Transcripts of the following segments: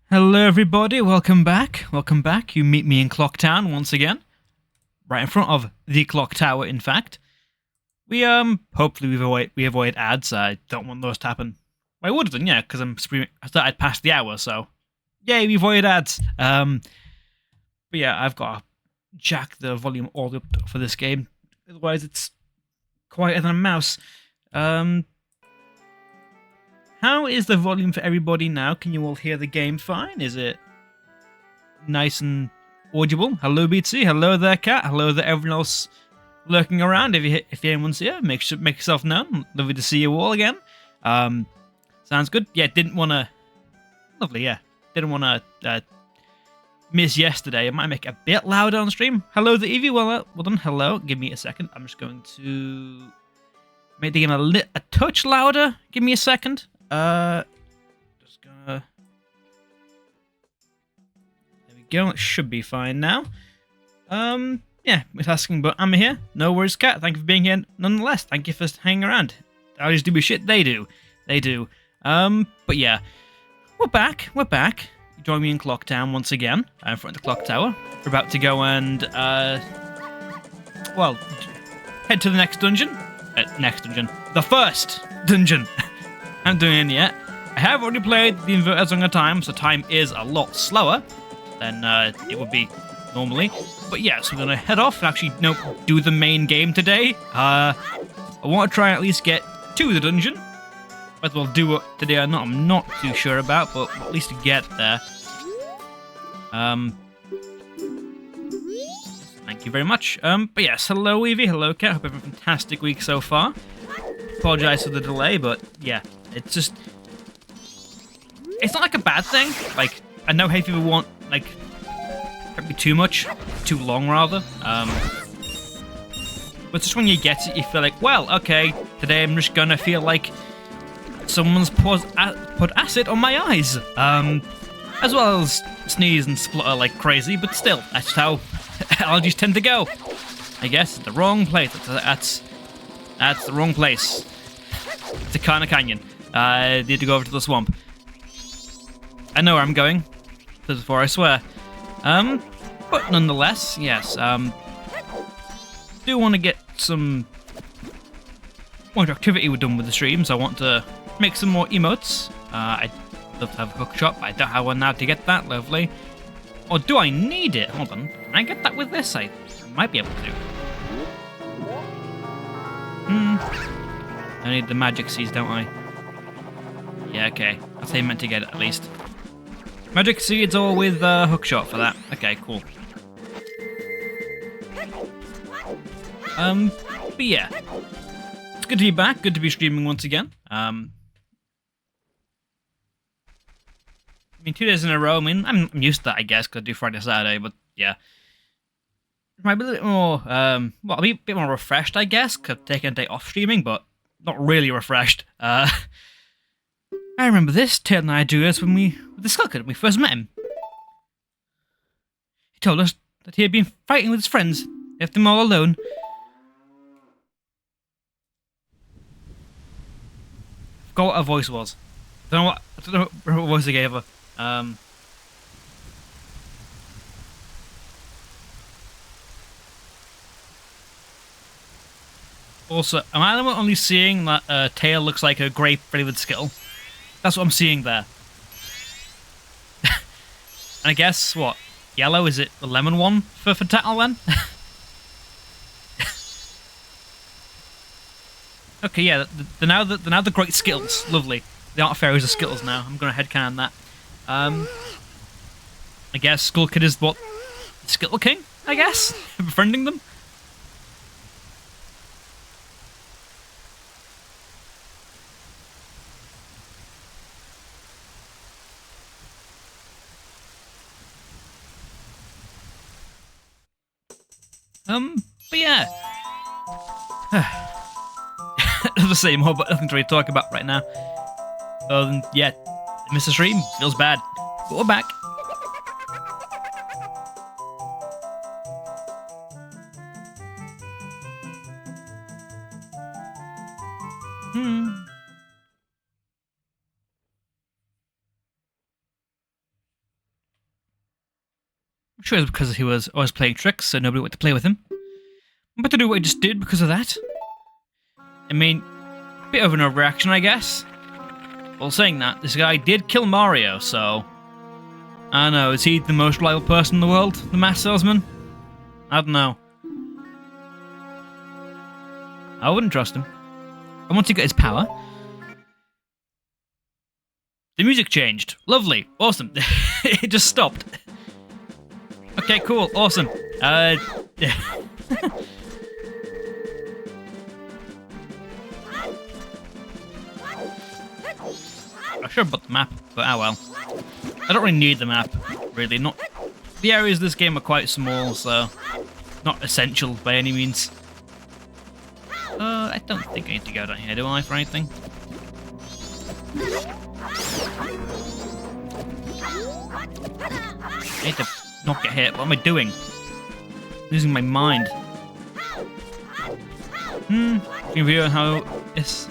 Hello everybody, welcome back. Welcome back. You meet me in Clock Town once again. Right in front of the clock tower, in fact. We hopefully we avoid ads. I don't want those to happen. I would have done, yeah, because I started past the hour, so yay, we avoid ads. But yeah, I've got to jack the volume all up for this game. Otherwise it's quieter than a mouse. How is the volume for everybody now? Can you all hear the game fine? Is it nice and audible? Hello, Beatsy. Hello there, Cat. Hello there, everyone else lurking around. If anyone's here, make yourself known. Lovely to see you all again. Sounds good. Yeah, didn't want to. Lovely. Yeah, didn't want to miss yesterday. I might make it a bit louder on stream. Hello, the Evie. Well done. Hello. Give me a second. I'm just going to make the game a touch louder. Give me a second. Just gonna. There we go. It should be fine now. Yeah, it's asking, but I'm here. No worries, Cat. Thank you for being here. Nonetheless, thank you for hanging around. I just do my shit. They do. But yeah, we're back. You join me in Clock Town once again. In front of the clock tower. We're about to go and well, head to the next dungeon. The first dungeon. I haven't done it yet. I have already played the Inverted Song of Time, so time is a lot slower than it would be normally. But yeah, so we're going to head off and actually do the main game today. I want to try and at least get to the dungeon. Whether we'll do it today or not, I'm not too sure about, but at least get there. Thank you very much. But yes, hello Evie, hello Cat. Hope you have a fantastic week so far. Apologise for the delay, but yeah, it's just... It's not like a bad thing. Like, I know hey people want, like, probably too much, too long rather. But just when you get it, you feel like, well, okay, today I'm just gonna feel like someone's put acid on my eyes. As well as sneeze and splutter like crazy, but still, that's how allergies tend to go. I guess the wrong place. That's the wrong place. It's a kind of canyon. I need to go over to the swamp. I know where I'm going. Before I swear. But nonetheless, yes. Do want to get some more activity we're done with the streams. I want to make some more emotes. I'd love to have a hook shot, but I don't have one now to get that. Lovely. Or do I need it? Hold on. Can I get that with this? I might be able to. I need the magic seeds, don't I? Yeah, okay. That's how you meant to get it, at least. Magic seeds all with hookshot for that. Okay, cool. But yeah. It's good to be back. Good to be streaming once again. I mean, 2 days in a row. I mean, I'm used to that, I guess, because I do Friday, Saturday, but yeah. Might be a little bit more, well, I'll be a bit more refreshed, I guess, because I've taken a day off streaming, but not really refreshed. I remember this. Tail and I do this with the Skull Kid when we first met him. He told us that he had been fighting with his friends, left them all alone. Forgot what her voice was. I don't know what voice I gave her. Also, am I the one only seeing that Tail looks like a grape flavored Skittle? That's what I'm seeing there. And I guess, what? Yellow? Is it the lemon one for Tattle then? Okay, yeah, they're now the great Skittles. Lovely. The art fairies are Skittles now. I'm going to headcanon that. I guess Skull Kid is what? Skittle King, I guess? Befriending them? But yeah. The same more, but nothing to really talk about right now. Other than, yeah, Mr. Stream feels bad. But we're back. I'm sure it's because he was always playing tricks, so nobody wanted to play with him. I'm about to do what I just did because of that. I mean, a bit of an overreaction, I guess. Well, saying that, this guy did kill Mario, so... I don't know, is he the most reliable person in the world? The mask salesman? I don't know. I wouldn't trust him. And once he got his power... The music changed. Lovely. Awesome. It just stopped. Okay, cool. Awesome. Yeah. I should have bought the map, but oh well. I don't really need the map, really. Not the areas of this game are quite small, so not essential by any means. I don't think I need to go down here, do I, for anything? I need to not get hit. What am I doing? Losing my mind. Review how this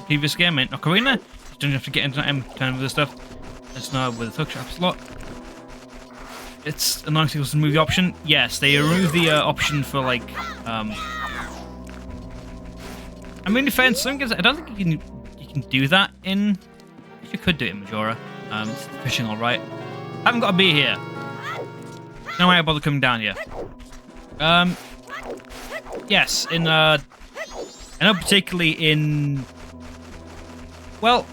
previous game in Ocarina. You don't have to get into time with this stuff. It's not with the hook slot. It's a nice to move the option. Yes, they remove the option for like. I mean, defense. I don't think you can do that in. If you could do it in Majora, it's fishing all right. I haven't got to be here. No way I bother coming down here. Yes, in I know particularly in. Well,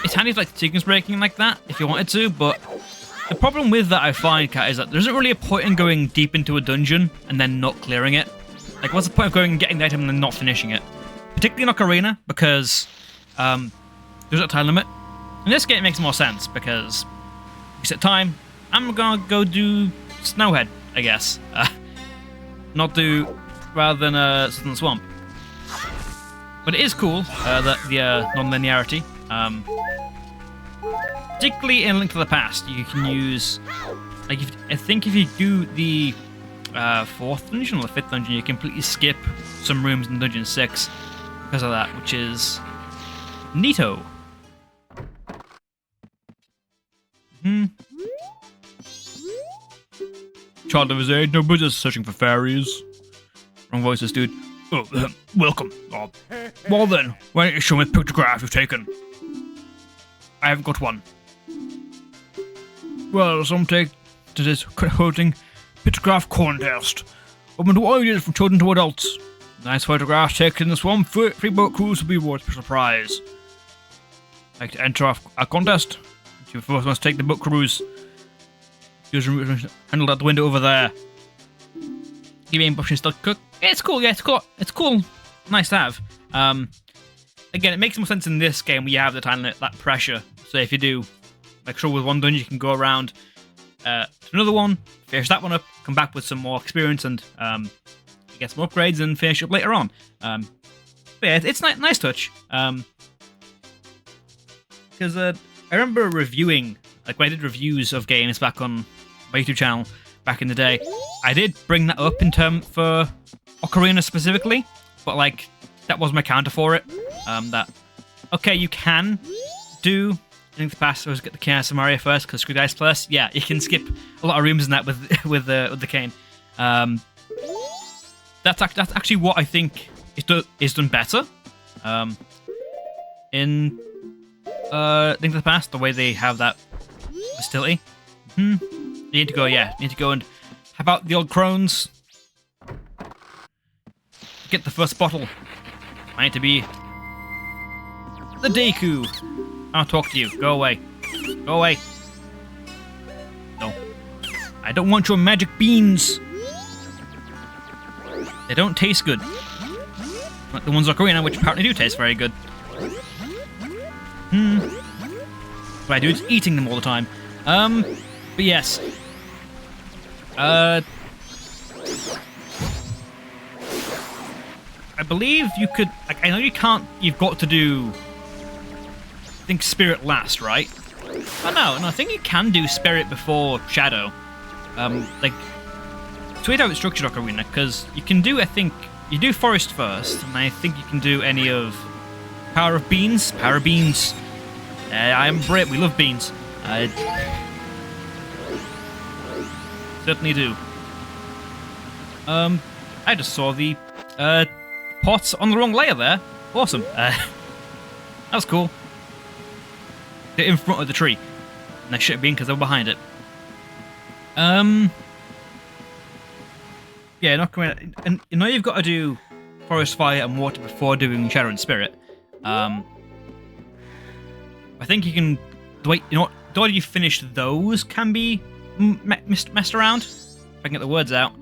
it's handy if like the sequence breaking like that if you wanted to, but the problem with that I find, Kat, is that there isn't really a point in going deep into a dungeon and then not clearing it. Like, what's the point of going and getting the item and then not finishing it? Particularly in Ocarina, because there's a time limit. In this game, it makes more sense because you set time. I'm gonna go do Snowhead, I guess. Not do rather than Southern Swamp. But it is cool that the non-linearity. Particularly in Link to the Past, you can use like I think if you do the 4th dungeon or the 5th dungeon, you completely skip some rooms in Dungeon 6 because of that, which is neato. Child of his age, no business searching for fairies. Wrong voices, dude. Oh, welcome. Oh. Well then, why don't you show me the pictograph you've taken? I haven't got one. Well, some take to this holding pictograph contest. Open to audience from children to adults. Nice photographs taken in the swamp. Free boat cruise will be awarded special prize. Like to enter a contest? You first must take the boat cruise. Use handle at the window over there. Give me a brush and still cook. Yeah, it's cool. Yeah, it's cool. It's cool. Nice to have. Again, it makes more sense in this game where you have the time limit, that pressure. So if you do, like, sure, with one dungeon, you can go around to another one, finish that one up, come back with some more experience, and get some upgrades and finish up later on. But yeah, it's a nice touch. Because I remember reviewing, like when I did reviews of games back on my YouTube channel back in the day, I did bring that up in term for Ocarina specifically, but like that was my counter for it. That okay, you can do Link to the Past. Always get the Chaos of Mario first because screw Dice Plus. Yeah, you can skip a lot of rooms in that with the cane. That's actually what I think is done better. In Link to the Past, the way they have that facility. You need to go, yeah. You need to go and have out the old crones. Get the first bottle. I need to be the Deku. I'll talk to you. Go away. Go away. No. I don't want your magic beans. They don't taste good. Like the ones in Ocarina, which apparently do taste very good. What I do is eating them all the time. But yes. I believe you could... Like, I know you can't... You've got to do... I think Spirit last, right? Oh, no, I think you can do Spirit before Shadow. Like... It's weird how it's structured, Ocarina, because you can do, I think... You do Forest first, and I think you can do any of... Power of Beans? Power of Beans. I am Brit, we love beans. Certainly do. I just saw the pots on the wrong layer there. Awesome. That was cool. They're in front of the tree. And they should have been because they were behind it. Yeah, not coming. And you know you've got to do forest, fire, and water before doing shadow and spirit. I think you can. Wait, you know what? The way you finish those can be messed around. If I can get the words out.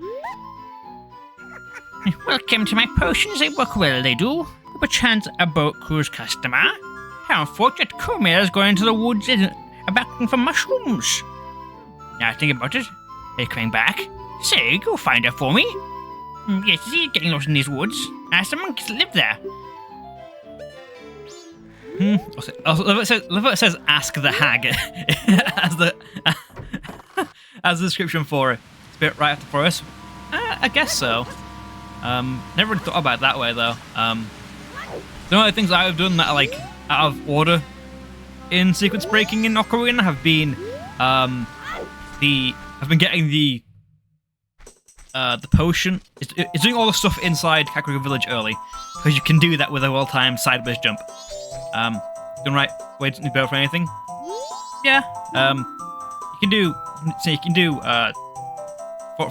Welcome to my potions. They work well, they do. Perchance a boat cruise customer. How unfortunate Kume is going to the woods back for mushrooms. Now think about it. They're coming back. Say, go find her for me. Yes, he's getting lost in these woods. Ask the monkeys that live there. It says ask the hag as the description for it. It's a bit right after forest. I guess so. Never really thought about it that way though. Some of the things I've done that are like out of order in sequence breaking in Ocarina have been I've been getting the potion. It's doing all the stuff inside Kakariko Village early because you can do that with a well-timed sideways jump. Done right way to go for anything. Yeah. You can do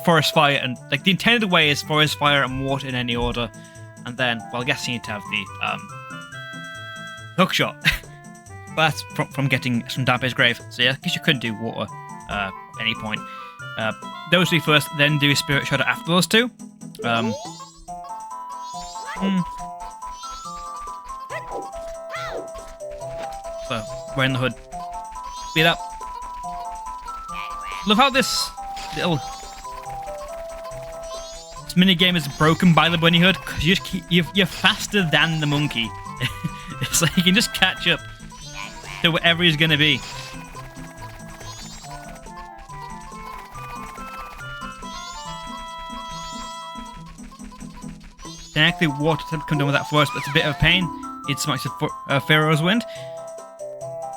forest, fire, and like the intended way is forest, fire, and water in any order, and then I guess you need to have the hook shot. But that's from getting from Dampe's grave. So yeah, I guess you could do water at any point. Those three first, then do spirit shadow after those two. So wearing the hood. Speed up. Love how this little mini game is broken by the bunny hood because you're faster than the monkey. It's like you can just catch up to whatever he's gonna be. Technically, water to come down with that first, but it's a bit of a pain. It's much of Pharaoh's Wind.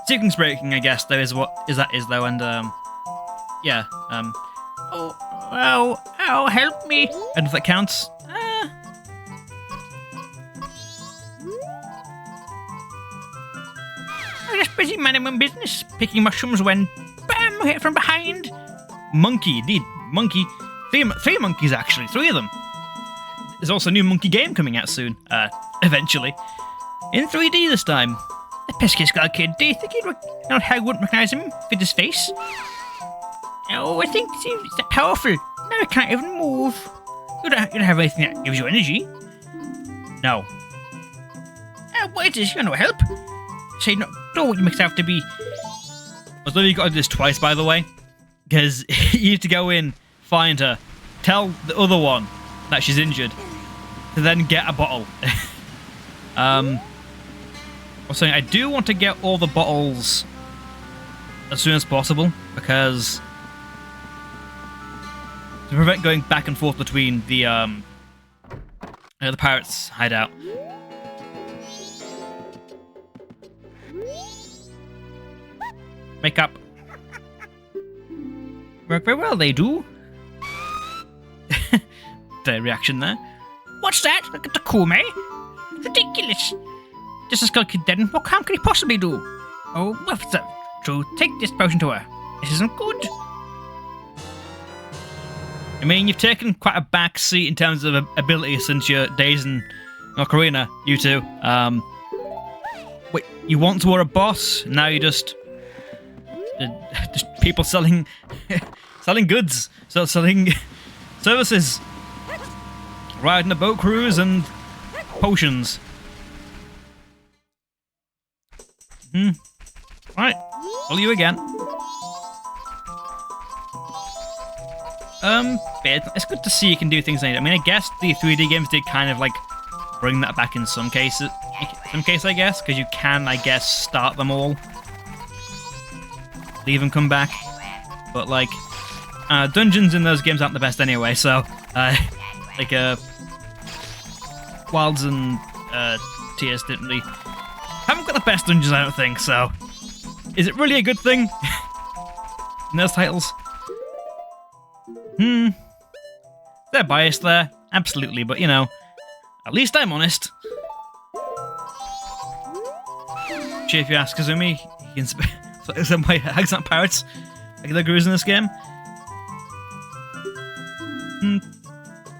Sequence breaking, I guess, though, is though, and yeah. Oh, help me! And if that counts, I'm just busy minding my own business, picking mushrooms when, bam, hit from behind. Monkey, indeed, monkey. Three monkeys actually, 3 of them. There's also a new monkey game coming out soon, eventually. In 3D this time. The pesky skull kid, do you think I wouldn't recognize him with his face? Oh, I think he's that powerful. Now I can't even move. You don't have anything that gives you energy. No. What is this? You're no help. Say, no, don't want you mixed out to be. I thought you got to do this twice, by the way. Because you need to go in, find her, tell the other one that she's injured, to then get a bottle. I was saying I do want to get all the bottles as soon as possible because to prevent going back and forth between the pirates' hideout. Make up. Work very well, they do. The reaction there. What's that? Look at the Kume. Ridiculous. Just a skull kid then. What harm could he possibly do? Oh, well, if it's true, take this potion to her. This isn't good. I mean, you've taken quite a back seat in terms of ability since your days in Ocarina, you two. Wait, you once were a boss, now you're just people selling goods, selling services, riding a boat cruise and potions. Right, follow you again. It's good to see you can do things like that. I mean, I guess the 3D games did kind of like bring that back in some cases. I guess, because you can, I guess, start them all, leave them come back. But like, dungeons in those games aren't the best anyway. So, like, Wilds and Tears didn't really haven't got the best dungeons, I don't think. So, is it really a good thing in those titles? They're biased there, absolutely, but you know, at least I'm honest. If you ask Kazumi, he can some my accent pirates like the gurus in this game.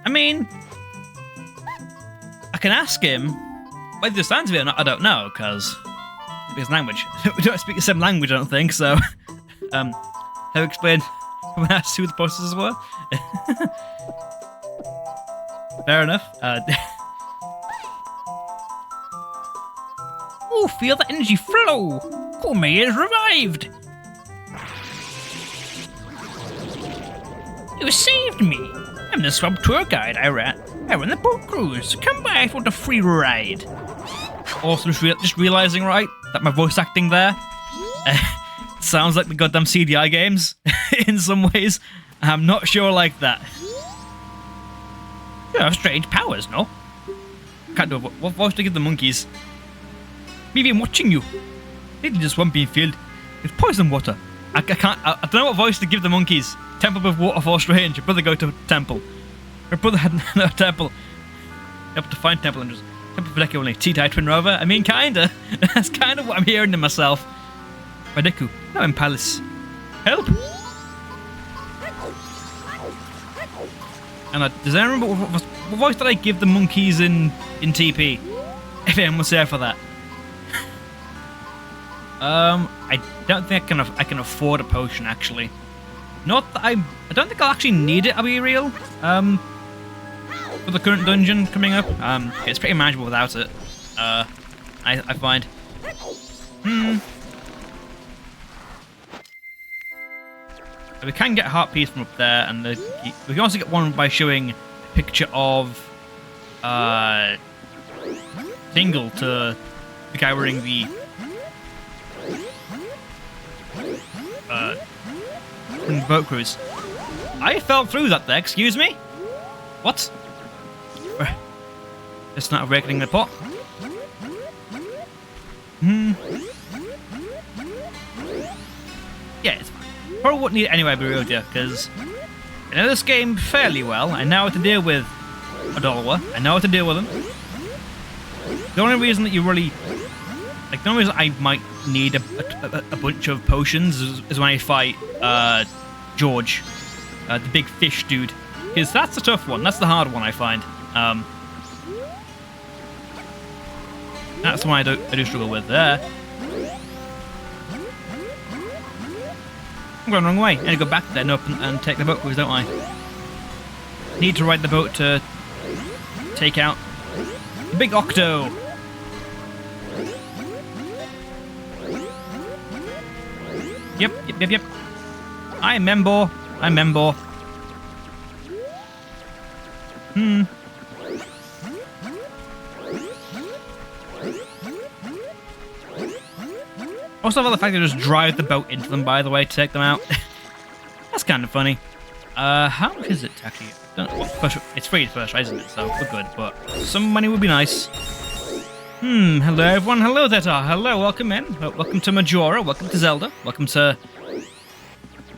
I mean, I can ask him whether he understands me or not. I don't know because his language. We don't speak the same language, I don't think. So, have you explained when I asked who the posters were? Fair enough. Oh, feel the energy flow! Koumei is revived! You saved me! I'm the swamp tour guide I ran the boat cruise. Come by for the free ride. Also, just realising, right, that my voice acting there sounds like the goddamn CDI games in some ways. I'm not sure like that. You have strange powers, no? Can't do it. What voice to give the monkeys? Maybe I'm watching you. Maybe just one being filled with poison water. I don't know what voice to give the monkeys. Temple with waterfall strange. Your brother go to temple. Her brother had no temple. Up to find temple and just temple for Deku only. T-Tie Twin Rover. I mean, kinda. That's kind of what I'm hearing to myself. By Deku. Now in palace. Help. And does anyone remember what voice did I give the monkeys in TP? If anyone was there for that. I don't think I can afford a potion actually. Not that I don't think I'll actually need it. I'll be real. For the current dungeon coming up, it's pretty manageable without it. I find. We can get a heart piece from up there, and we can also get one by showing a picture of Tingle to the guy wearing the boat cruise. I fell through that there, excuse me? What? It's not awakening the pot. Yeah, it's fine. Probably wouldn't need it anyway, be real dear, because I know this game fairly well. I know how to deal with Adolwa. I know how to deal with them. The only reason that you really... Like, the only reason I might need a bunch of potions is when I fight George, the big fish dude. Because that's the tough one. That's the hard one, I find. That's the one I do struggle with there. I'm going the wrong way. I need to go back then up and take the boat cruise, don't I? Need to ride the boat to take out the big Octo. Yep. I remember. Also, about the fact that they just drive the boat into them, by the way, to take them out. That's kind of funny. How much is it actually? It's free first, right, isn't it? So we're good, but some money would be nice. Hello everyone. Hello there. Hello, welcome in. Welcome to Majora. Welcome to Zelda. Welcome to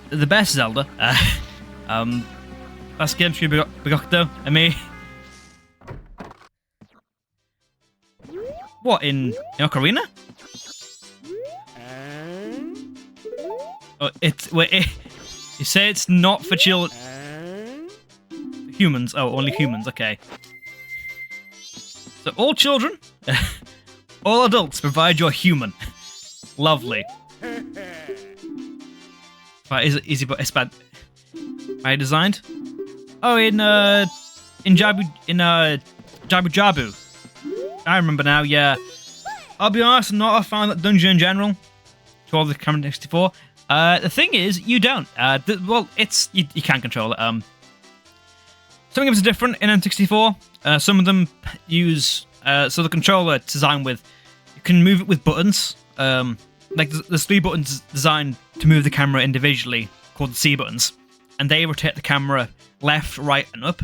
the best Zelda. Last game should be Bigocto. I mean, what in Ocarina? Oh, you say it's not for children. Humans. Oh, only humans. Okay. So all children, all adults, provide your human. Lovely. Right, is it easy? But it's bad. I designed. Oh, in Jabu Jabu. I remember now. Yeah. I'll be honest, I'm not a fan of that dungeon in general. To all the camera 64. The thing is, you don't. Well, it's you can't control it. Some games are different in N64. Some of them use so the controller it's designed with you can move it with buttons. Like there's 3 buttons designed to move the camera individually called the C buttons, and they rotate the camera left, right, and up.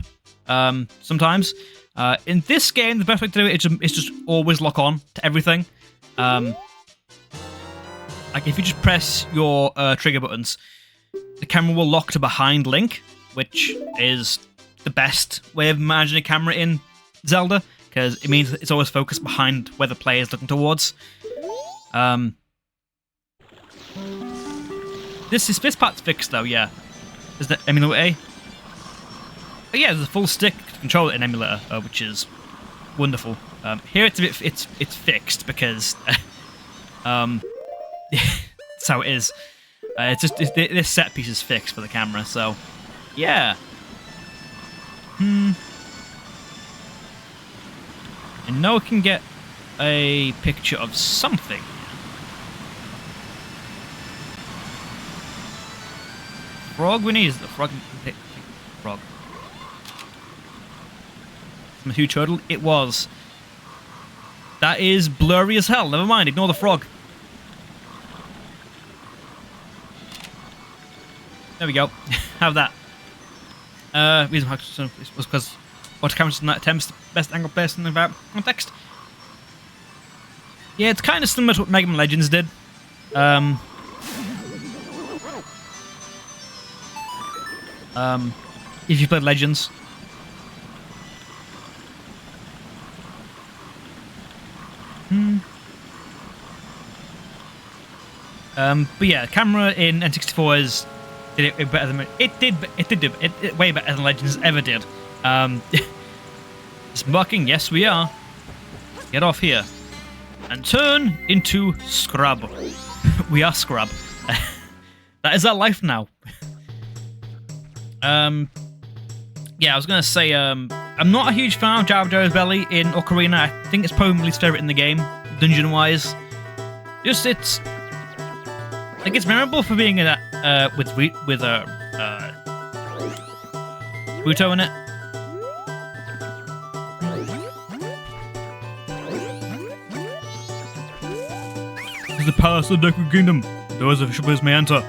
Sometimes in this game, the best way to do it is just always lock on to everything. Like if you just press your trigger buttons, the camera will lock to behind Link, which is the best way of managing a camera in Zelda, because it means it's always focused behind where the player is looking towards. This part's fixed though, yeah. Is that emulator A? Oh, yeah, there's a full stick to control it in emulator, which is wonderful. Here it's a bit it's fixed because that's how it is. It's just this set piece is fixed for the camera, so yeah. I know I can get a picture of something. Frog we need is the frog. Frog. From a huge turtle. It was. That is blurry as hell. Never mind. Ignore the frog. There we go. Have that. Reason was because water cameras in that attempts the best angle based on the context. Yeah, it's kind of similar to what Mega Man Legends did. If you played Legends. But yeah, camera in N64 is did it better than it did way better than Legends ever did. It's mucking, yes we are. Get off here and turn into Scrub. We are Scrub. That is our life now. Yeah, I was gonna say, I'm not a huge fan of Jabba Belly in Ocarina. I think it's probably my least favorite in the game, dungeon-wise. Just it's memorable for being in that with Buto in it. This is the palace of the Deku Kingdom. Those officials may enter.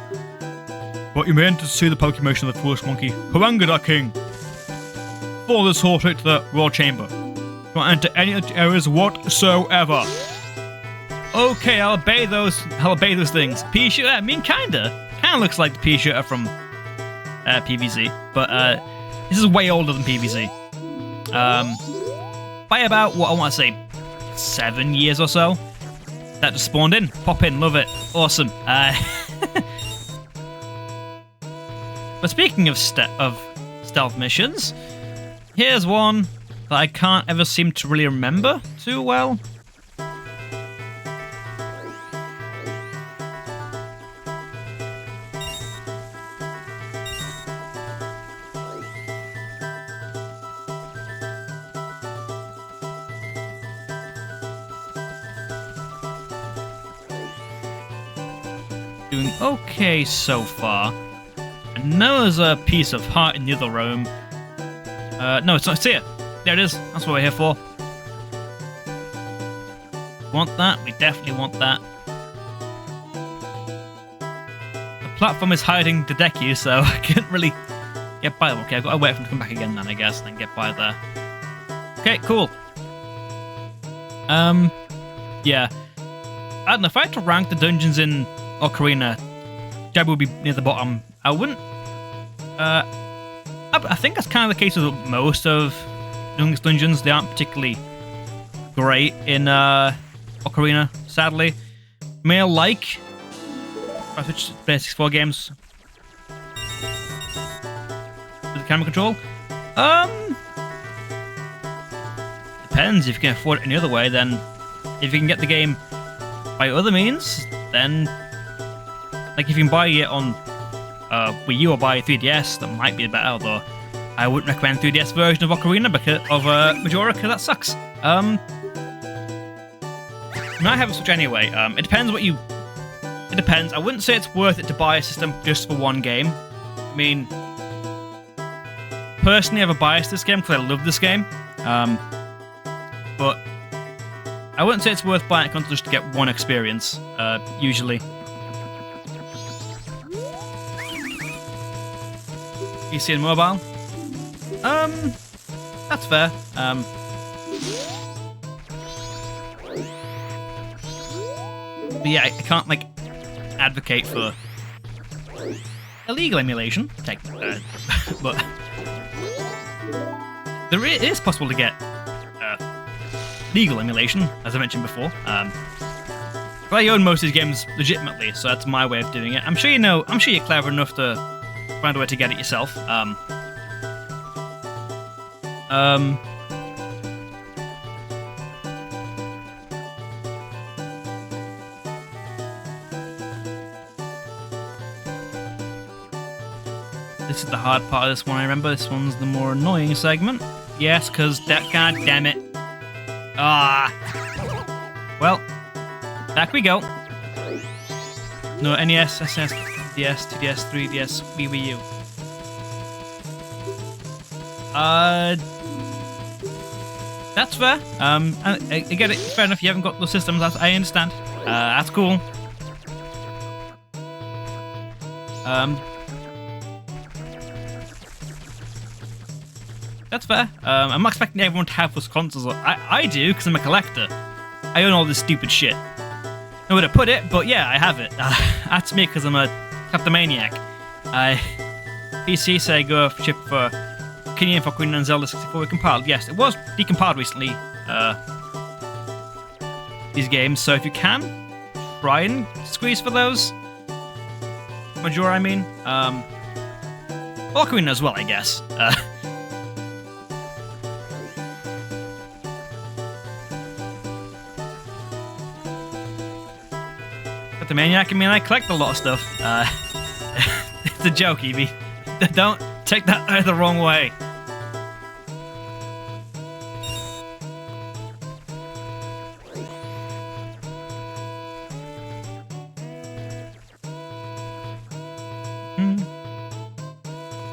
But you may enter to see the Pokemon of the foolish monkey, Harangada King. Follow this hall straight to the Royal Chamber. Don't enter any areas whatsoever. Okay, I'll obey those things. Pea shooter, I mean kinda looks like the pea shooter from PVZ, but this is way older than PVZ. By about what I want to say 7 years or so. That just spawned in. Pop in, love it, awesome. But speaking of stealth missions, here's one that I can't ever seem to really remember too well. Doing okay so far. I know there's a piece of heart in the other room. No, it's not. It's here. There it is. That's what we're here for. Want that? We definitely want that. The platform is hiding the Deku, so I can't really get by them. Okay, I've got to wait for them to come back again then, I guess, and then get by there. Okay, cool. Yeah. I don't know, if I had to rank the dungeons in Ocarina, Jabba would be near the bottom. I wouldn't. I think that's kind of the case with most of Youngest dungeons. They aren't particularly great in Ocarina, sadly. May I like I switched to PS4 games with the camera control. Depends if you can afford it any other way. Then, if you can get the game by other means, then like if you can buy it on Wii U or buy 3DS, that might be better. Although I wouldn't recommend 3DS version of Ocarina because of Majora, because that sucks. I might have a Switch anyway. It depends what you. It depends. I wouldn't say it's worth it to buy a system just for one game. I mean, personally, I have a bias to this game because I love this game. But I wouldn't say it's worth buying a console just to get one experience. Usually. PC and mobile. That's fair. But yeah, I can't like advocate for illegal emulation, but it is possible to get legal emulation, as I mentioned before. But I own most of these games legitimately, so that's my way of doing it. I'm sure you're clever enough to find a way to get it yourself. This is the hard part of this one, I remember. This one's the more annoying segment. Yes, because that, god damn it. Ah. Well, back we go. No, NES, SNES, DS, 2DS, 3DS, Wii U. That's fair. I get it. Fair enough. You haven't got those systems. I understand. That's cool. That's fair. I'm not expecting everyone to have those consoles. I do, because I'm a collector. I own all this stupid shit. Nowhere to put it, but yeah, I have it. That's me, because I'm a kleptomaniac. PC Sega chip for Kinian for Queen and Zelda 64 compiled. Yes, it was decompiled recently. These games, so if you can, try and squeeze for those. Majora, I mean. Ocarina as well, I guess. The maniac, I mean, I collect a lot of stuff. It's a joke, Evie. Don't take that the wrong way.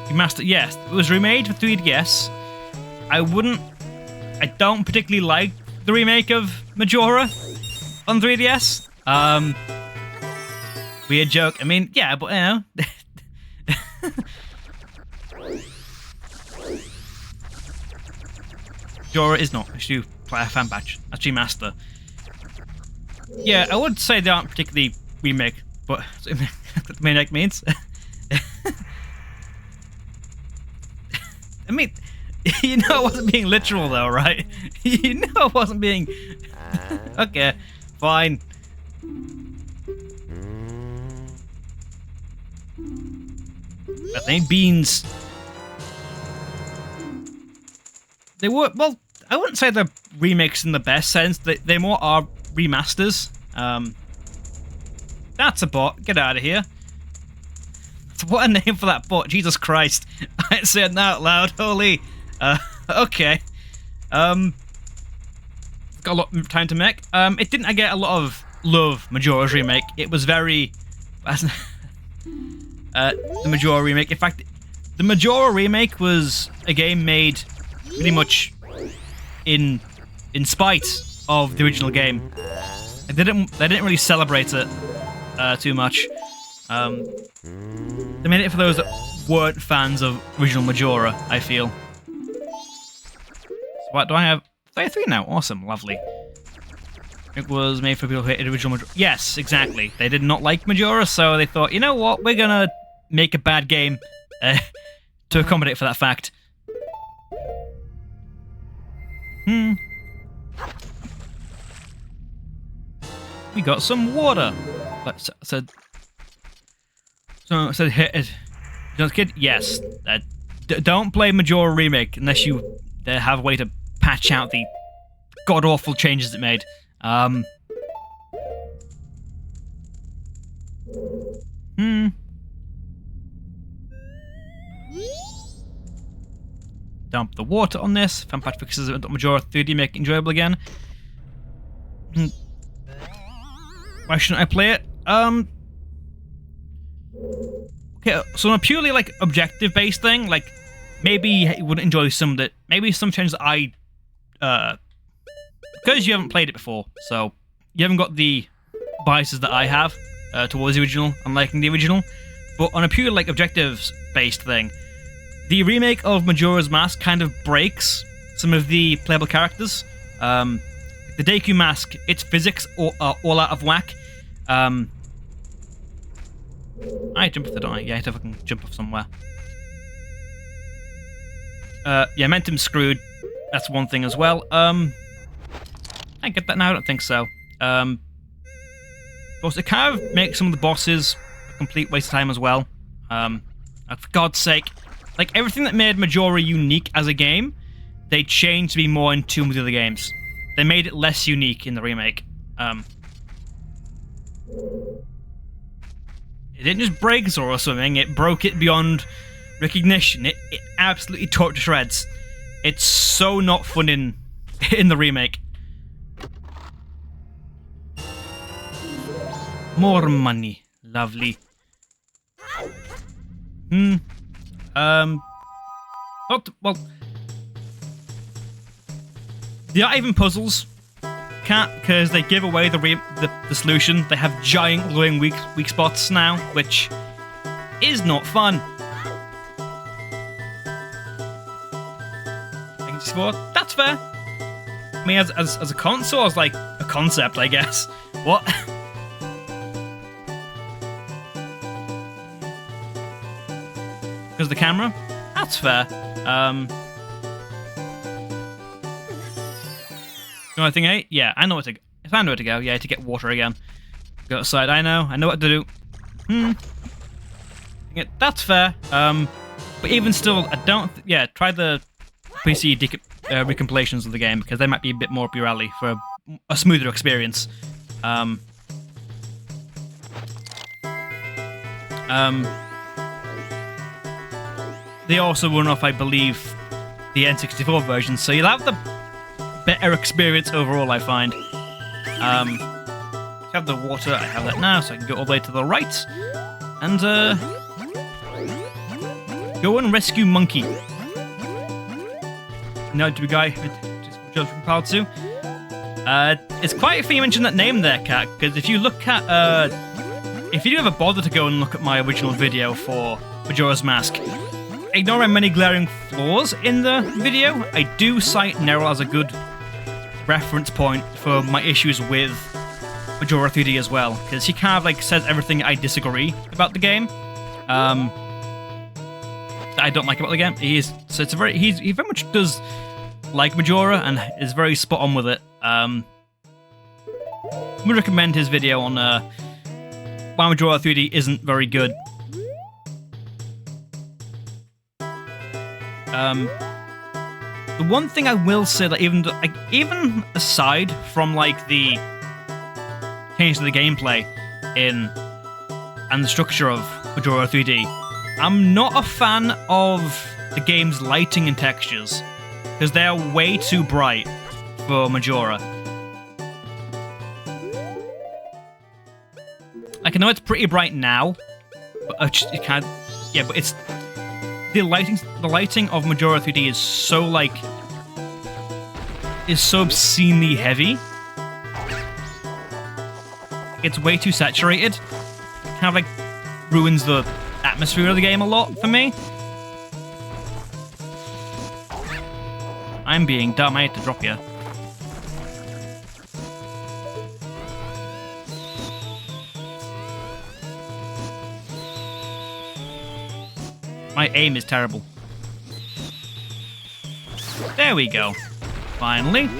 Remastered, yes, it was remade for 3DS. I don't particularly like the remake of Majora on 3DS. Weird joke. I mean, yeah, but you know. Majora is not a player fan badge. That's remaster. Yeah, I would say they aren't particularly remake, but that's what remake means. I mean, you know I wasn't being literal though, right? You know I wasn't being... Okay, fine. I think beans. They were, well, I wouldn't say they're remakes in the best sense. They more are remasters. That's a bot. Get out of here. What a name for that bot. Jesus Christ. I ain't saying that out loud. Holy. Okay. Got a lot of time to make. It didn't get a lot of love, Majora's remake. It was very... the Majora remake. In fact, the Majora remake was a game made pretty much in spite of the original game. They didn't really celebrate it too much. They made it for those that weren't fans of original Majora, I feel. So what do I have? 33 now. Awesome, lovely. It was made for people who hated original Majora. Yes, exactly. They did not like Majora, so they thought, you know what, we're gonna make a bad game to accommodate for that fact. We got some water. So hit. Kid, yes. Don't play Majora Remake unless you have a way to patch out the god-awful changes it made. Dump the water on this. Fan patch fixes Majora 3D, make it enjoyable again. Why shouldn't I play it? Okay, so on a purely like objective-based thing, like maybe you wouldn't enjoy some that maybe some changes that I because you haven't played it before, so you haven't got the biases that I have towards the original and liking the original. But on a pure like objective-based thing, the remake of Majora's Mask kind of breaks some of the playable characters. The Deku Mask, its physics are all out of whack. I I jump off the door? Yeah, I have to fucking jump off somewhere. Yeah, Momentum's screwed. That's one thing as well. I get that now? I don't think so. Also, it kind of makes some of the bosses a complete waste of time as well. For God's sake, like everything that made Majora unique as a game, they changed to be more in tune with the other games. They made it less unique in the remake. It didn't just break Zoro swimming, it broke it beyond recognition. It absolutely tore it to shreds. It's so not fun in the remake. More money. Lovely. Well, they aren't even puzzles. Can't, because they give away the solution. They have giant glowing weak spots now, which is not fun. I can just go, that's fair. I mean, as a console, it's like a concept, I guess. What? Because the camera? That's fair. You know what I think, eh? Yeah, I know where to go. If I know where to go, yeah, to get water again. Go outside, I know what to do. Yeah, that's fair. But even still, I don't... yeah, try the PC recompilations of the game, because they might be a bit more up your alley for a smoother experience. They also run off, I believe, the N64 version, so you'll have the better experience overall, I find. I have the water, I have that now, so I can go all the way to the right. And, go and rescue Monkey. No, to be guy, just compiled to. It's quite funny you mention that name there, Kat, because if you look at, if you do ever bother to go and look at my original video for Majora's Mask, ignore my many glaring flaws in the video. I do cite Nerul as a good reference point for my issues with Majora 3D as well, because he kind of like says everything I disagree about the game. That I don't like about the game. He very much does like Majora and is very spot on with it. I would recommend his video on why Majora 3D isn't very good. The one thing I will say that even aside from like the change to the gameplay and the structure of Majora 3D, I'm not a fan of the game's lighting and textures because they are way too bright for Majora. Like, I know it's pretty bright now, but it kind of, yeah, but it's the lighting of Majora 3D is so obscenely heavy. It's way too saturated. It kind of like ruins the atmosphere of the game a lot for me. I'm being dumb, I had to drop you. My aim is terrible. There we go. Finally.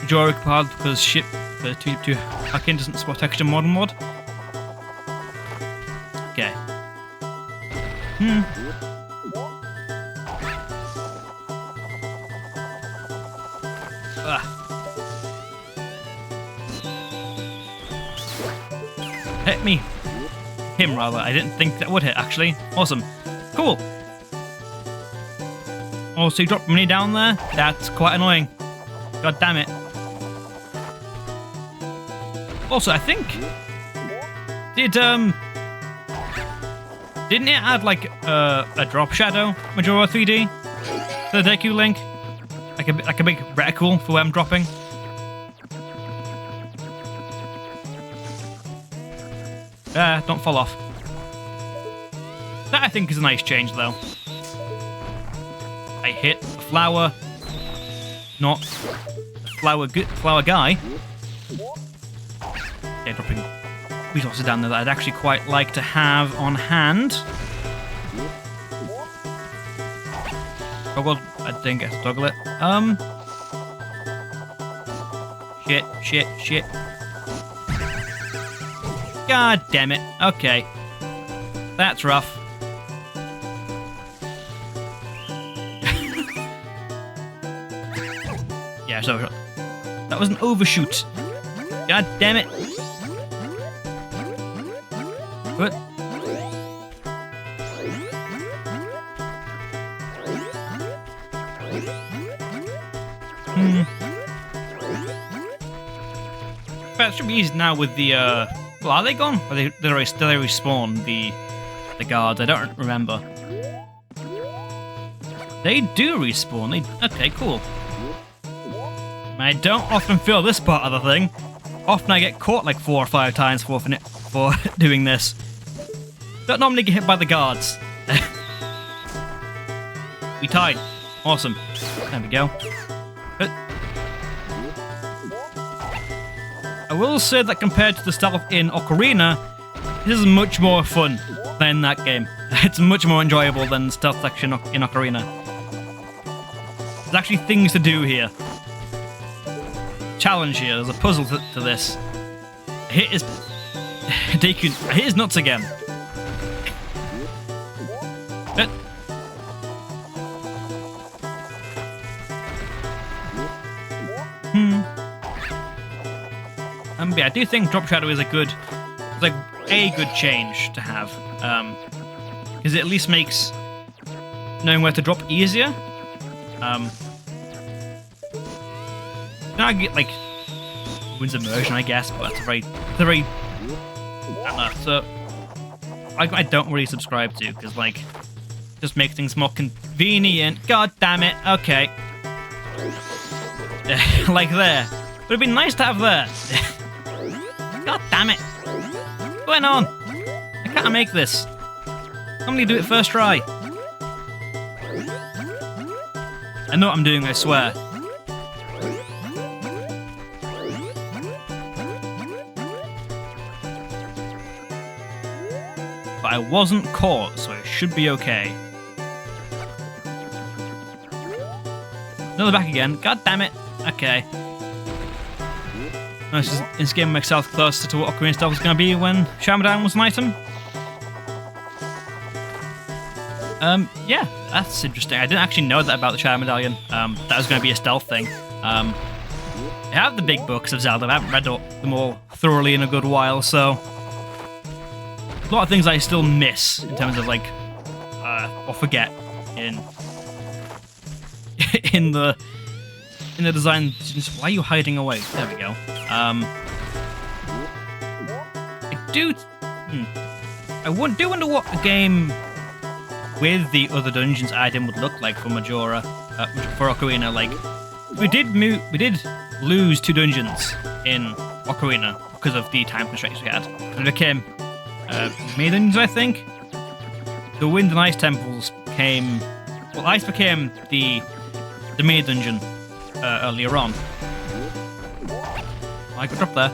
Majora card because ship to Hakin doesn't support texture modern mod. Okay. Hit me. Him rather. I didn't think that would hit actually. Awesome. Cool. Oh, so you dropped money down there? That's quite annoying. God damn it. Also, I think... Didn't it add, like, a drop shadow, Majora 3D? To the Deku link? Like a big reticle for where I'm dropping? Don't fall off. That, I think, is a nice change, though. I hit a flower, not a flower guy. Okay, dropping resources down there that I'd actually quite like to have on hand. Toggle. I didn't get to toggle it. Shit. God damn it. Okay. That's rough. Yeah, so that was an overshoot. God damn it. What? That should be easy now with the, well, are they gone? Or did they respawn, the guards? I don't remember. They do respawn. Okay, cool. I don't often feel this part of the thing. Often I get caught like 4 or 5 times for doing this. Don't normally get hit by the guards. We tied. Awesome. There we go. I will say that compared to the stealth in Ocarina, this is much more fun than that game. It's much more enjoyable than stealth section in Ocarina. There's actually things to do here. Challenge here. There's a puzzle to this. I hit his Deku. I hit his nuts again. But yeah, I do think Drop Shadow is a good change to have, because it at least makes knowing where to drop easier. Now I get like Wind's Immersion, I guess, but that's very, I don't know. So I don't really subscribe to, because like just make things more convenient. God damn it! Okay, like there. Would have been nice to have there. God damn it! What's going on? I can't make this. I'm gonna do it first try. I know what I'm doing, I swear. But I wasn't caught, so it should be okay. Another back again. God damn it. Okay. It's getting myself closer to what Ocarina stuff was going to be when Shaman was an item. Yeah, that's interesting. I didn't actually know that about the Shadow Medallion. That was going to be a stealth thing. I have the big books of Zelda. I haven't read them all thoroughly in a good while, so a lot of things I still miss in terms of like, or forget in in the design. Why are you hiding away? There we go. I do wonder what a game with the other dungeons item would look like for Majora, for Ocarina. Like, we did lose 2 dungeons in Ocarina because of the time constraints we had. And it became main dungeons, I think. The Wind and Ice temples became, well, Ice became the main dungeon earlier on. I could drop there.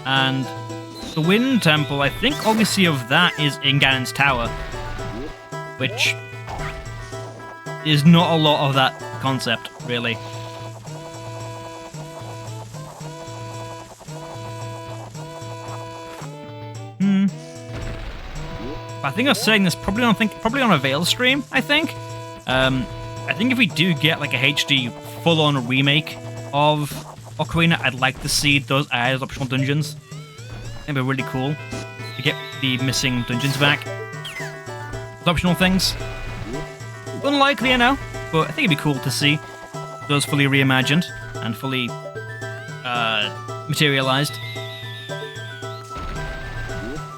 And the Wind Temple, I think obviously of that is in Ganon's Tower, which is not a lot of that concept, really. I think I was saying this probably on a Veil stream, I think. I think if we do get like a HD full-on remake of Ocarina, I'd like to see those as optional dungeons. It'd be really cool to get the missing dungeons back. As optional things. Unlikely, I know, but I think it'd be cool to see those fully reimagined and fully materialized.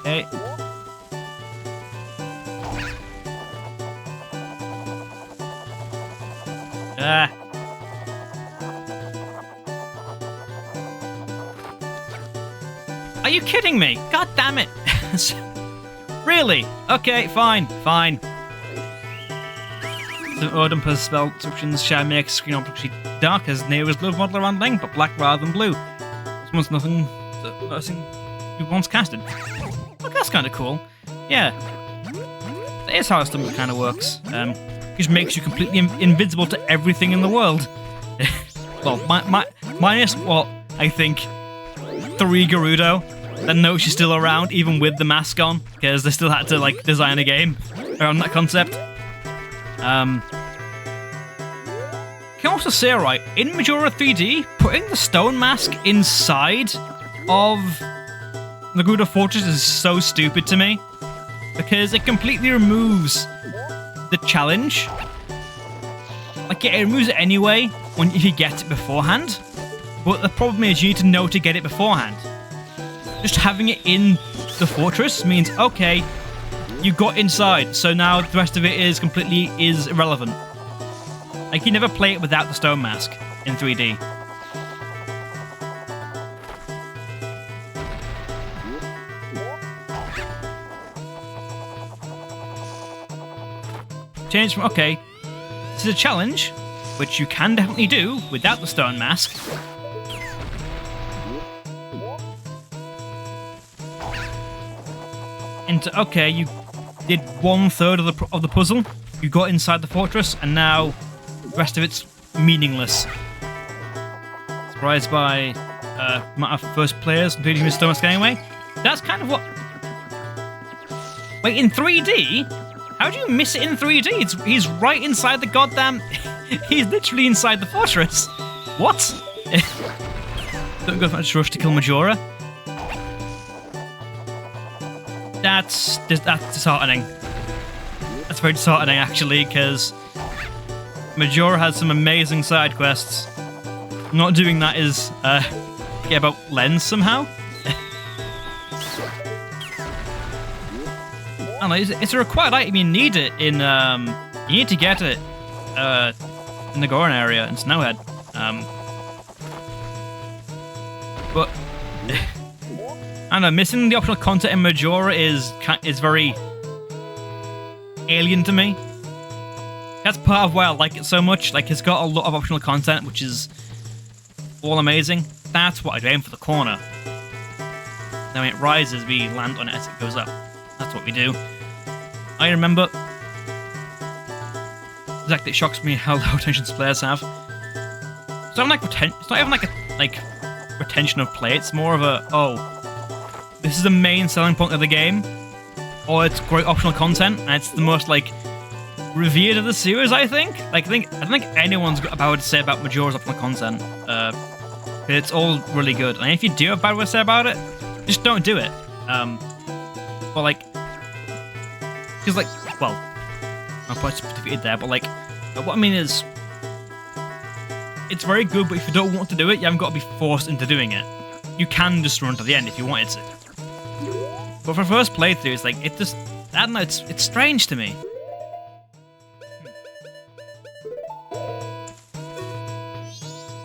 Okay. Are you kidding me? God damn it! Really? Okay, fine. The Olympus spell descriptions shall make screen objectively dark as near as blue model around length, but black rather than blue. This one's nothing you once casted. Look, that's kind of cool. Yeah. That is how a stomach kind of works. Just makes you completely invincible to everything in the world. Well, minus what I think 3 Gerudo that know she's still around even with the mask on, because they still had to like design a game around that concept. Can also say, right, in Majora 3D, putting the stone mask inside of the Gerudo Fortress is so stupid to me, because it completely removes the challenge. Like, yeah, it removes it anyway if you get it beforehand, but the problem is you need to know to get it beforehand. Just having it in the fortress means, okay, you got inside, so now the rest of it is completely irrelevant. Like, you never play it without the stone mask in 3D. Change from, okay, this is a challenge, which you can definitely do without the stone mask. Into, okay, you did 1/3 of the puzzle, you got inside the fortress, and now the rest of it's meaningless. Surprised by amount of first players completing with stone mask anyway. That's kind of what... Wait, in 3D? How do you miss it in 3D? He's right inside the goddamn... He's literally inside the fortress. What? Don't go for much rush to kill Majora. That's disheartening. That's very disheartening, actually, because Majora has some amazing side quests. Not doing that is get about Lens somehow. I don't know, it's a required item. You need it in you need to get it in the Goron area in Snowhead. But I don't know, missing the optional content in Majora is very alien to me. That's part of why I like it so much. Like, it's got a lot of optional content, which is all amazing. That's what I aim for the corner. Then when it rises, we land on it as it goes up. That's what we do. I remember. Exactly, it shocks me how low attention players have. It's not even like a retention of play. It's more of a, oh, this is the main selling point of the game, or it's great optional content, and it's the most like revered of the series. I think. Like, I don't think anyone's got a bad word to say about Majora's optional content. It's all really good, and if you do have a bad word to say about it, just don't do it. But like, because like, well, I'll put defeated there, but like, what I mean is, it's very good, but if you don't want to do it, you haven't got to be forced into doing it. You can just run to the end if you wanted to. But for first playthrough, it's like, it just, I don't know, it's strange to me.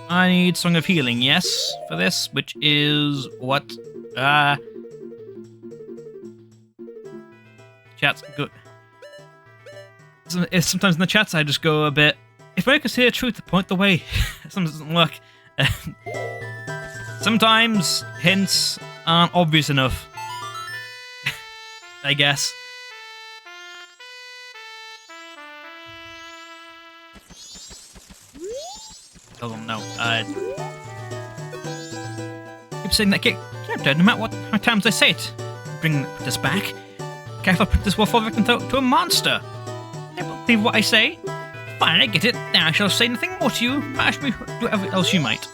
I need Song of Healing, yes, for this, which is what? Chat's good. Sometimes in the chats I just go a bit, if I could see the truth, point the way. Sometimes it doesn't work. Sometimes hints aren't obvious enough. I guess. Oh no. Keep saying that kick. No matter what how many times I say it. Bring this back. Careful, Princess will fall victim to a monster. I don't believe what I say. Fine, I get it. Now I shall say nothing more to you. Ask me whatever else you might.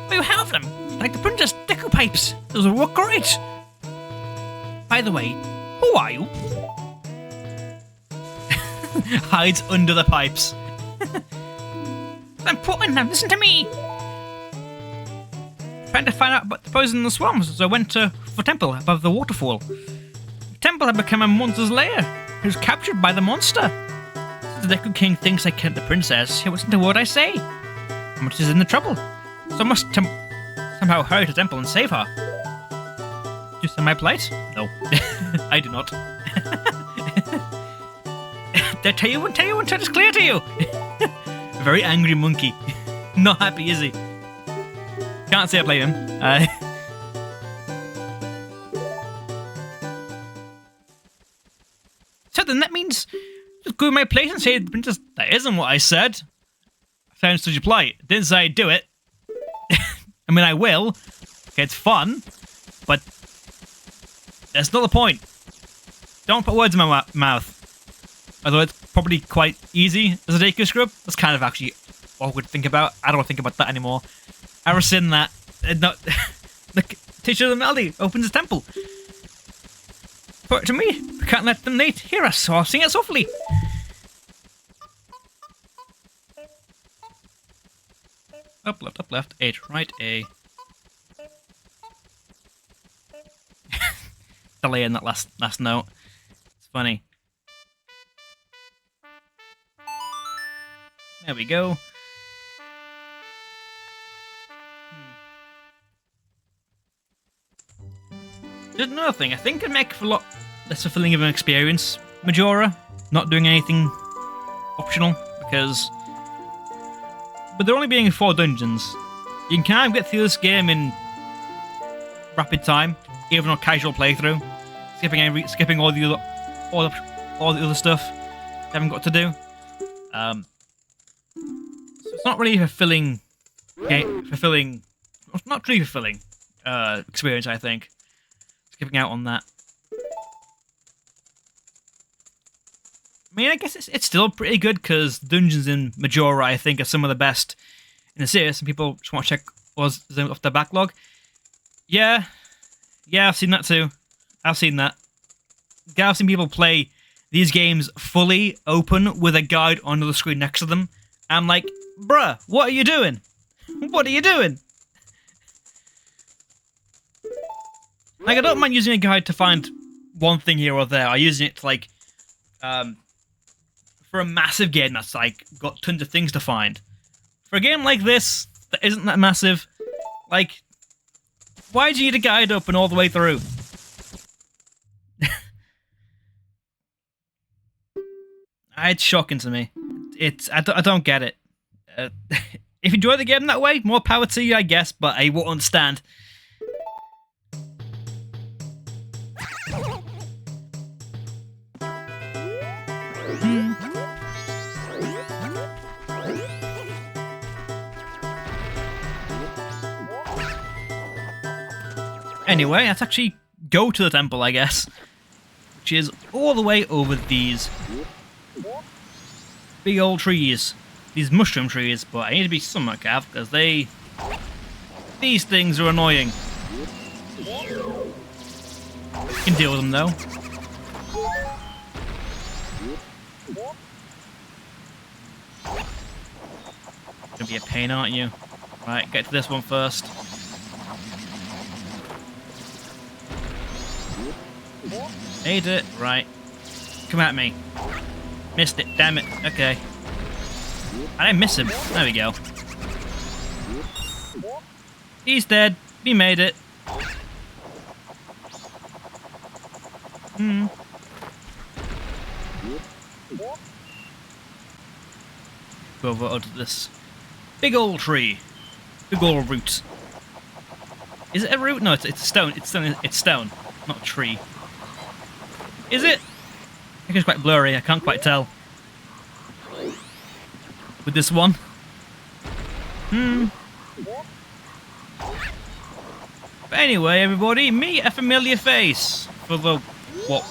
You have them, like the Princess Deku pipes. Those will work great. By the way, who are you? Hides under the pipes. Important now. Listen to me. Trying to find out about the poison in the swamps, so I went to the temple above the waterfall. The temple had become a monster's lair. It was captured by the monster. The Deku King thinks I killed the princess. He listen to what I say. How much is in the trouble? So I must somehow hurry to the temple and save her. Do you see my plight? No, I do not. Did I tell you until it's clear to you? Very angry monkey. Not happy, is he? Can't say I played him. So then that means just go to my place and say, Princess, that isn't what I said. Sounds did you play? Didn't say I'd do it. I mean, I will. Okay, it's fun, but that's not the point. Don't put words in my mouth. Although it's probably quite easy as a Deku scrub. That's kind of actually awkward to think about. I don't think about that anymore. Ever since that, the teacher of the melody opens his temple. Put it to me. We can't let them late hear us, so I'll sing it softly. Up, left, H, right, A. Delay in that last note. It's funny. There we go. Just another thing, I think it'd make for a lot less fulfilling of an experience, Majora, not doing anything optional, because with there only being 4 dungeons, you can kind of get through this game in rapid time, even on casual playthrough, skipping all the other stuff you haven't got to do. So it's not really fulfilling, not truly fulfilling experience, I think. Skipping out on that. I mean, I guess it's still pretty good because dungeons in Majora, I think, are some of the best in the series, and people just want to check what's off their backlog. Yeah, I've seen that too. I've seen that. I've seen people play these games fully open with a guide on the screen next to them. I'm like, bruh, what are you doing? What are you doing? Like, I don't mind using a guide to find one thing here or there. I'm using it to, like, for a massive game that's, like, got tons of things to find. For a game like this, that isn't that massive, like, why do you need a guide open all the way through? It's shocking to me. I don't get it. If you enjoy the game that way, more power to you, I guess, but I won't understand. Anyway, let's actually go to the temple, I guess. Which is all the way over these big old trees. These mushroom trees, but I need to be somewhat careful because these things are annoying. You can deal with them though. Gonna be a pain, aren't you? Right, get to this one first. Made it, right. Come at me. Missed it, damn it. Okay. I didn't miss him. There we go. He's dead. We made it. Go over to this big old tree. Big old root. Is it a root? No, it's stone. It's stone, not a tree. Is it? I think it's quite blurry. I can't quite tell. With this one. But anyway, everybody, meet a familiar face for the what?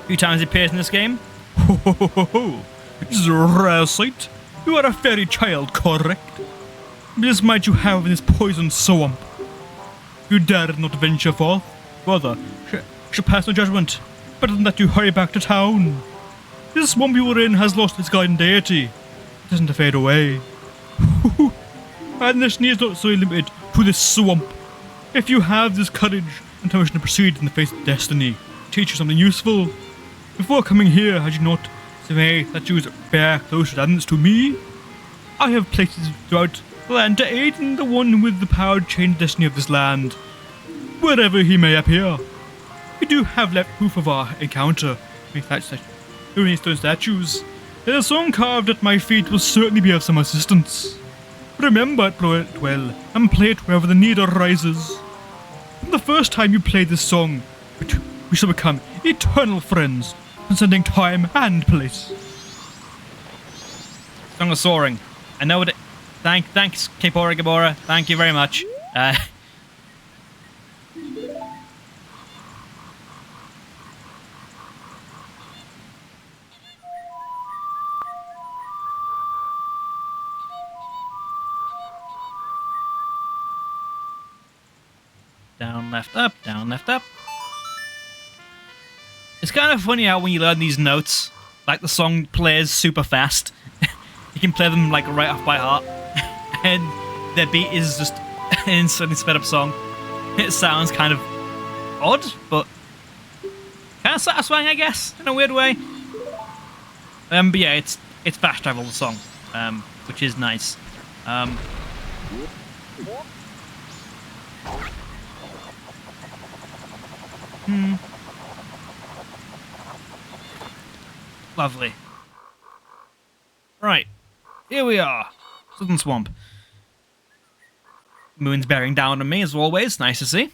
Few times it appears in this game. Ho ho ho ho ho! This is a rare sight. You are a fairy child, correct? This might you have in this poisoned swamp. You dare not venture forth. Rather, should pass no judgment. Better than that you hurry back to town. This swamp you were in has lost its guiding deity. It isn't to fade away. And this need is not so limited to this swamp. If you have this courage and determination to proceed in the face of destiny, teach you something useful. Before coming here, had you not surveyed that you would bear close attendance to me? I have places throughout the land to aid in the one with the power to change the destiny of this land, wherever he may appear. We do have left proof of our encounter many stone statues. There's a song carved at my feet will certainly be of some assistance. Remember it well, and play it wherever the need arises. From the first time you play this song, we shall become eternal friends, transcending time and place. Song of Soaring. I know it. Thanks, Kepora Gabora. Thank you very much. Down, left, up, down, left, up. It's kind of funny how when you learn these notes, like the song plays super fast. You can play them like right off by heart. And their beat is just an instantly sped up song. It sounds kind of odd, but kind of satisfying, I guess, in a weird way. But yeah, it's fast travel, the song, which is nice. Lovely. Right, here we are. Southern Swamp. Moon's bearing down on me, as always. Nice to see.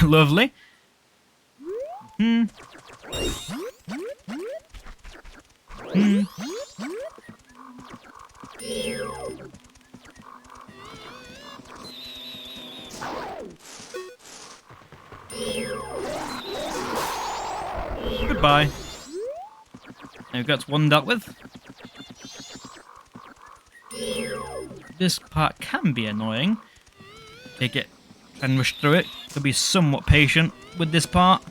Lovely. Goodbye. Now we've got one dealt with. This part can be annoying. Take it and rush through it. Could be somewhat patient with this part.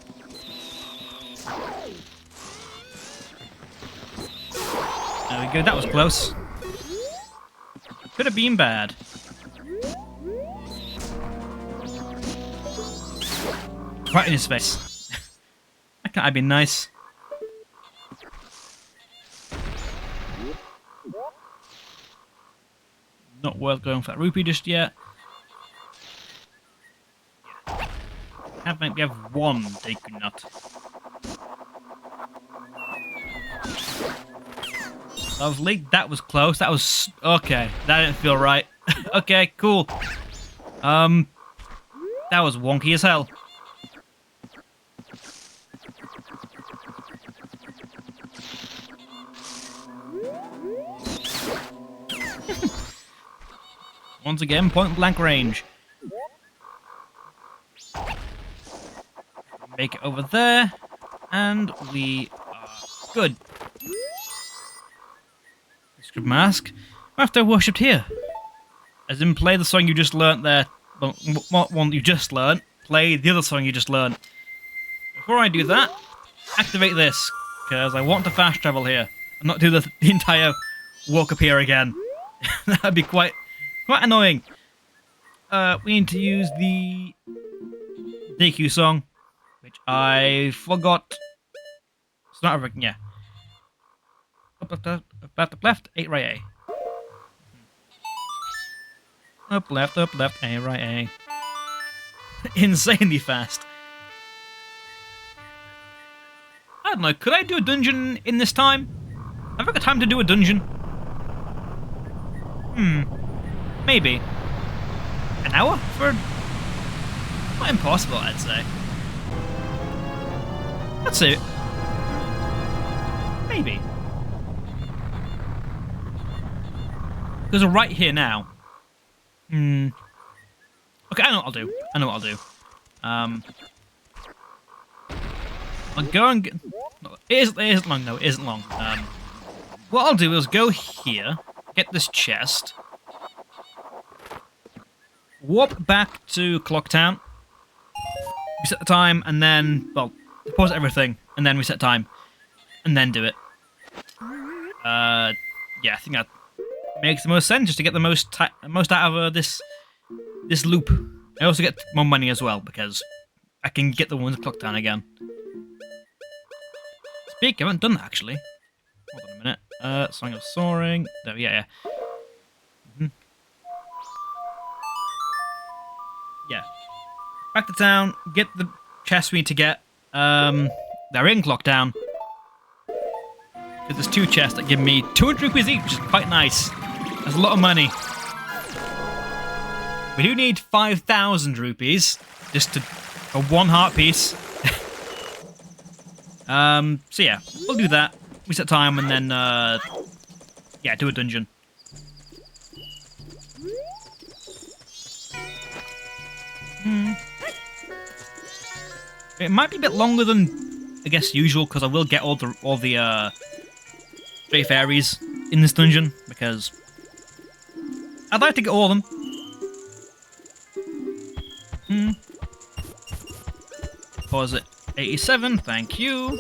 There we go, that was close. Could have been bad. Right in his face. That can't have been nice. Not worth going for that rupee just yet. We have one Deku nut. Lovely. That was close. That was okay. That didn't feel right. Okay, cool. That was wonky as hell. Once again, point blank range. Make it over there, and we are good. Script mask. After worshipped here. As in, play the song you just learnt there. Well, what one you just learnt? Play the other song you just learnt. Before I do that, activate this, because I want to fast travel here and not do the entire walk up here again. That'd be quite annoying. We need to use the Deku song, which I forgot. It's not everything, yeah. Up, left, 8, right, A. Up, left, A, right, A. Insanely fast. I don't know, could I do a dungeon in this time? Have I got time to do a dungeon? Maybe. An hour? For... Not impossible, I'd say. That's it. Maybe. Because we're right here now. Okay, I know what I'll do. I'll go and get... It isn't long, though. It isn't long. What I'll do is go here, get this chest, warp back to Clock Town, reset the time, and then, well, pause everything, and then reset time, and then do it. Yeah, I think that makes the most sense, just to get the most out of this loop. I also get more money as well, because I can get the ones at Clock Town again. Speak, I haven't done that, actually. Hold on a minute. Song of Soaring. There, yeah. Yeah. Back to town, get the chests we need to get. They're in Clock Town. There's 2 chests that give me 200 rupees each, which is quite nice. That's a lot of money. We do need 5,000 rupees just to a 1 heart piece. So yeah, we'll do that. We set time and then yeah, do a dungeon. It might be a bit longer than I guess usual because I will get all the stray fairies in this dungeon because I'd like to get all of them. Pause it. 87, thank you.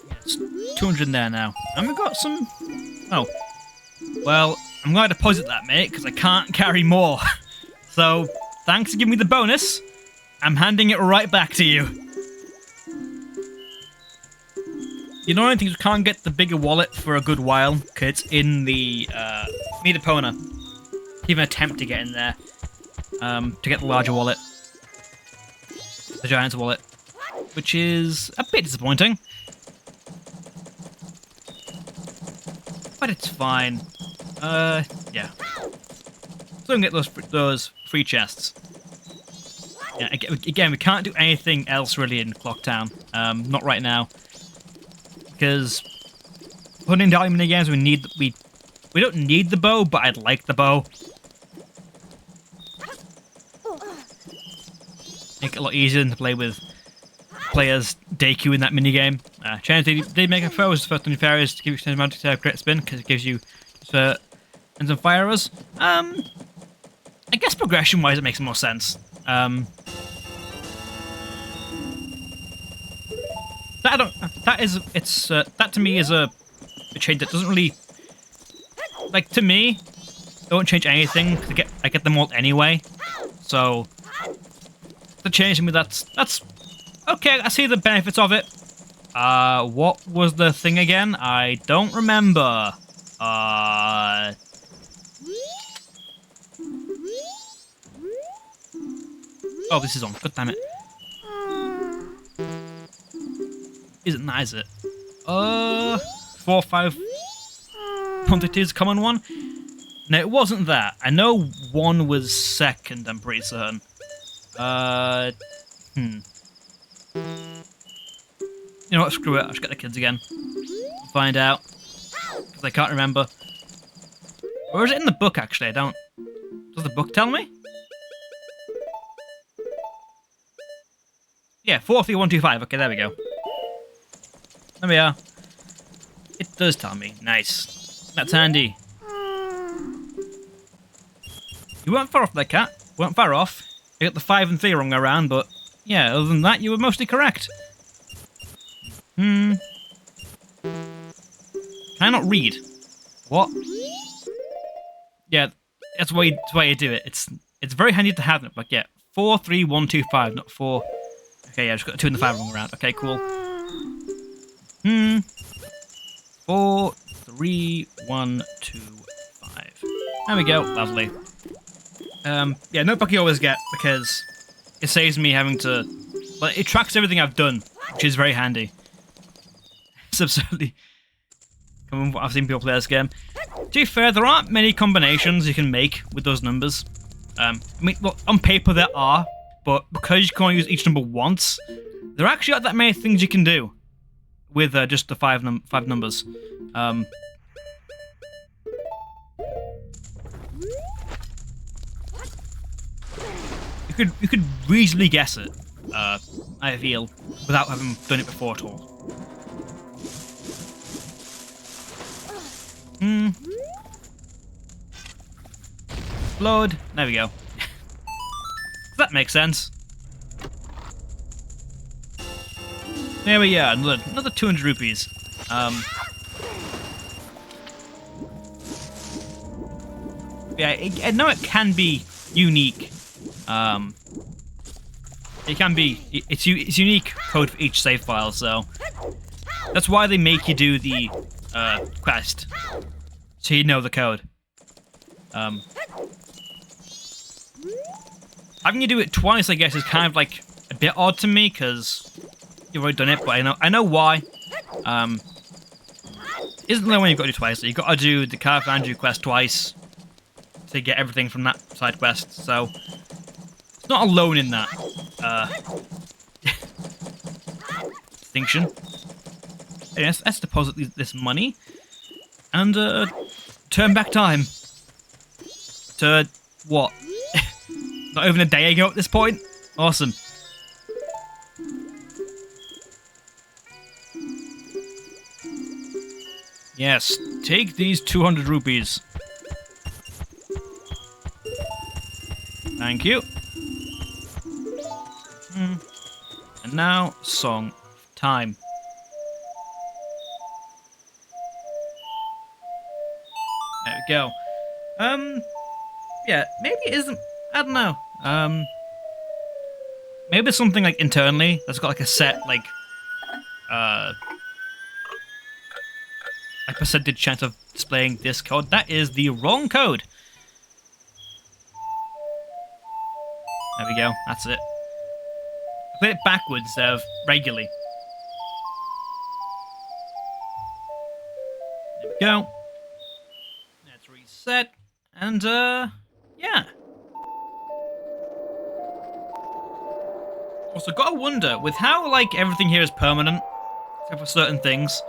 Yes, 200 in there now. And we've got some... Oh. Well, I'm going to deposit that, mate, because I can't carry more. So, thanks for giving me the bonus. I'm handing it right back to you. You know, I think you can't get the bigger wallet for a good while, because it's in the Epona. Even attempt to get in there to get the larger wallet. The Giant's wallet. Which is a bit disappointing. But it's fine. Yeah. So we can get those free chests. Yeah, again, we can't do anything else really in Clock Town. Not right now. Because putting down mini games, we don't need the bow, but I'd like the bow. Make it a lot easier than to play with players Deku in that minigame. Chance they make a foe as the first 20 fairies to give you extended amount to great spin because it gives you and some fire arrows. I guess progression wise it makes more sense. That to me is a change that doesn't really, like, to me it won't change anything because I get them all anyway. So the change to me that's okay. I see the benefits of it. What was the thing again? I don't remember. Oh, this is on. God damn it. Isn't that, is it? 4 or 5 quantities, common one? No, it wasn't that. I know 1 was second, I'm pretty certain. You know what, screw it, I'll just get the kids again. Find out. Because I can't remember. Or is it in the book, actually? I don't... Does the book tell me? Yeah, 43125. Okay, there we go. There we are. It does tell me. Nice. That's handy. You weren't far off there, cat. You weren't far off. You got the 5 and 3 wrong around, but yeah, other than that, you were mostly correct. Can I not read? What? Yeah, that's why you do it. It's very handy to have it, but yeah, 43125, not 4. Okay, yeah, I just got the 2 and the 5 wrong around. Okay, cool. 4, 3, 1, 2, 5. There we go. Lovely. Yeah, no buck you always get because it saves me having to. But it tracks everything I've done, which is very handy. It's absurdly. I've seen people play this game. To be fair, there aren't many combinations you can make with those numbers. I mean, well, on paper there are, but because you can only use each number once, there actually aren't that many things you can do with just the 5 numbers. You could reasonably guess it. I feel without having done it before at all. Load. There we go. That makes sense. There we are. Another 200 rupees. Yeah, I know it can be unique. It can be. It's unique code for each save file, so that's why they make you do the quest, so you know the code. Having you do it twice, I guess, is kind of like a bit odd to me because you've already done it, but I know why. Isn't there when you've got to do twice? So you've got to do the Carf Andrew quest twice, to get everything from that side quest, so it's not alone in that distinction. Yes, let's deposit this money and turn back time to what? Not even a day ago at this point? Awesome. Yes, take these 200 rupees. Thank you. And now, song time. There we go. Yeah, maybe it isn't. I don't know. Maybe it's something like internally that's got like a set like percentage chance of displaying this code. That is the wrong code. There we go. That's it. I played it backwards instead of regularly. There we go. Let's reset. And, yeah. Also, gotta wonder, with how, like, everything here is permanent, except for certain things,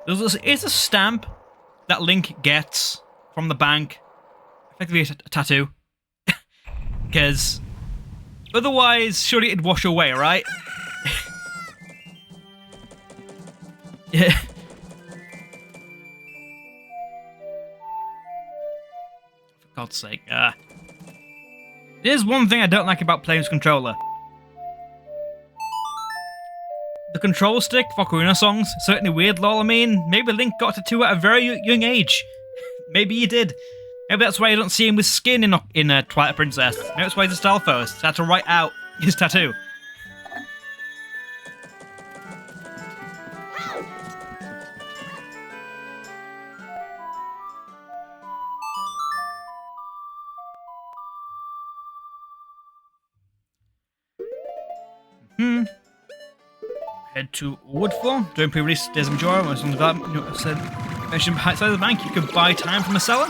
is a stamp that Link gets from the bank effectively a tattoo? Because otherwise, surely it'd wash away, right? Yeah. For God's sake. There's one thing I don't like about playing this controller. The control stick for Ocarina songs, certainly weird, lol. I mean, maybe Link got a tattoo at a very young age. Maybe he did. Maybe that's why you don't see him with skin in Twilight Princess. Maybe that's why he's a style first. Had to write out his tattoo. Head to Woodfall. During pre-release Days of Majora, when some development said mentioned outside of the bank, you could buy time from the seller.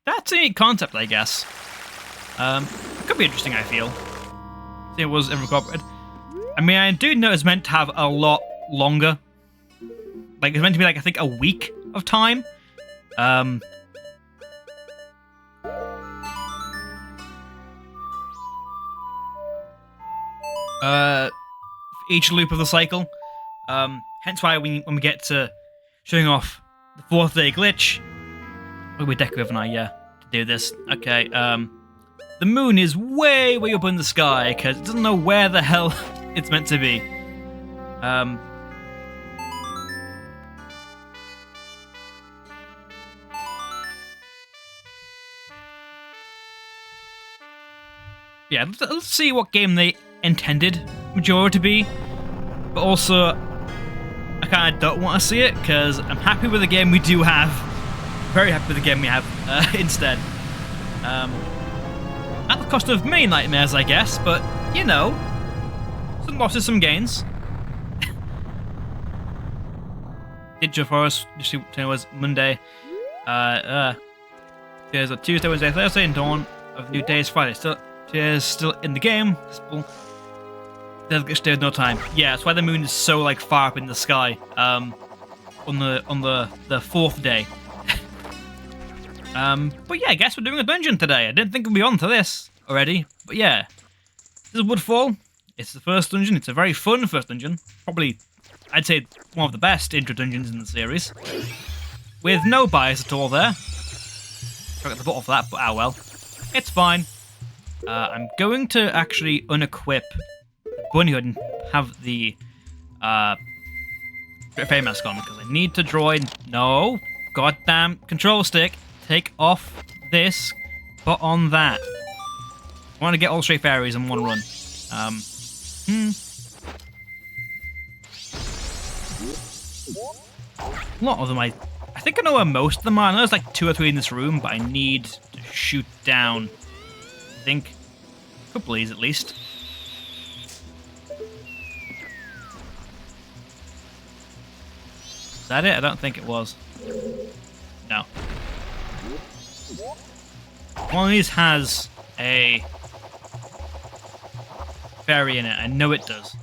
That's a neat concept, I guess. Could be interesting, I feel. See, it was incorporated. I mean, I do know it's meant to have a lot longer. Like, it's meant to be, like, I think a week of time. For each loop of the cycle. Hence why when we get to showing off the 4th day glitch, we're Deku, haven't I? Yeah, to do this. Okay, the moon is way up in the sky because it doesn't know where the hell it's meant to be. Yeah, let's see what game they intended Majora to be, but also I kind of don't want to see it because I'm happy with the game we do have. Very happy with the game we have instead. At the cost of many nightmares, I guess, but you know, some losses, some gains. Digital Forest was Monday. There's a Tuesday, Wednesday, Thursday, and dawn of new day is Friday. Still in the game. There's glitch day with no time. Yeah, that's why the moon is so like far up in the sky. On the 4th day. But yeah, I guess we're doing a dungeon today. I didn't think we'd be on to this already, but yeah, this is Woodfall. It's the first dungeon. It's a very fun first dungeon. Probably, I'd say one of the best intro dungeons in the series. With no bias at all there. I got the bottle for that, but well, it's fine. I'm going to actually unequip Bunny Hood and have the Fairy Mask on because I need to draw in. No, goddamn control stick. Take off this, put on that. I want to get all straight fairies in one run. A lot of them, I think I know where most of them are. I know there's like 2 or 3 in this room, but I need to shoot down, I think, a couple of these at least. Is that it? I don't think it was. No. One of these has a fairy in it. I know it does.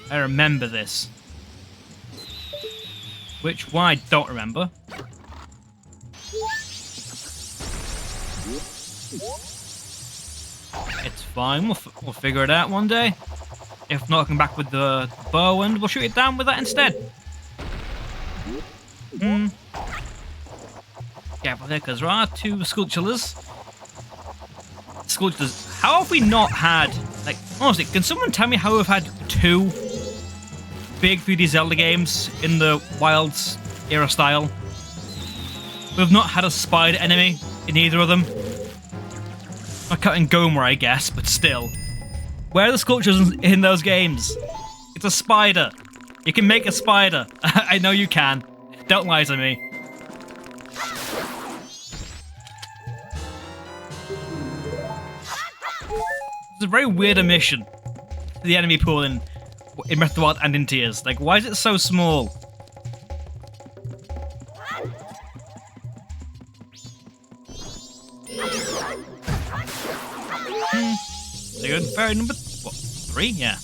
I remember this. Which one I don't remember. It's fine. We'll figure it out one day. If not, I'll come back with the bow and we'll shoot it down with that instead. Careful there, because there are two sculptures. How have we not had, like, honestly, can someone tell me how we've had two big 3D Zelda games in the Wilds era style? We've not had a spider enemy in either of them. Not counting Gomer, I guess, but still. Where are the sculptures in those games? It's a spider. You can make a spider. I know you can. Don't lie to me. It's a very weird omission. The enemy pool in Breath of the Wild and in Tears. Like, why is it so small? So good. Fairy number 3? Yeah.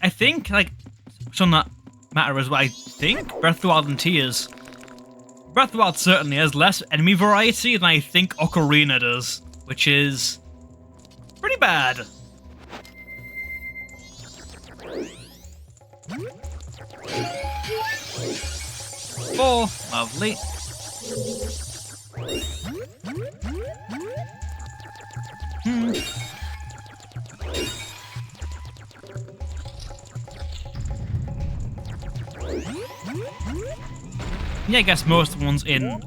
I think, like, it's on that matter as well. I think Breath of the Wild and Tears. Breath of the Wild certainly has less enemy variety than I think Ocarina does, which is pretty bad. Oh, lovely. Yeah, I guess most of the ones in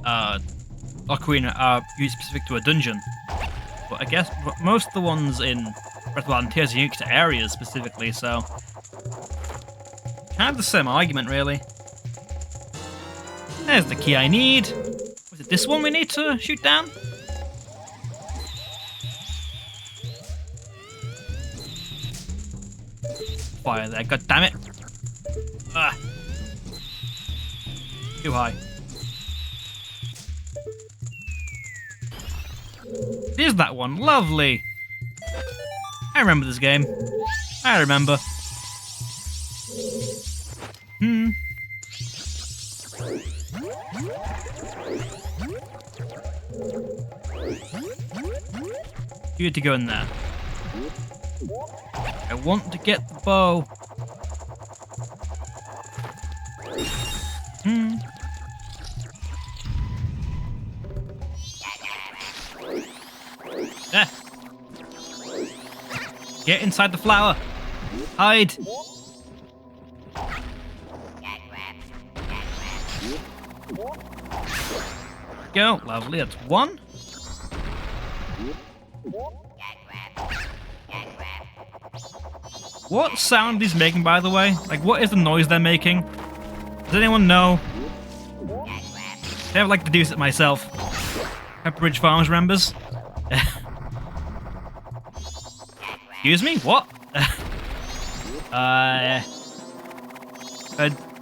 Ocarina are specific to a dungeon. But I guess most of the ones in Breath of the Wild and Tears are unique to areas specifically, so kind of the same argument, really. There's the key I need. Was it this one we need to shoot down? Fire there, god damn it. Ah. Too high. There's that one. Lovely. I remember this game. I remember. You need to go in there. I want to get the bow. There. Get inside the flower. Hide. Go. Lovely. That's one. What sound is making, by the way? Like, what is the noise they're making? Does anyone know? I would like to deduce it myself. Pepperidge Farms remembers. Excuse me? What? A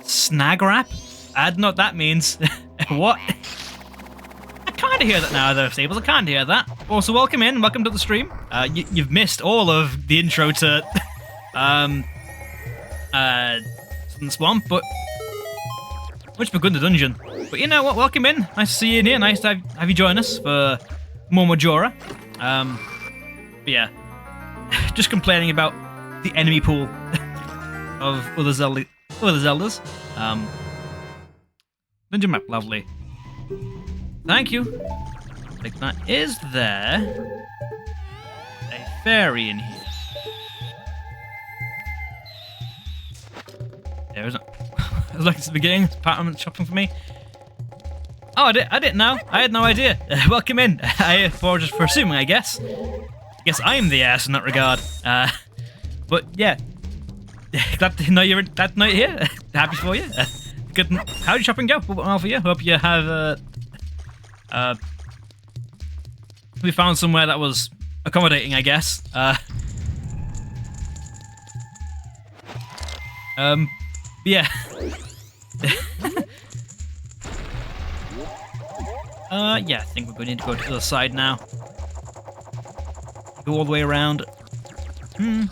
snag wrap? I don't know what that means. What? I kind of hear that now, though, Stables. I kind of hear that. Also, welcome in. Welcome to the stream. You've missed all of the intro to Southern Swamp, but much for good in the dungeon. But you know what? Welcome in. Nice to see you in here. Nice to have you join us for more Majora. But yeah, just complaining about the enemy pool of other Zeldas. Dungeon map, lovely. Thank you. Like that. Is there a fairy in here? There isn't. I was like at the beginning, it's part of shopping for me. Oh, I didn't know. I had no idea. Welcome in. I apologize for assuming, I guess. I guess I'm the ass in that regard. But yeah, glad to know you're here. Happy for you. Good. How did shopping go? What went well for you? Hope you have we found somewhere that was accommodating, I guess. yeah. Yeah, I think we're going to need to go to the other side now. Go all the way around. Yeah,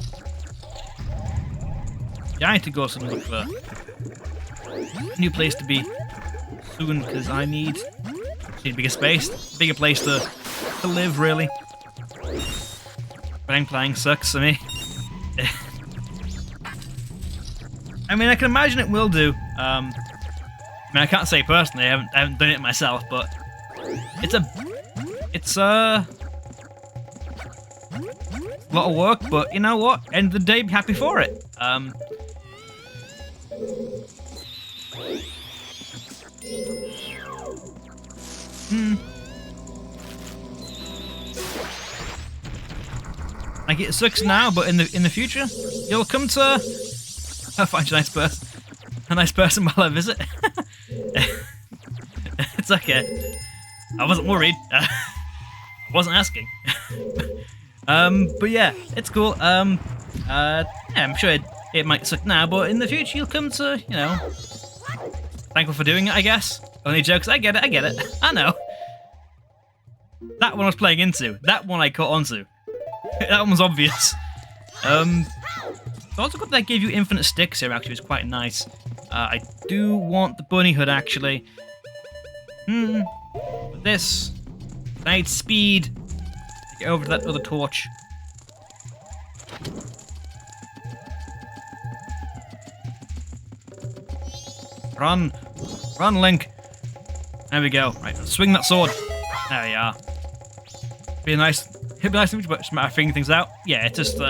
I need to go and look for a new place to be soon, because I need a bigger space, bigger place to live, really. Playing sucks for me. I mean, I can imagine it will do. I mean, I can't say personally, I haven't done it myself, but it's a lot of work, but you know what? End of the day, be happy for it. Like, it sucks now, but in the future, you'll come to find a nice person while I visit. It's okay. I wasn't worried. I wasn't asking. But yeah, it's cool. Yeah, I'm sure it might suck now, but in the future you'll come to, you know, thankful for doing it, I guess. Only jokes. I get it. I know. That one I was playing into. That one I caught onto. That one was obvious. I also got that gave you infinite sticks here, actually, which is quite nice. I do want the bunny hood, actually. This. I need speed to get over to that other torch. Run. Run, Link. There we go. Right, swing that sword. There we are. It'd be a nice image, but it's a matter of figuring things out. Yeah, it's just,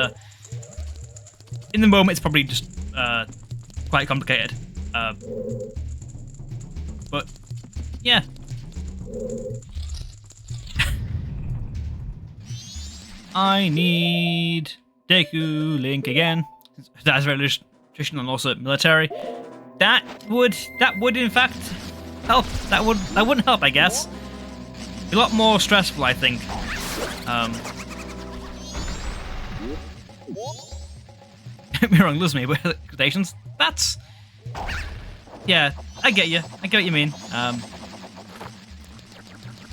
in the moment, it's probably just, quite complicated. But, yeah. I need Deku Link again. That's very traditional and also military. That would in fact help. That wouldn't help, I guess. A lot more stressful, I think. Don't get me wrong, lose me, but expectations. That's, yeah, I get you. I get what you mean.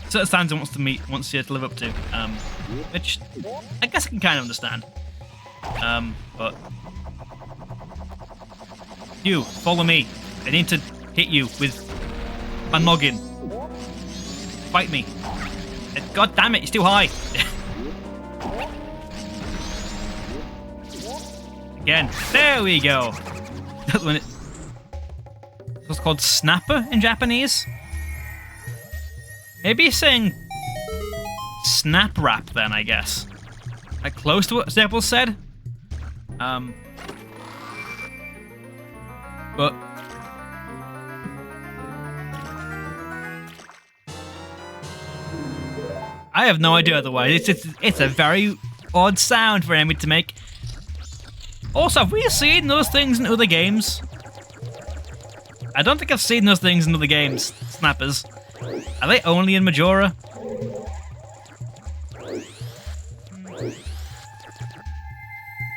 Certain standards wants you to live up to, which I guess I can kind of understand. But you follow me. I need to hit you with my noggin. Fight me. God damn it! It's too high. Again. There we go. That one. It's called snapper in Japanese. Maybe he's saying snap wrap then, I guess. Like close to what Zeppel said. But I have no idea otherwise. It's a very odd sound for enemy to make. Also, have we seen those things in other games? I don't think I've seen those things in other games. Snappers. Are they only in Majora?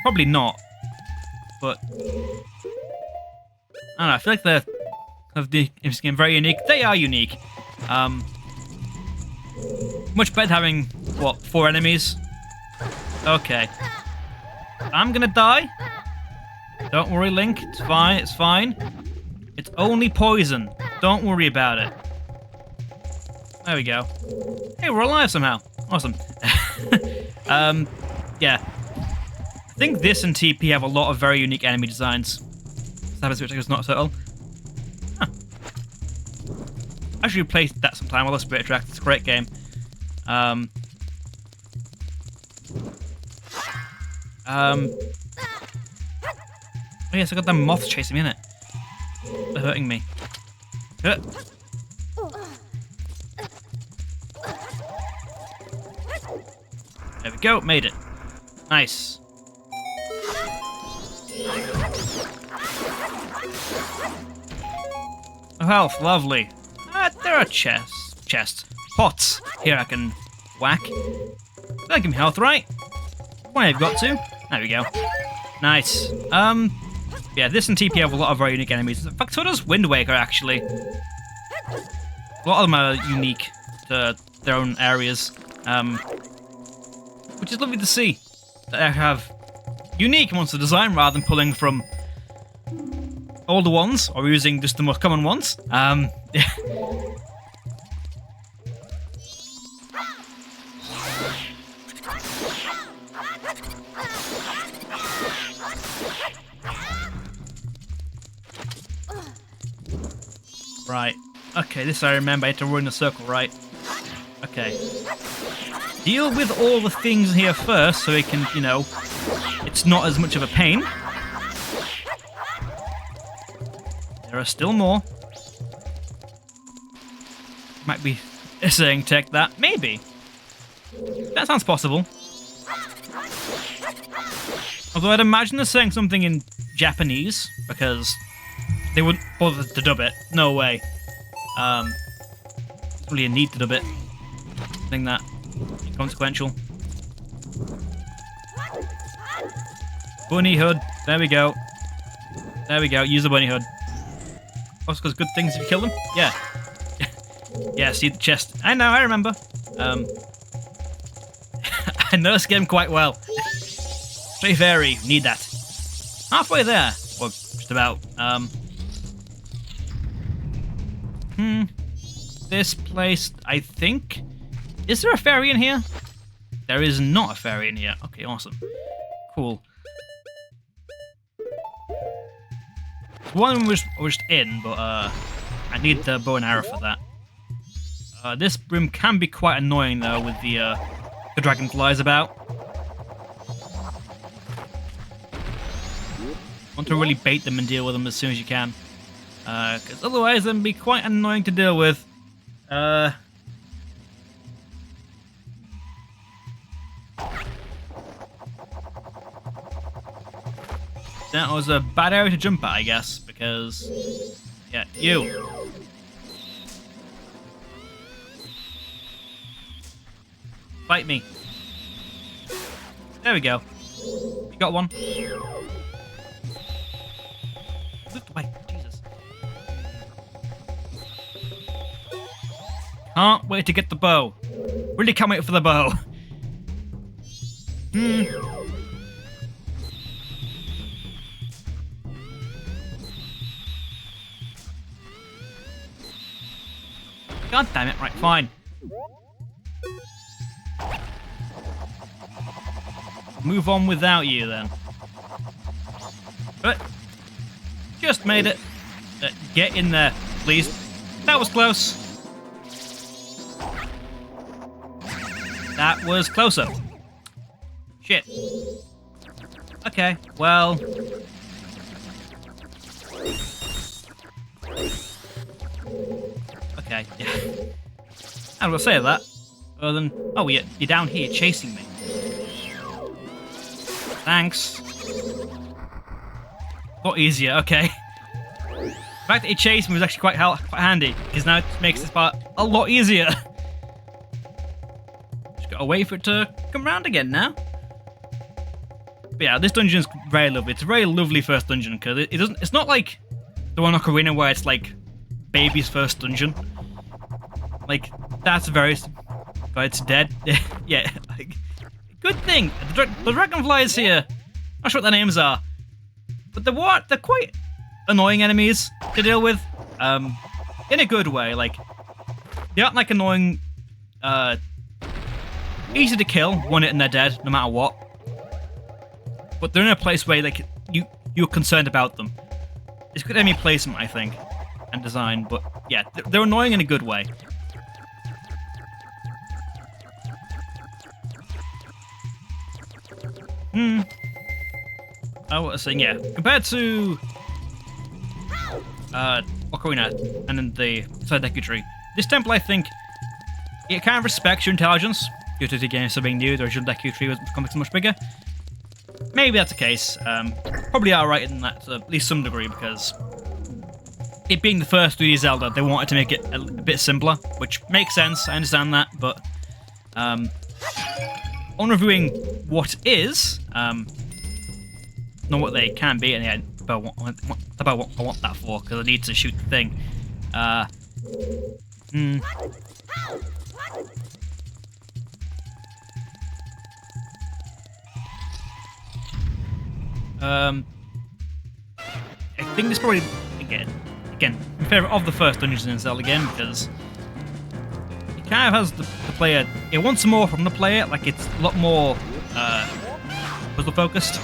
Probably not. But I don't know, I feel like they're very unique. They are unique. Much better having, what, 4 enemies? Okay. I'm gonna die. Don't worry, Link. It's fine, it's fine. It's only poison. Don't worry about it. There we go. Hey, we're alive somehow. Awesome. Yeah. I think this and TP have a lot of very unique enemy designs. Which is not subtle. Huh. I should play that sometime. I love Spirit Track. It's a great game. Oh yes, I got them moths chasing me, innit? They're hurting me. There we go, made it. Nice. Oh, health, lovely. There are chests, pots. Here I can whack. That'll give me health, right? What have got to? There we go. Nice. Yeah, this and TP have a lot of very unique enemies. In fact, so does Wind Waker, actually. A lot of them are unique to their own areas, which is lovely to see. That they have unique monster design rather than pulling from older ones or using just the most common ones. Right. Okay, this I remember. I had to run in a circle, right? Okay. Deal with all the things here first so it can, you know, it's not as much of a pain. There are still more. Might be saying tech that. Maybe. That sounds possible. Although I'd imagine they're saying something in Japanese, because they wouldn't bother to dub it. No way. It's really a need to dub it. I think that inconsequential. Bunny hood. There we go. There we go. Use the bunny hood. Also, because good things if you kill them. Yeah. Yeah. See the chest. I know. I remember. I know this game quite well. Stray Fairy. Need that. Halfway there. Or just about. This place, I think. Is there a fairy in here? There is not a fairy in here. Okay, awesome. Cool. One was just in, but I need the bow and arrow for that. This room can be quite annoying though, with the dragonflies about. Want to really bait them and deal with them as soon as you can. Because otherwise they'll be quite annoying to deal with. That was a bad area to jump at, I guess, because... Yeah, you. Fight me. There we go. You got one. Look away, Jesus. Can't wait to get the bow. Really can't wait for the bow. God damn it, right, fine. Move on without you then. But just made it. Get in there, please. That was close. That was closer. Shit. Okay, well. Okay, yeah. I was gonna say that. Other than, oh, you're down here chasing me. Thanks. A lot easier, okay. The fact that he chased me was actually quite handy, because now it makes this part a lot easier. Just gotta wait for it to come round again now. But yeah, this dungeon is very lovely. It's a very lovely first dungeon, because it doesn't. It's not like the one Ocarina where it's like baby's first dungeon. Like, that's very... God, it's dead. Yeah, like, good thing. The dragonflies here, not sure what their names are, but they're quite annoying enemies to deal with, in a good way. Like, they aren't like annoying, easy to kill, one hit and they're dead, no matter what. But they're in a place where like you're concerned about them. It's good enemy placement, I think, and design. But yeah, they're annoying in a good way. I was saying, yeah, compared to Ocarina and then the Deku tree, this temple, I think, it kind of respects your intelligence due to the game still being new. The original Deku tree was becoming so much bigger. Maybe that's the case. Probably are right in that to at least some degree, because it being the first 3D Zelda, they wanted to make it a bit simpler, which makes sense. I understand that, but on reviewing what is, not what they can be, and yeah, about what I want that for, because I need to shoot the thing. I think this probably again in favour of the first Dungeons in Zelda game, because it kind of has the player. It wants some more from the player. Like, it's a lot more puzzle focused.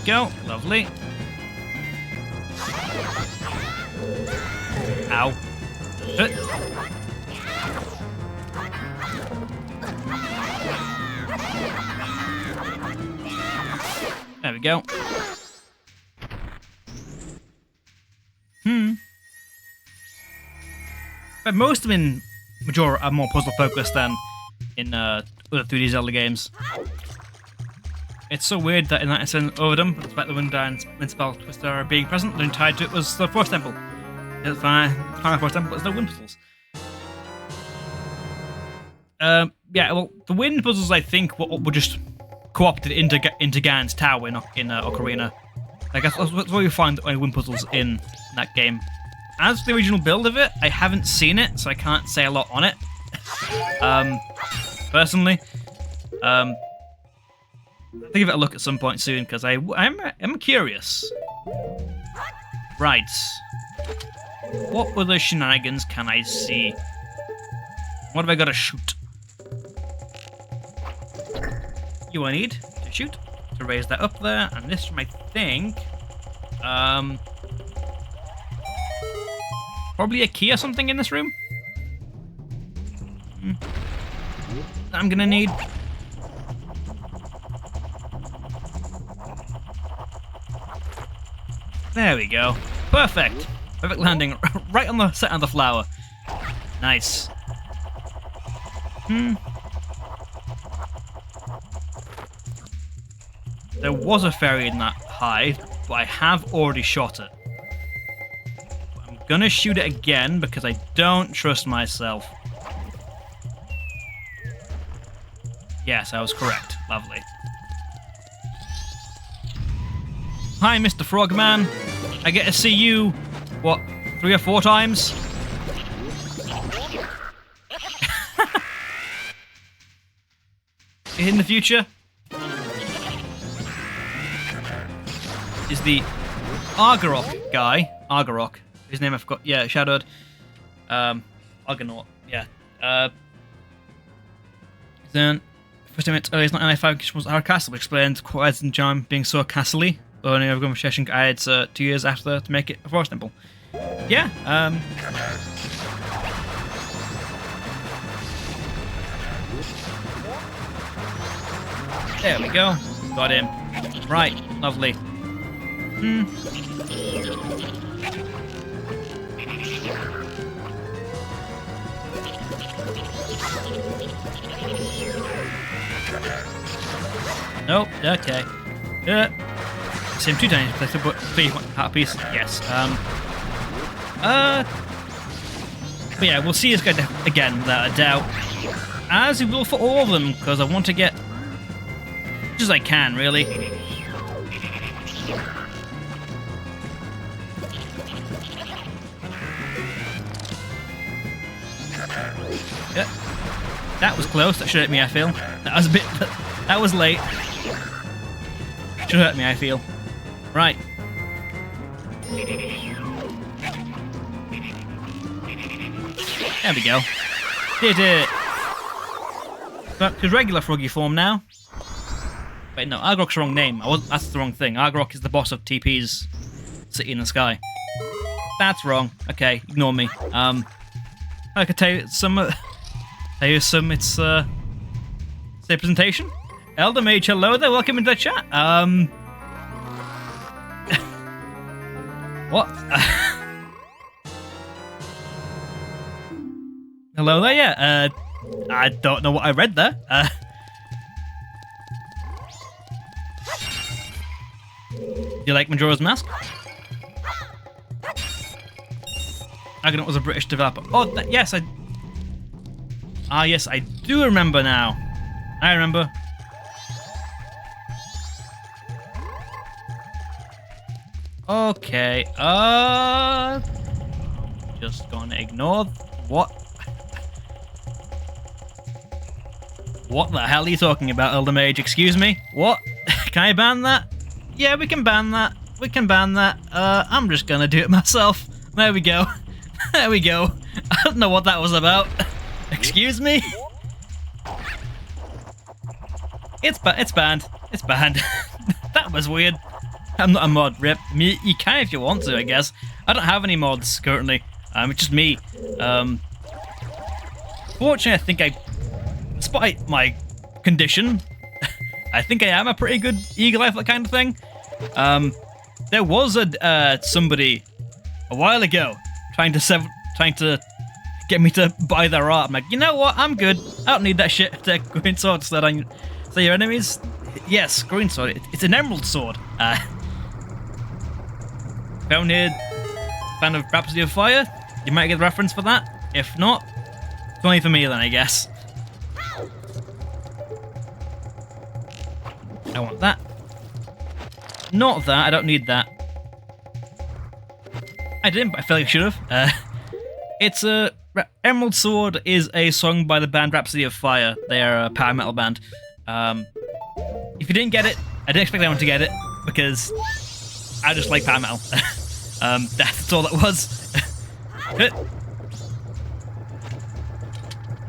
Go, lovely. Ow. There we go. But most of them in Majora are more puzzle focused than in other 3D Zelda games. It's so weird that in that incident Overdum, despite the Wind and Spell Twister are being present, the tied to it was the Forest Temple. The final Forest Temple is no wind puzzles. Yeah, well, the wind puzzles, I think, were just co-opted into Ganon's tower in Ocarina. Like, that's where you find the wind puzzles in that game. As the original build of it, I haven't seen it, so I can't say a lot on it. Personally, I'll give it a look at some point soon, because I'm curious. Right. What other shenanigans can I see? What have I got to shoot? You I need to shoot to raise that up there, and this from, I think, probably a key or something in this room. I'm gonna need. There we go. Perfect. Perfect landing right on the set of the flower. Nice. There was a fairy in that hive, but I have already shot it. I'm gonna shoot it again because I don't trust myself. Yes, I was correct. Lovely. Hi, Mr. Frogman. I get to see you, what, 3 or 4 times? In the future? Is the Argarok guy. Argarok. His name I forgot. Yeah, shadowed. Argonaut. Yeah. Then, first time it's early, it's not 95 was our castle, which explains Quiet and Charm being so castle-y. Only I've gone for Sheshin I had 2 years after to make it a forest temple. Yeah, there we go. Got him. Right, lovely. Nope, okay. Same 2 times, but please, heart piece. Yes. But yeah, we'll see this guy again, without a doubt. As we will for all of them, because I want to get as much as I can, really. Yeah. That was close. That should hurt me, I feel. That was a bit. That was late. Should hurt me, I feel. Right. There we go. Did it. But his regular froggy form now. Wait, no, Argrok's the wrong name. That's the wrong thing. Argrok is the boss of TP's City in the Sky. That's wrong. Okay, ignore me. I could tell you some. It's say presentation. Elder Mage, hello there. Welcome into the chat. What? Hello there. Yeah. I don't know what I read there. Do you like Majora's Mask? Argonaut was a British developer. Oh, yes, I Ah, yes, I do remember now. I remember. Okay, just gonna ignore what? What the hell are you talking about, Elder Mage? Excuse me? What? Can I ban that? Yeah, we can ban that. We can ban that. I'm just gonna do it myself. There we go. There we go. I don't know what that was about. Excuse me? It's banned. It's banned. That was weird. I'm not a mod, rip. You can if you want to, I guess. I don't have any mods currently. It's just me. Fortunately, I think despite my condition, I think I am a pretty good Eagle Eye for that kind of thing. There was somebody a while ago trying to get me to buy their art. I'm like, you know what? I'm good. I don't need that shit. Take green sword so that I can say your enemies. Yes, green sword. It's an emerald sword. Found here, fan of Rhapsody of Fire. You might get the reference for that. If not, it's only for me then, I guess. I want that. Not that. I don't need that. I didn't, but I feel like I should have. It's a Emerald Sword is a song by the band Rhapsody of Fire. They are a power metal band. If you didn't get it, I didn't expect anyone to get it because I just like power metal. That's all that was.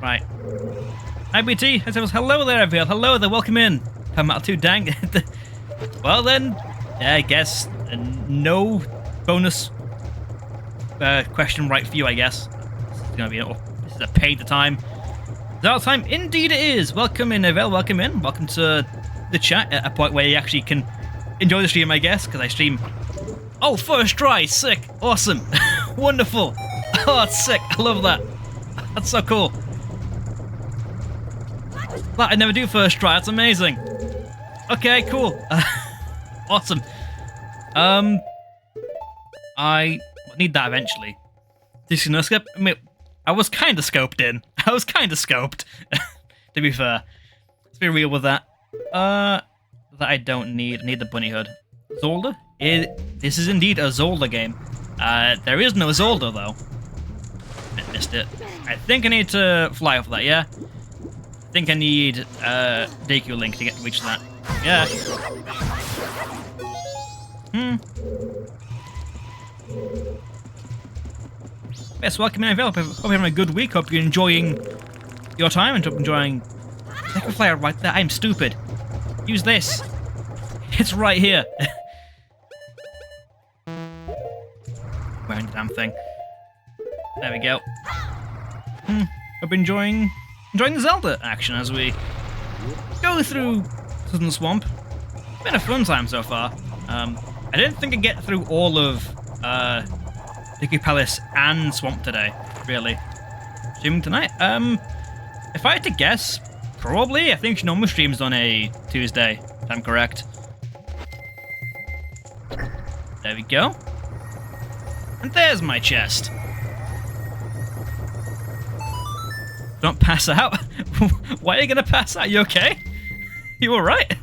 Right. IBT, hello there, everyone. Hello there, welcome in. Power metal 2, dang. Well then, yeah, I guess no bonus question right for you, I guess. This is gonna be this is a pain to time. Zelda time, indeed it is. Welcome in, Evel. Welcome in. Welcome to the chat at a point where you actually can enjoy the stream, I guess, because I stream. Oh, first try, sick, awesome, wonderful. Oh, it's sick. I love that. That's so cool. That I never do first try. That's amazing. Okay, cool. Awesome. I need that eventually. This is no skip. I mean, I was kind of scoped in. I was kind of scoped. To be fair, let's be real with that. That I don't need. I need the bunny hood. Zelda? This is indeed a Zelda game. There is no Zelda though. I missed it. I think I need to fly off that. Yeah. I think I need Deku Link to reach that. Yeah. Yes, welcome in, Hope you're having a good week. Hope you're enjoying your time and enjoying. I can fly right there. I'm stupid. Use this. It's right here. Wearing the damn thing. There we go. Hope you're enjoying the Zelda action as we go through Southern Swamp. Been a fun time so far. I didn't think I'd get through all of Deku Palace and Swamp today, really. Streaming tonight? If I had to guess, probably. I think she normally streams on a Tuesday, if I'm correct. There we go. And there's my chest. Don't pass out. Why are you gonna pass out? You okay? You alright?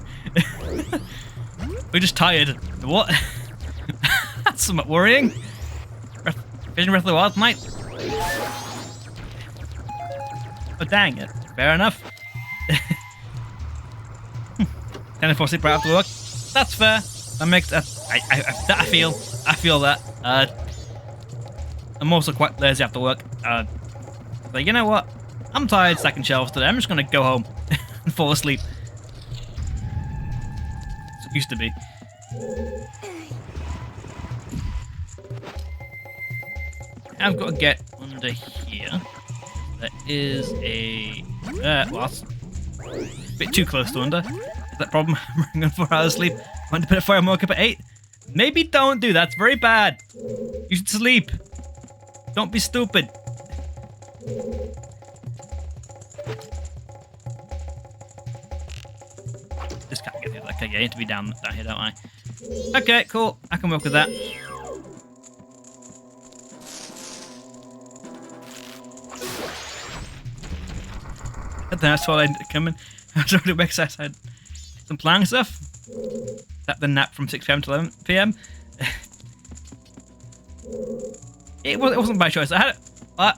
We're just tired. What? That's somewhat worrying. Vision Breath of the Wild tonight? Oh, dang it. Fair enough. 10 and 4 sleep right after work. That's fair. That makes I feel that. I'm also quite lazy after work. But you know what? I'm tired stacking shelves today. I'm just gonna go home and fall asleep. It used to be. I've got to get under here. There is a... well, that's a bit too close to under. Is that problem? I'm running on 4 hours sleep. I want to put a fire and woke up at 8. Maybe don't do that. It's very bad. You should sleep. Don't be stupid. Just can't get through that. Okay, yeah, I need to be down here, don't I? Okay, cool. I can work with that. but then I saw it coming. I was already awake, so I had some planning stuff. That the nap from 6 p.m. to 11 p.m. It wasn't by choice. I had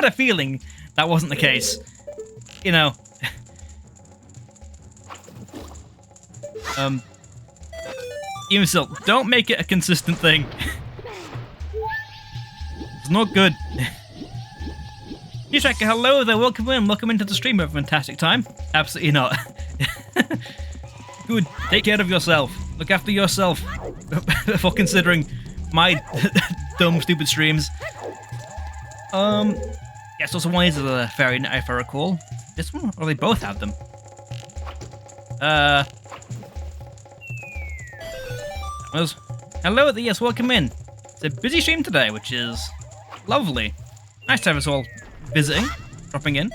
a feeling that wasn't the case. You know. Even still, don't make it a consistent thing. It's not good. Tracker, hello there, welcome into the stream. Have a fantastic time. Absolutely not. Good, take care of yourself. Look after yourself. For considering my dumb, stupid streams. Yes, also one is a fairy net, if I recall. This one, or they both have them. Hello there, yes, welcome in. It's a busy stream today, which is lovely. Nice to have us all visiting, dropping in.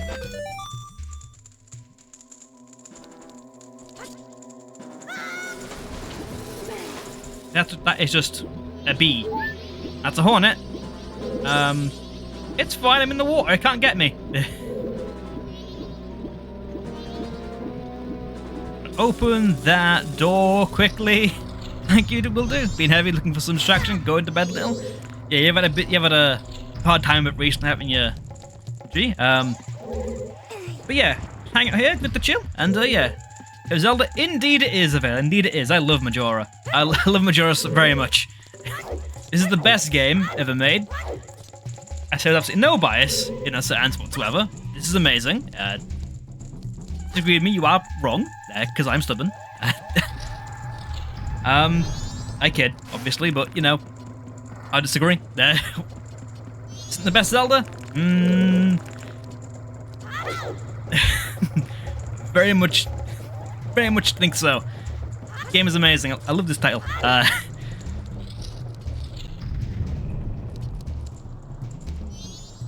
That is just a bee. That's a hornet. It's fine, I'm in the water, it can't get me. Open that door quickly. Thank you, will do. Being heavy, looking for some distraction, going to bed a little. Yeah, you've had a hard time with recently, haven't you? Gee, but yeah, hang out here, good to chill, and yeah. Zelda, indeed it is, Avail, indeed it is. I love Majora. I love Majora very much. This is the best game ever made. I say with absolutely no bias in a sense whatsoever. This is amazing. Disagree with me, you are wrong, because I'm stubborn. I kid, obviously, but, you know, I disagree. Isn't the best Zelda? Very much think so. The game is amazing. I love this title.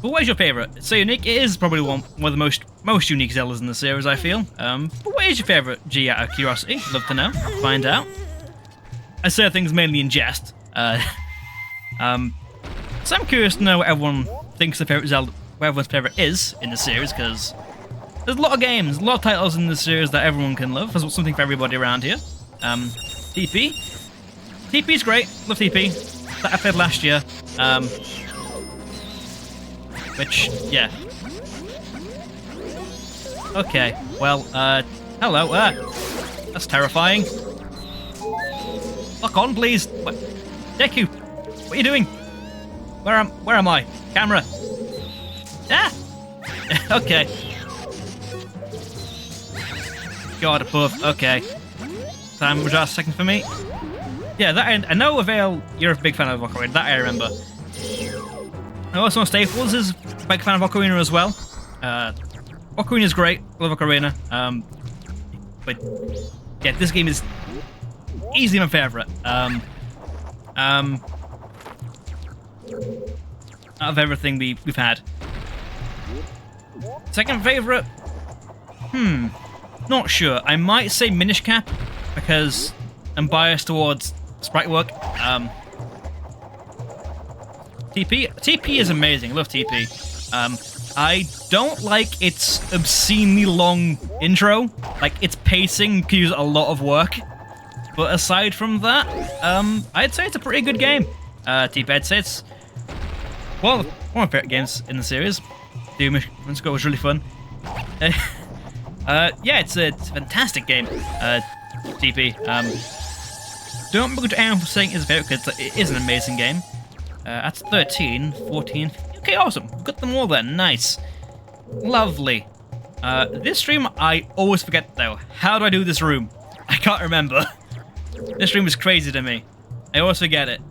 But what is your favourite? It's so unique. It is probably one of the most unique Zeldas in the series, I feel. But what is your favourite, G, out of curiosity? Love to know. Find out. I say things mainly in jest. So I'm curious to know what everyone thinks the favourite Zelda, what everyone's favourite is in the series, because there's a lot of games, a lot of titles in the series that everyone can love. There's something for everybody around here. TP. TP's great. Love TP. That I played last year. Which, yeah. Okay, well, hello, that's terrifying. Lock on, please. What? Deku, what are you doing? Where am I? Camera. Ah! Okay. God above, okay. Time was just a second for me. Yeah, that I know, Avail, you're a big fan of Ocarina, that I remember. I also know Staples is a big fan of Ocarina as well. Ocarina is great, love Ocarina. But yeah, this game is easily my favourite. Out of everything we've had. Second favourite? Not sure. I might say Minish Cap, because I'm biased towards sprite work. TP is amazing. I love TP. I don't like its obscenely long intro. Like, its pacing could use a lot of work. But aside from that, I'd say it's a pretty good game. TP, I'd say it's one of my favorite games in the series. Doom Let's Go was really fun. Yeah, it's a fantastic game. TP. Don't begrudge anyone for saying it's favorite, because it is an amazing game. That's 13, 14. Okay, awesome. Got them all there. Nice. Lovely. This stream, I always forget, though. How do I do this room? I can't remember. This room is crazy to me. I always forget it.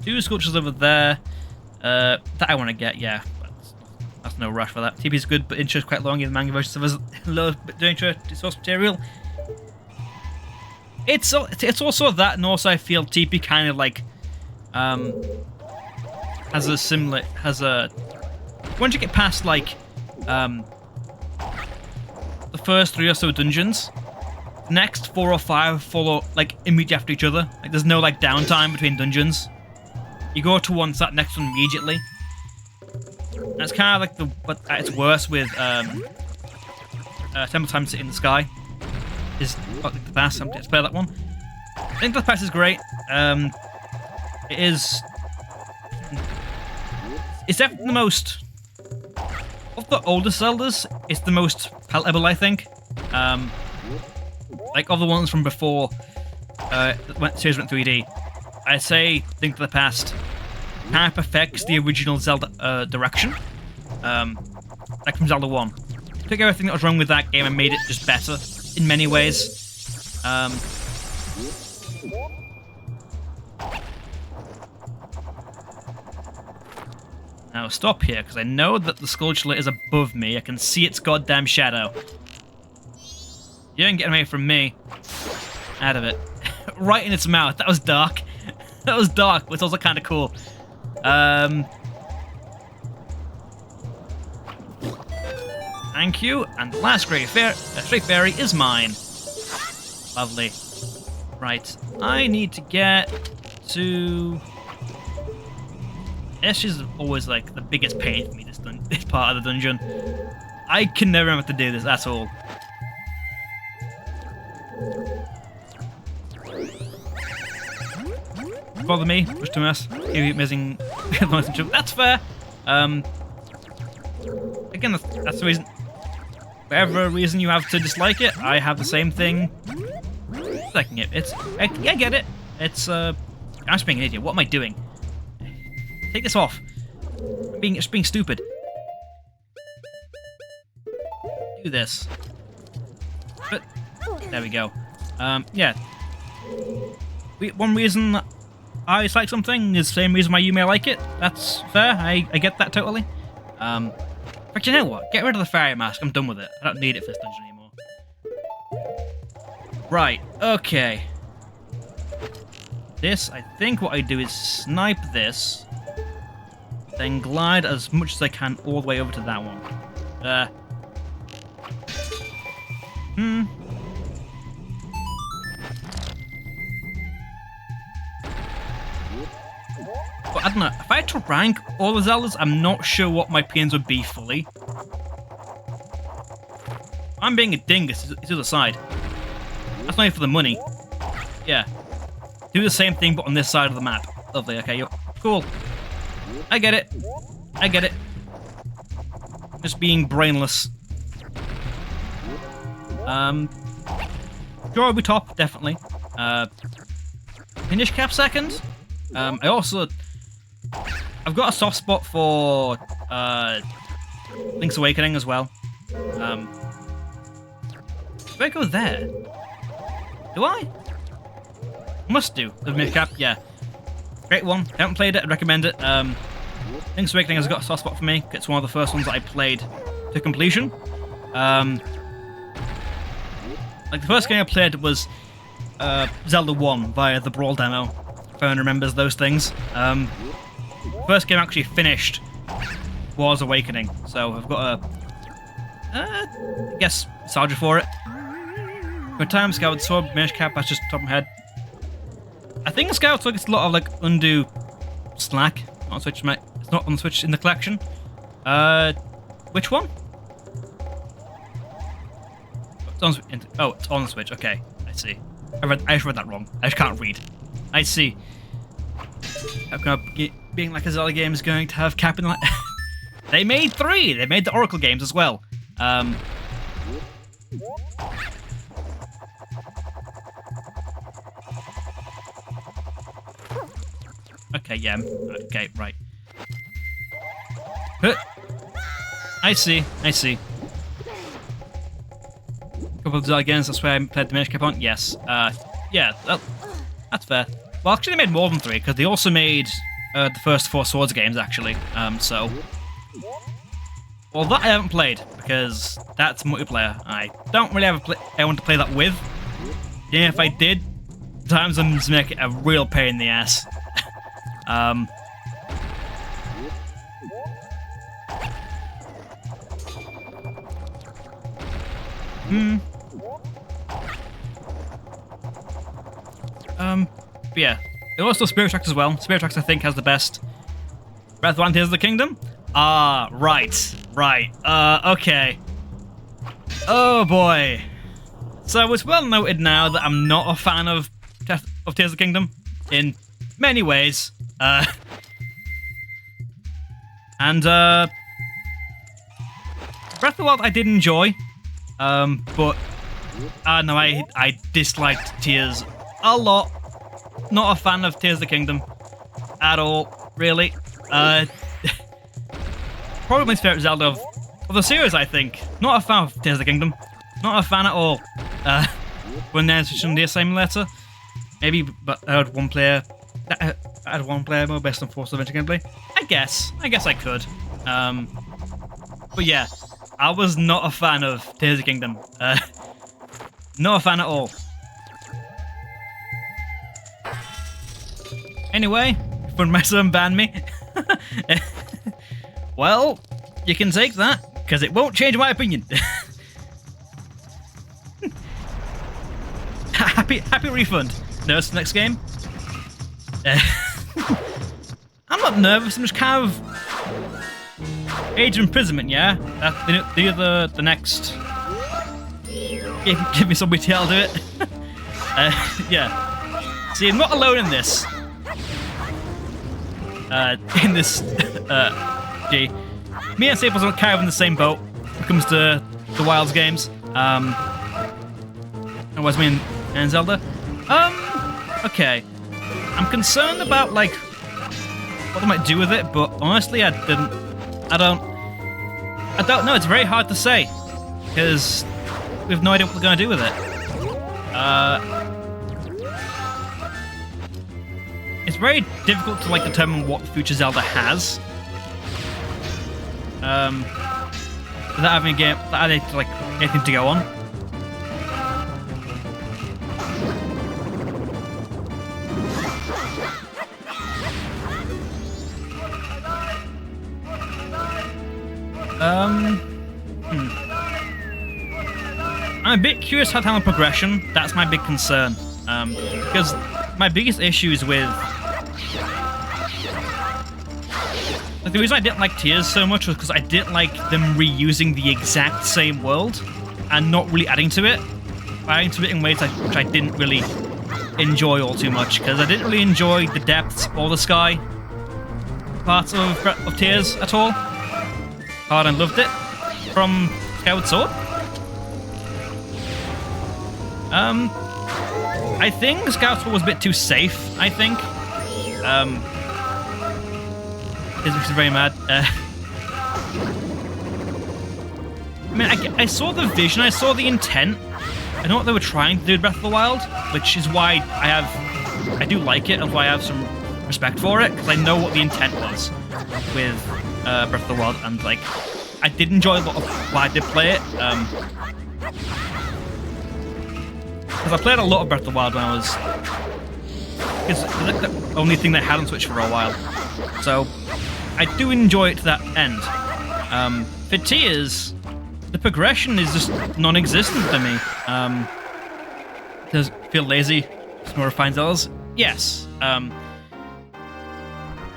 Two sculptures over there. That I want to get, yeah. That's no rush for that. TP's good, but intro is quite long in the manga version, so there's a lot of intro to source material. It's also that, and also I feel TP kind of like has a once you get past like the first 3 or so dungeons, the next 4 or 5 follow like immediately after each other. Like there's no like downtime between dungeons. You go to one, that next one immediately. That's kind of like but at its worst with Temple Time City in the Sky. Is the Pass. Let's play that one. I think the Pass is great. It is. It's definitely the most of the older Zeldas. It's the most palatable, I think. Like all the ones from before series went 3D. I'd say Link to the Past kind of perfects the original Zelda direction. Like from Zelda 1. Took everything that was wrong with that game and made it just better in many ways. Now stop here, because I know that the Skulltula is above me. I can see its goddamn shadow. You ain't getting away from me. Out of it. Right in its mouth. That was dark. That was dark, but it's also kind of cool. Thank you. And the last Stray Fairy is mine. Lovely. Right. I need to get to... This is always like the biggest pain for me, this part of the dungeon. I can never remember to do this at all. Bother me, push to mess. Keep missing. That's fair. Again, that's the reason. Whatever reason you have to dislike it, I have the same thing. Liking it. I get it. It's I'm just being an idiot. What am I doing? Take this off. I'm just being stupid. Do this. But there we go. Yeah. One reason I dislike something is the same reason why you may like it. That's fair. I get that totally. But you know what? Get rid of the fairy mask. I'm done with it. I don't need it for this dungeon anymore. Right. Okay. This, I think what I do is snipe this, then glide as much as I can all the way over to that one. But I don't know, if I had to rank all the Zeldas, I'm not sure what my opinions would be fully. I'm being a dingus, it's the other side. That's not even for the money. Yeah. Do the same thing, but on this side of the map. Lovely, okay, you're cool. I get it. I get it. Just being brainless. Majora will be top, definitely. Finish Cap second. I've got a soft spot for Link's Awakening as well. Do I go there? Do I? Must do. The Finish Cap, yeah. Great one. Haven't played it, I'd recommend it. Link's Awakening has got a soft spot for me. It's one of the first ones that I played to completion. Like the first game I played was Zelda 1 via the Brawl demo. If anyone remembers those things. First game I actually finished was Awakening, so I've got a, I guess, nostalgia for it. Good time, Skyward Sword, Finish Cap, that's just top of my head. I think Skyward Sword gets a lot of like undue slack on Switch. It's not on Switch in the collection. Which one? It's on the Switch. Okay, I see. I just read that wrong. I just can't read. I see. How come being like a Zelda game is going to have cap in the... They made 3! They made the Oracle games as well. Okay, yeah. Okay, right. I see. I see. A couple of Zelda games, that's where I played the Minish Cap on. Yes. Yeah, that's fair. Well, actually, they made more than 3, because they also made the first 4 Swords games, actually. So... Well, that I haven't played, because that's multiplayer. I don't really have anyone to play that with. Yeah, if I did, sometimes I'm just making it a real pain in the ass. But yeah, also Spirit Tracks as well. Spirit Tracks, I think, has the best Breath of the Wild, Tears of the Kingdom. Ah, right. Okay. Oh boy. So it's well noted now that I'm not a fan of Tears of the Kingdom in many ways. And Breath of the Wild I did enjoy, but no, I disliked Tears a lot. Not a fan of Tears of the Kingdom at all, really. Probably my favorite Zelda of the series, I think. Not a fan of Tears of the Kingdom. Not a fan at all. When there's switching the simulator, maybe, but I had one player mode based on Force Adventure gameplay. I guess I could. But yeah, I was not a fan of Tears of the Kingdom. Not a fan at all. Anyway, when my son banned me, well, you can take that, because it won't change my opinion. happy refund. Nervous for the next game? I'm not nervous, I'm just kind of... Age of imprisonment, yeah? The next... Give me somebody to do it. Yeah. See, I'm not alone in this. Gee. Me and Staples are kind of in the same boat when it comes to the Wilds games. And where's me and Zelda? Okay. I'm concerned about, like, what they might do with it, but honestly, I don't know. It's very hard to say, because we have no idea what they're going to do with it. It's very difficult to, like, determine what future Zelda has. Without having a game, without like anything to go on. I'm a bit curious how to handle progression. That's my big concern. Because my biggest issues with... Like, the reason I didn't like Tears so much was because I didn't like them reusing the exact same world and not really adding to it. Adding to it in ways which I didn't really enjoy all too much, because I didn't really enjoy the depths or the sky parts of Tears at all. Hard loved it from Skyward Sword. I think Skyward Sword was a bit too safe, I think. This makes me very mad. I mean, I saw the vision, I saw the intent. I know what they were trying to do with Breath of the Wild, which is why I do like it, and why I have some respect for it, because I know what the intent was with Breath of the Wild, and like, I did enjoy a lot of why I did play it. Because I played a lot of Breath of the Wild when I was... It's like the only thing they had on Switch for a while. So, I do enjoy it to that end. For Tears, the progression is just non-existent to me. Does it feel lazy? Some more refined Zeldas? Yes.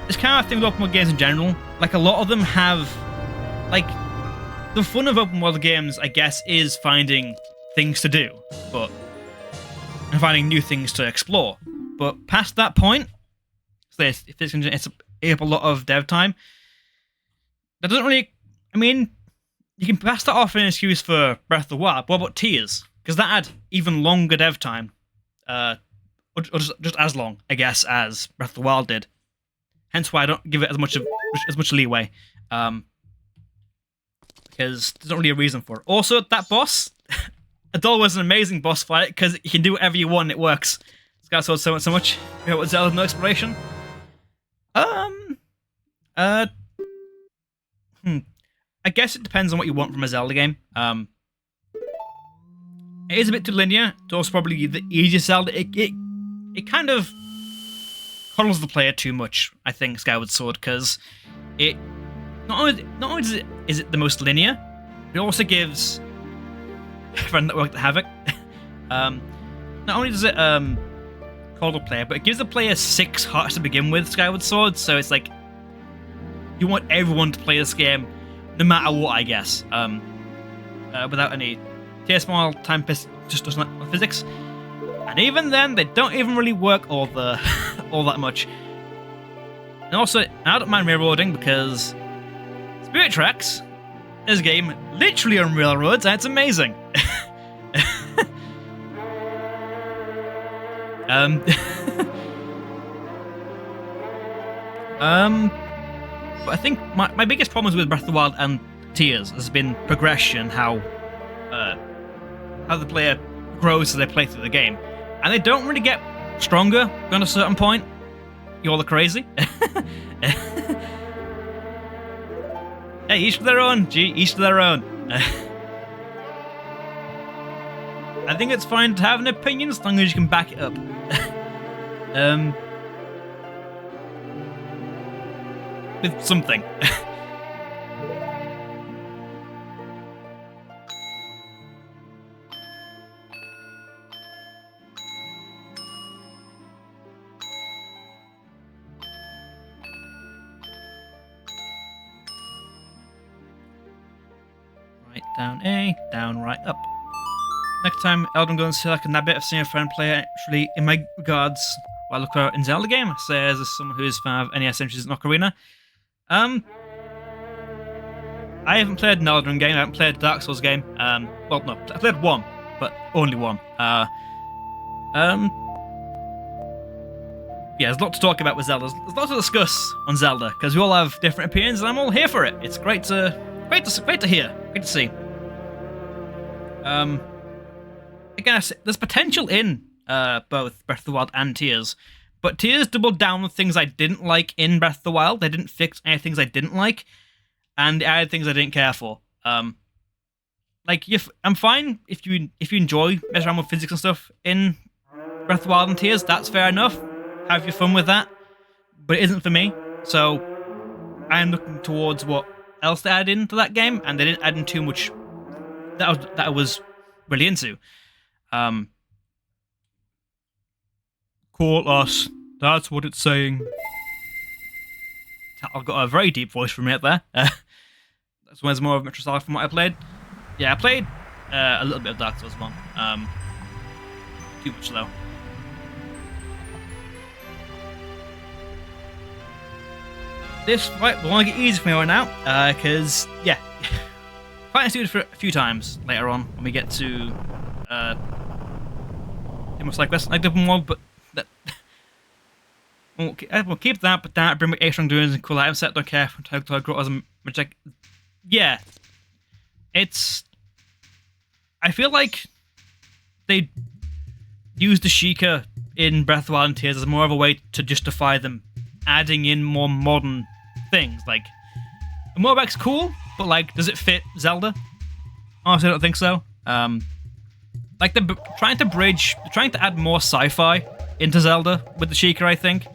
It's kind of a thing with open world games in general. Like, a lot of them have... Like, the fun of open world games, I guess, is finding things to do. And finding new things to explore. But past that point, if it's going to eat up a lot of dev time, that doesn't really... I mean, you can pass that off an excuse for Breath of the Wild, but what about Tears? Because that had even longer dev time. Or just as long, I guess, as Breath of the Wild did. Hence why I don't give it as much leeway. Because there's not really a reason for it. Also, that boss... Adol was an amazing boss fight, because you can do whatever you want and it works. Skyward Sword so much. You know what Zelda, no exploration? I guess it depends on what you want from a Zelda game. It is a bit too linear. It's also probably the easiest Zelda. It kind of coddles the player too much, I think, Skyward Sword, because it not only is it the most linear, it also gives Friend Network the Havoc. Not only does it the player, but it gives the player 6 hearts to begin with, Skyward Sword, so it's like you want everyone to play this game no matter what, I guess. Without any tier small time just doesn't have physics. And even then, they don't even really work all that much. And also, I don't mind railroading because Spirit Tracks is a game literally on railroads, and it's amazing. But I think my biggest problems with Breath of the Wild and Tears has been progression, how the player grows as they play through the game. And they don't really get stronger beyond a certain point. You all are crazy. Hey, each to their own, each to their own. I think it's fine to have an opinion as long as you can back it up. With something. Right down A, down right up. Next time Elden goes to like a bit of seeing a friend play actually in my regards while I look for in Zelda game. I say as someone who's fan of NES entries in Ocarina. I haven't played an Elden game, I haven't played a Dark Souls game. Well no, I played one, but only one. Yeah, there's a lot to talk about with Zelda. There's a lot to discuss on Zelda, because we all have different opinions and I'm all here for it. It's great to hear, great to see. Again, there's potential in both Breath of the Wild and Tears, but Tears doubled down on things I didn't like in Breath of the Wild. They didn't fix any things I didn't like, and they added things I didn't care for. Like, I'm fine if you enjoy messing around with physics and stuff in Breath of the Wild and Tears. That's fair enough. Have your fun with that, but it isn't for me. So I'm looking towards what else they added into that game, and they didn't add in too much that I was really into. Call us. That's what it's saying. I've got a very deep voice for a minute there. That's where's more of Metro Solid from what I played. Yeah, I played a little bit of Dark Souls 1. Too much though. This fight will only get easier for me right now, because, yeah, fighting to do it for a few times later on when we get to almost like this, like the open world, but that we'll keep that, but that bring me 8 strong doings and cool item set. Don't care until I grow as a magic. Yeah, it's. I feel like they used the Sheikah in Breath of the Wild and Tears as more of a way to justify them adding in more modern things. Like, the Morbek's cool, but like, does it fit Zelda? Honestly, I don't think so. Like, they're trying to add more sci-fi into Zelda with the Sheikah, I think,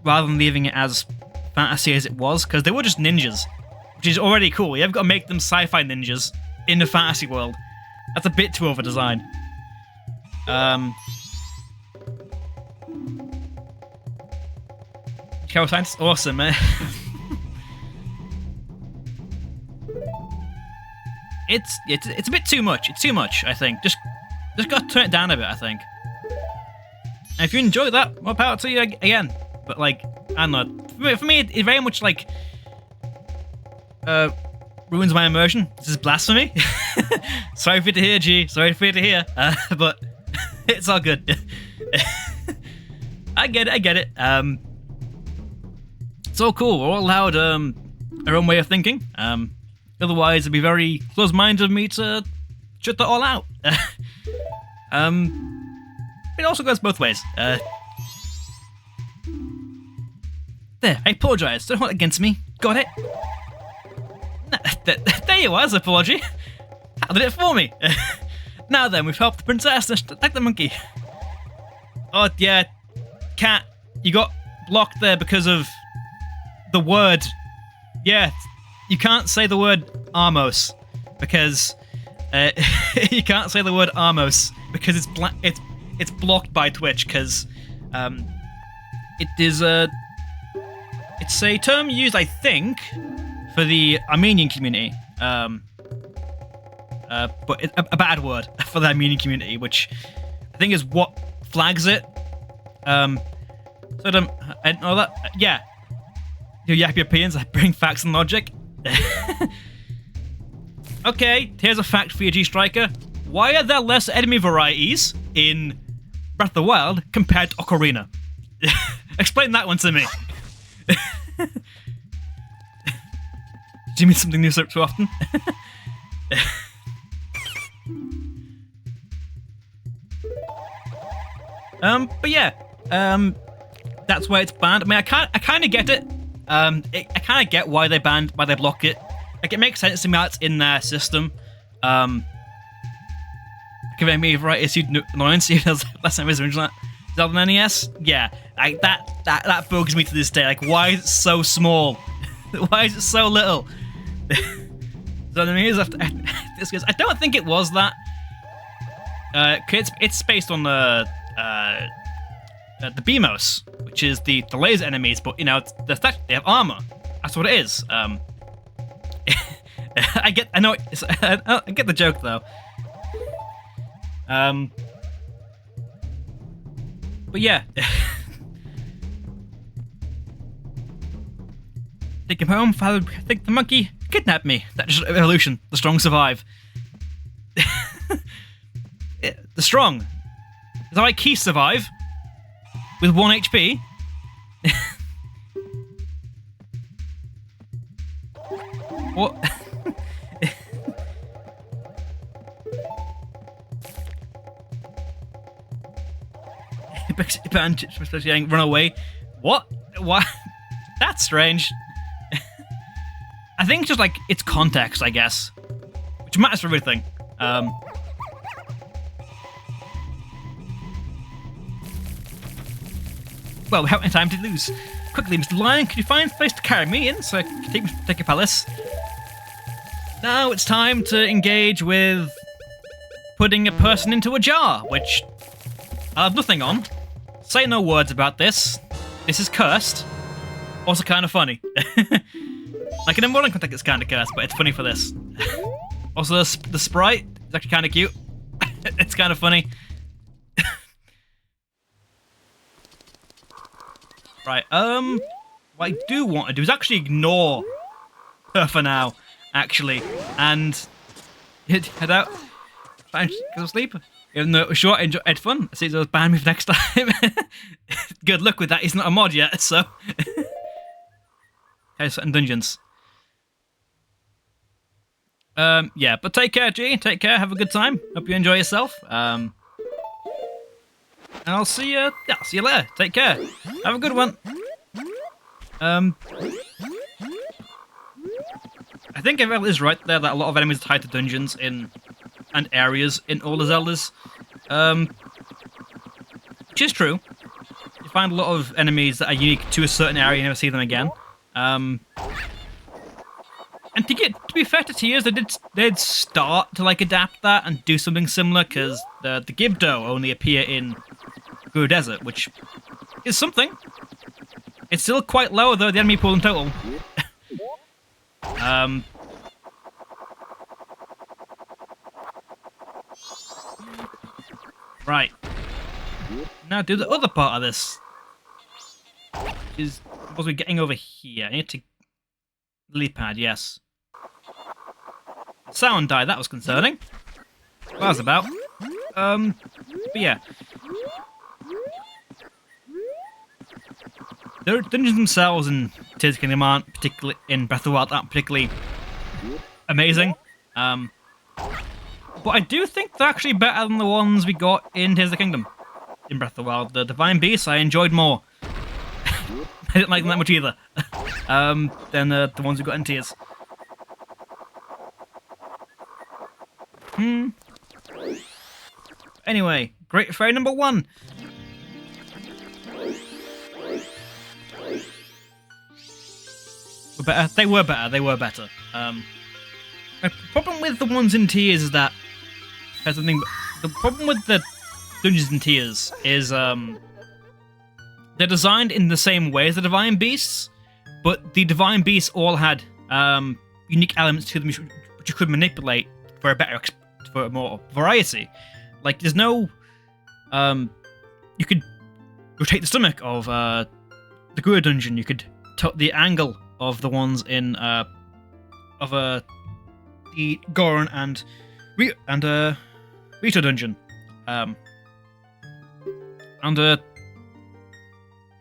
rather than leaving it as fantasy as it was, because they were just ninjas, which is already cool. You've got to make them sci-fi ninjas in the fantasy world. That's a bit too over design. Cow science, awesome, man. It's a bit too much. It's too much, I think. Just got to turn it down a bit, I think. And if you enjoy that, more power to you again. But like, I don't know. For me, it very much like ruins my immersion. This is blasphemy. Sorry for you to hear, G. Sorry for you to hear. But it's all good. I get it. It's all cool. We're all allowed our own way of thinking. Otherwise, it'd be very close-minded of me to shut that all out. It also goes both ways. There, I apologise. Don't hold it against me. Got it? There you are, apology. How did it for me? Now then, we've helped the princess like the monkey. Oh, yeah. Cat, you got blocked there because of the word. Yeah, you can't say the word Armos because you can't say the word Armos because it's blocked by Twitch because It is it's a term used, I think, for the Armenian community. But it's a bad word for the Armenian community, which I think is what flags it. I didn't know that. Yeah. You yappy opinions, I bring facts and logic. Okay, here's a fact for you, G-Striker. Why are there less enemy varieties in Breath of the Wild compared to Ocarina? Explain that one to me. Do you mean something new so often? But yeah, that's why it's banned. I mean, I kind of get it. I kind of get why they block it. Like, it makes sense to me that it's in their system. Giving me varieties annoyance, even as last time was original Zelda on NES. Yeah, like that bugs me to this day. Like, why is it so small? Why is it so little? So I mean, I don't think it was that. It's based on the BMOS, which is the laser enemies, but you know, they have armor. That's what it is. I get the joke though. But yeah. Take him home, father. Think the monkey kidnapped me. That's just evolution. The strong survive. The strong. Is that like Key survive? With 1 HP? What? Run away. What? Why? That's strange. I think just like it's context, I guess, which matters for everything. Well, we haven't any time to lose. Quickly, Mr. Lion, can you find a place to carry me in so I can take your palace? Now it's time to engage with putting a person into a jar, which I have nothing on. Say no words about this. This is cursed. Also kind of funny. Like in a modern context, it's kind of cursed, but it's funny for this. Also, the sprite is actually kind of cute. It's kind of funny. Right, what I do want to do is actually ignore her for now, actually, and head out, try and go to sleep. Even though it was short, I had fun. I see those ban me for next time. Good luck with that, he's not a mod yet, so. Okay, certain dungeons. Yeah, but take care, G, take care, have a good time. Hope you enjoy yourself. And I'll see you later. Take care. Have a good one. I think Evel is right there that a lot of enemies are tied to dungeons and areas in all the Zeldas. Which is true. You find a lot of enemies that are unique to a certain area, you never see them again. And to be fair to Tears, they'd start to like adapt that and do something similar, because the Gibdo only appear in Guru Desert, which is something. It's still quite low though, the enemy pool in total. Right. Now do the other part of this. Which is supposed to be getting over here. I need to lily pad, yes. Sound died, that was concerning. What was about. But yeah. The dungeons themselves in Tears of the Kingdom aren't particularly, in Breath of the Wild, aren't particularly amazing. But I do think they're actually better than the ones we got in Tears of the Kingdom. In Breath of the Wild, the Divine Beasts I enjoyed more. I didn't like them that much either. Than the ones we got in Tears. Anyway, Great Fairy number 1. Better. They were better. The problem with the ones in Tears is that the problem with the dungeons in Tears is they're designed in the same way as the Divine Beasts, but the Divine Beasts all had unique elements to them which you could manipulate for for more variety. Like, there's no... you could rotate the stomach of the Guru dungeon. You could tilt the angle of the ones in the Goron and Rito dungeon. And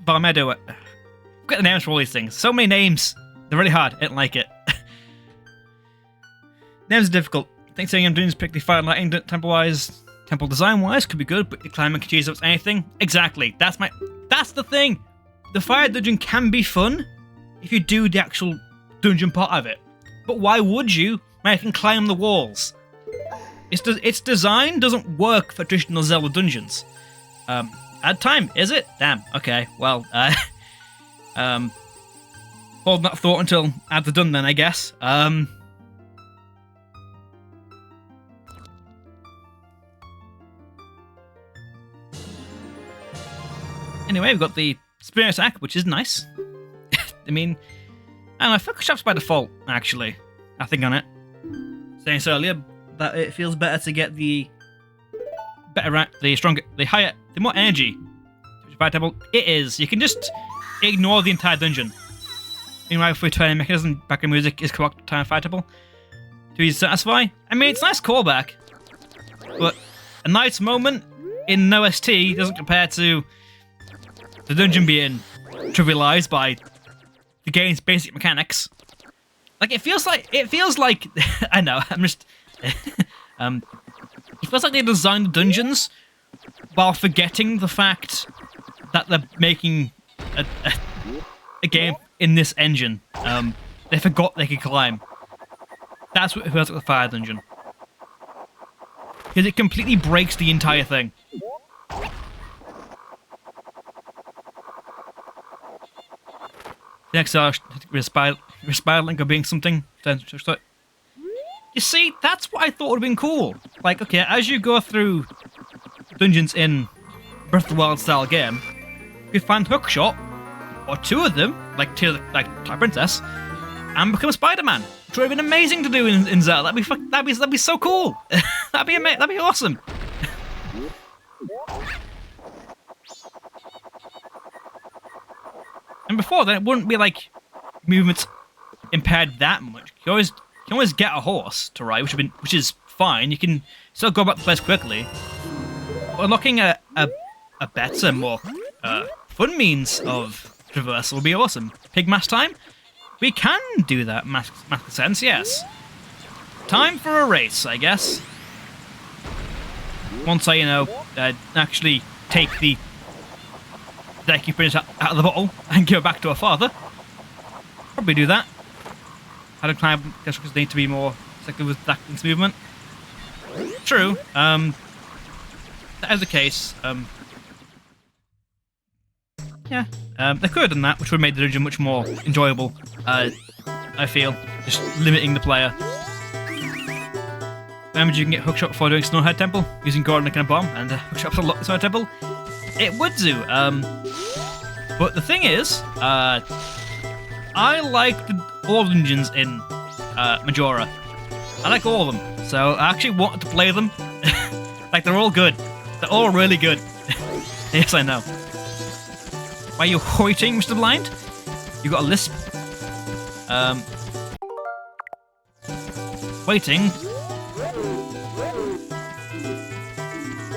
Varmedo. I've got the names for all these things. So many names. They're really hard. I didn't like it. Names are difficult. I think saying I'm doing is particularly fire lighting temple-wise, temple design-wise could be good, but your climbing can choose up anything. Exactly. That's the thing. The fire dungeon can be fun if you do the actual dungeon part of it. But why would you when I can climb the walls? Its design doesn't work for traditional Zelda dungeons. Add time, is it? Damn. Okay. Well, hold that thought until ads are done then, I guess. Anyway, we've got the Spear Attack, which is nice. I mean, I don't know, I feel like shops by default, actually. I think on it. Saying so earlier, that it feels better to get the stronger, the higher, the more energy. It is. You can just ignore the entire dungeon. Meanwhile, if we turn mechanism, background music is correct time fightable. Do you satisfy? I mean, it's a nice callback, but a nice moment in no ST doesn't compare to the dungeon being trivialized by the game's basic mechanics. Like, it feels like I know, I'm just it feels like they designed the dungeons while forgetting the fact that they're making a game in this engine. They forgot they could climb. That's what it feels like the fire dungeon. Because it completely breaks the entire thing. The next Respire Link or being something. You see, that's what I thought would have been cool. Like, okay, as you go through dungeons in Breath of the Wild style game, you find Hookshot, or two of them, like Twilight Princess, and become Spider-Man. Which would have been amazing to do in Zelda. That'd be so cool. That'd be awesome. And before then, it wouldn't be like movements impaired that much. You can always get a horse to ride, which is fine. You can still go back to the place quickly. But unlocking a better, more fun means of traversal would be awesome. Pigmask time? We can do that, makes sense, yes. Time for a race, I guess. Once I, actually take the Deku Prince out of the bottle and give it back to her father. Probably do that. How to climb because they need to be more effective with Daku's movement. True. That is the case. Yeah. They could have done that, which would have made the dungeon much more enjoyable. I feel. Just limiting the player. Remember, you can get Hookshot before doing Snowhead Temple, using Gordon and a bomb, and Hookshot for Snowhead Temple. It would do. But the thing is, I like all dungeons in Majora. I like all of them. So I actually wanted to play them. Like, they're all good. They're all really good. Yes, I know. Why are you hoiting, Mr. Blind? You got a lisp. Waiting.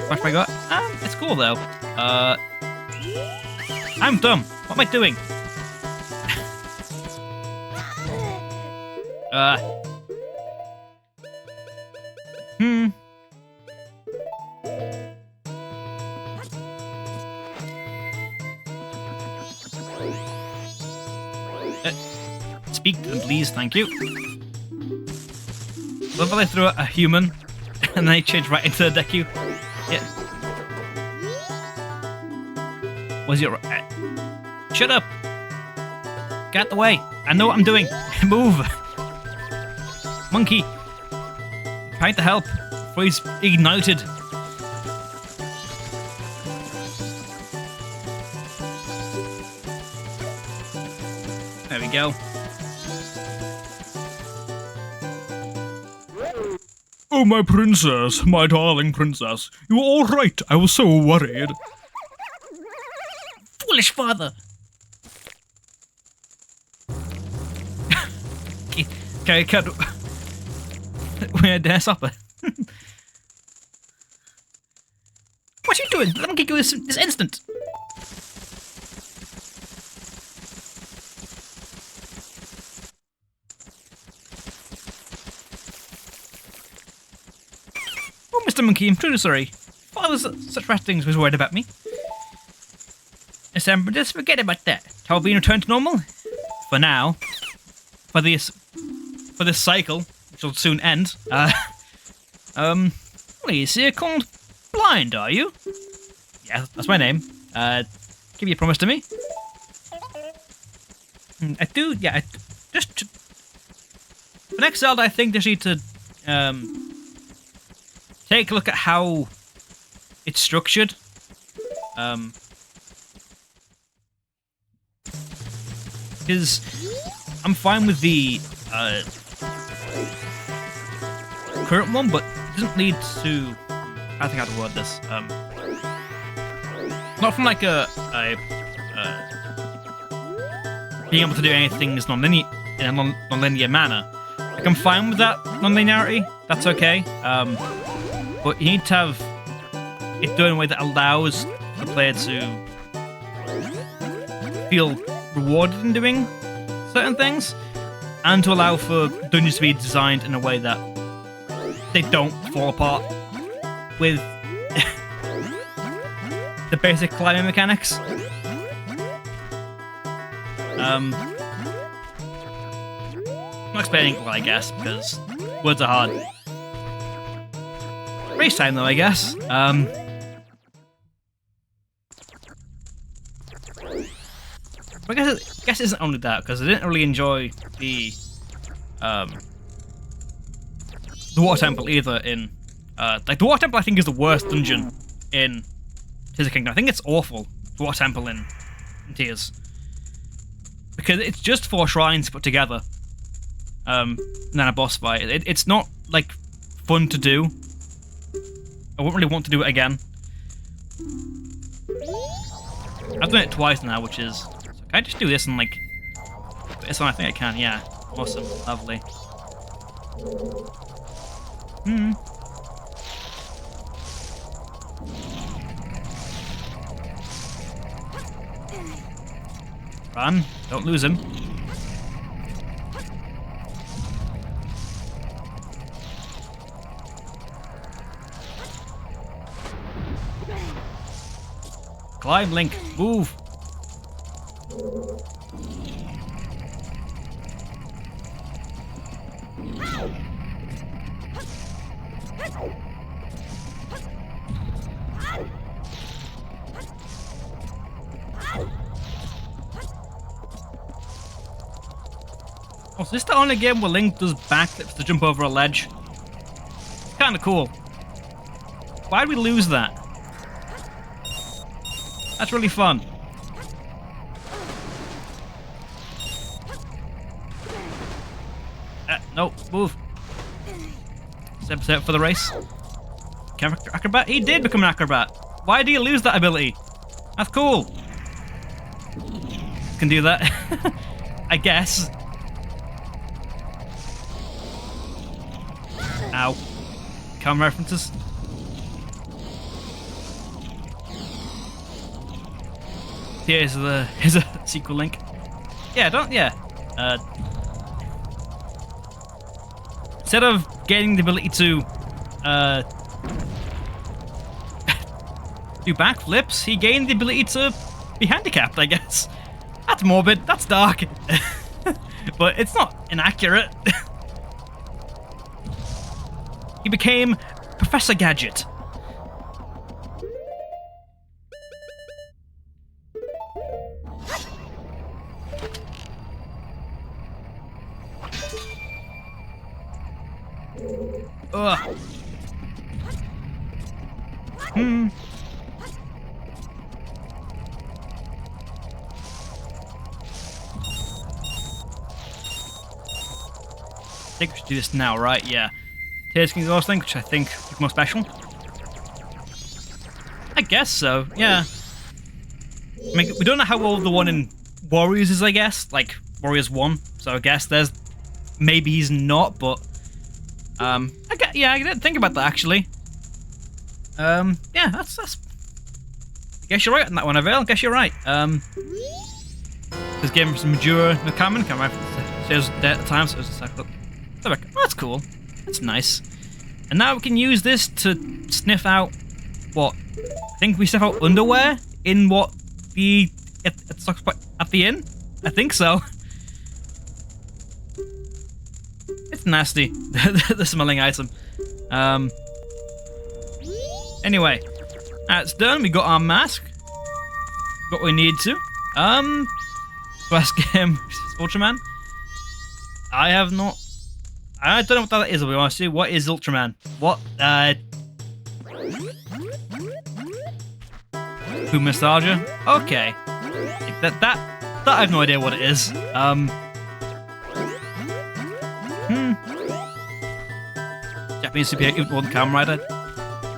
Flash my gut. It's cool though. I'm dumb. What am I doing? Speak to them, please. Thank you. Love how they threw a human and then they changed right into the Deku. Yeah. Was it right? Shut up! Get out the way! I know what I'm doing! Move! Monkey! Trying to help before he's ignited. go. Oh, my princess, my darling princess. You were all right. I was so worried. Foolish father. Okay, cut. We're at supper. What are you doing? Let me get you this instant. Oh, Mr. Monkey, I'm truly sorry. Father's such rash things was worried about me. But just forget about that. How being returned to normal? For now. For this cycle, which will soon end. Please, you're called Blind, are you? Yeah, that's my name. Give you a promise to me. I do, yeah, for next Zelda, I think they need to, take a look at how it's structured. Because I'm fine with the, current one, but it doesn't lead to, I think how to word this, not from like being able to do anything is non-linear, in a non-linear manner. Like, I'm fine with that non-linearity, that's okay, but you need to have it done in a way that allows the player to feel rewarded in doing certain things, and to allow for dungeons to be designed in a way that they don't fall apart with the basic climbing mechanics. I'm not explaining it well, I guess, because words are hard. Race time, though, I guess. But I guess it isn't only that, because I didn't really enjoy the Water Temple either in... like, the Water Temple, I think, is the worst dungeon in Tears of the Kingdom. I think it's awful, the Water Temple in Tears. Because it's just 4 shrines put together. And then a boss fight. It's not, like, fun to do. I wouldn't really want to do it again. I've done it twice now, which is... So can I just do this and, like... Put this on? I think I can, yeah. Awesome. Lovely. Run. Don't lose him. Climb, Link. Move. Oh, so this is the only game where Link does backflips to jump over a ledge. Kinda cool. Why'd we lose that? That's really fun. No, move. Step set for the race. Acrobat? He did become an acrobat. Why do you lose that ability? That's cool. Can do that. I guess. Ow. Camera references. Here's a sequel link. Yeah, instead of gaining the ability to do backflips, he gained the ability to be handicapped, I guess. That's morbid, that's dark. But it's not inaccurate. He became Professor Gadget. Ugh. think we should do this now, right? Yeah. Tears King Exhausting, which I think is more special. I guess so, yeah. I mean, we don't know how old the one in Warriors is, I guess. Like, Warriors 1. So I guess there's... Maybe he's not, but... I didn't think about that, actually. Yeah, that's... I guess you're right on that one, Avail. I guess you're right. This game is Majora no Kamen. Can't remember if it says at the time, so it's just like... Oh, that's cool. That's nice. And now we can use this to sniff out... What? I think we sniff out underwear in what the... At the inn? I think so. It's nasty, the smelling item. Anyway, that's done. We got our mask. Got what we need to. First game, Ultraman. I have not. I don't know what that is. We want to see what is Ultraman. What? Who nostalgia? Okay. That I have no idea what it is. Japanese superhero, one Kamen Rider.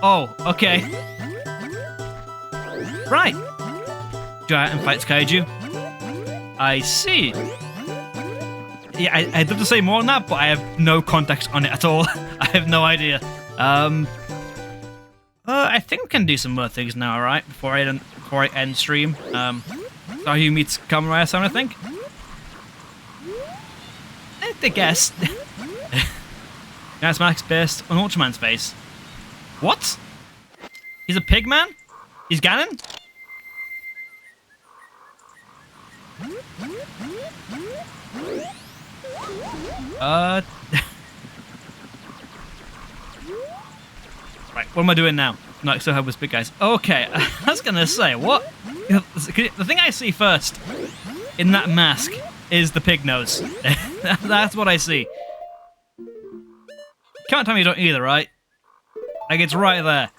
Oh, okay. Right. Giant and fights kaiju. I see. Yeah, I'd love to say more on that, but I have no context on it at all. I have no idea. I think we can do some more things now, right? Before I end stream. Dahu meets Kamen Rider Sound, I think. I guess. Giant's mask based on Ultraman's face. What? He's a pig man? He's Ganon? Right, what am I doing now? No, so help with big guys. Okay, I was gonna say, what? The thing I see first in that mask is the pig nose. That's what I see. Can't tell me you don't either, right? Like, it's right there.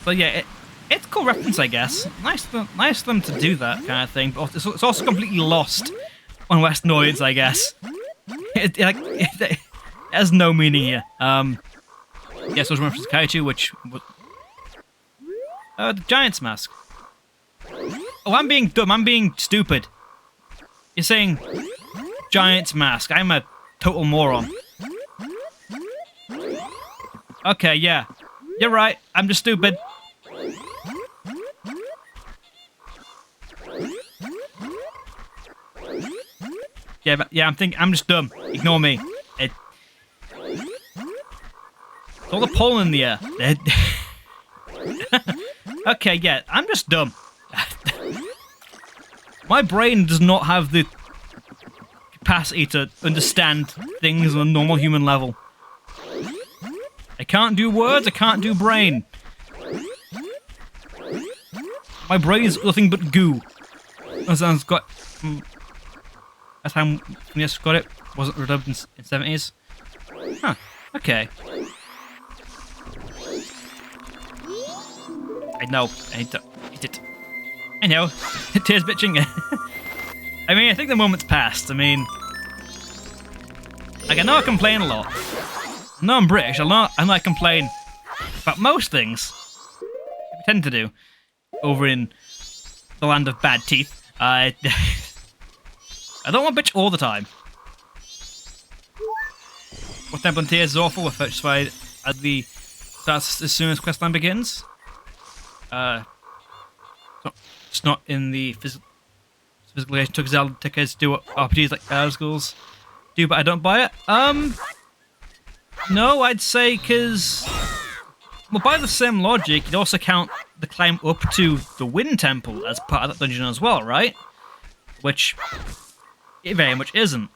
So yeah, it's a cool reference, I guess. Nice of them to do that kind of thing, but it's also completely lost on Western audience, I guess. It has no meaning here. Yes, also reference to Kaiju, which... the Giant's mask. Oh, I'm being dumb. I'm being stupid. You're saying Giant's mask. I'm a total moron. Okay, yeah. You're right. I'm just stupid. Yeah, I'm just dumb. Ignore me. It's all the pollen in the air. Okay, yeah, I'm just dumb. My brain does not have the capacity to understand things on a normal human level. I can't do words, I can't do brain. My brain is nothing but goo. That's how yes, got it. Wasn't redubbed in 70s. Huh, okay. I know, I hate it. I know, tears bitching. I mean, I think the moment's passed. I mean, like, I know I complain a lot. I know I'm British, I know I complain about most things. I tend to do. Over in the land of bad teeth. I don't want bitch all the time. What Temple and Tears is awful. We're satisfied at the starts as soon as questline begins. It's not in the physical relation. Took Zelda tickets to do what RPGs like Elder Schools do, but I don't buy it. No, I'd say because, well, by the same logic, you'd also count the climb up to the Wind Temple as part of that dungeon as well, right? Which it very much isn't.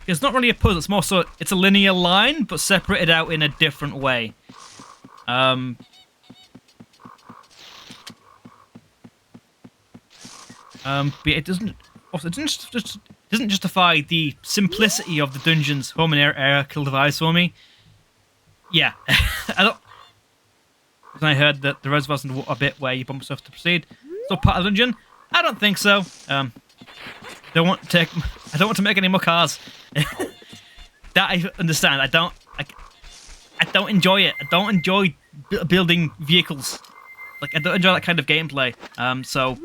It's not really a puzzle, it's more so, it's a linear line, but separated out in a different way. But it doesn't justify the simplicity of the dungeon's home and air kill device for me. Yeah, I heard that the res wasn't a bit where you bump stuff to proceed. still part of the dungeon? I don't think so. I don't want to make any more cars. That I understand. I don't enjoy it. I don't enjoy building vehicles. Like, I don't enjoy that kind of gameplay. So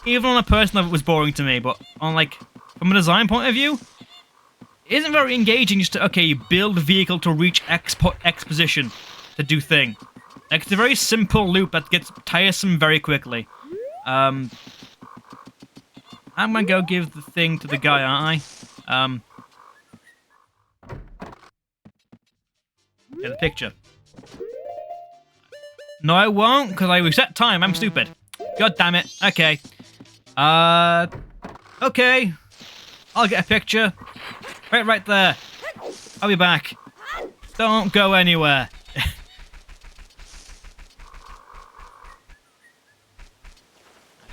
even on a personal level, it was boring to me. But on, like, from a design point of view, it isn't very engaging. Just to, okay, you build a vehicle to reach X position to do thing. Like, it's a very simple loop that gets tiresome very quickly. I'm gonna go give the thing to the guy, aren't I? Get the picture. No, I won't, because I reset time. I'm stupid. God damn it. Okay. Okay. I'll get a picture. Right there. I'll be back. Don't go anywhere.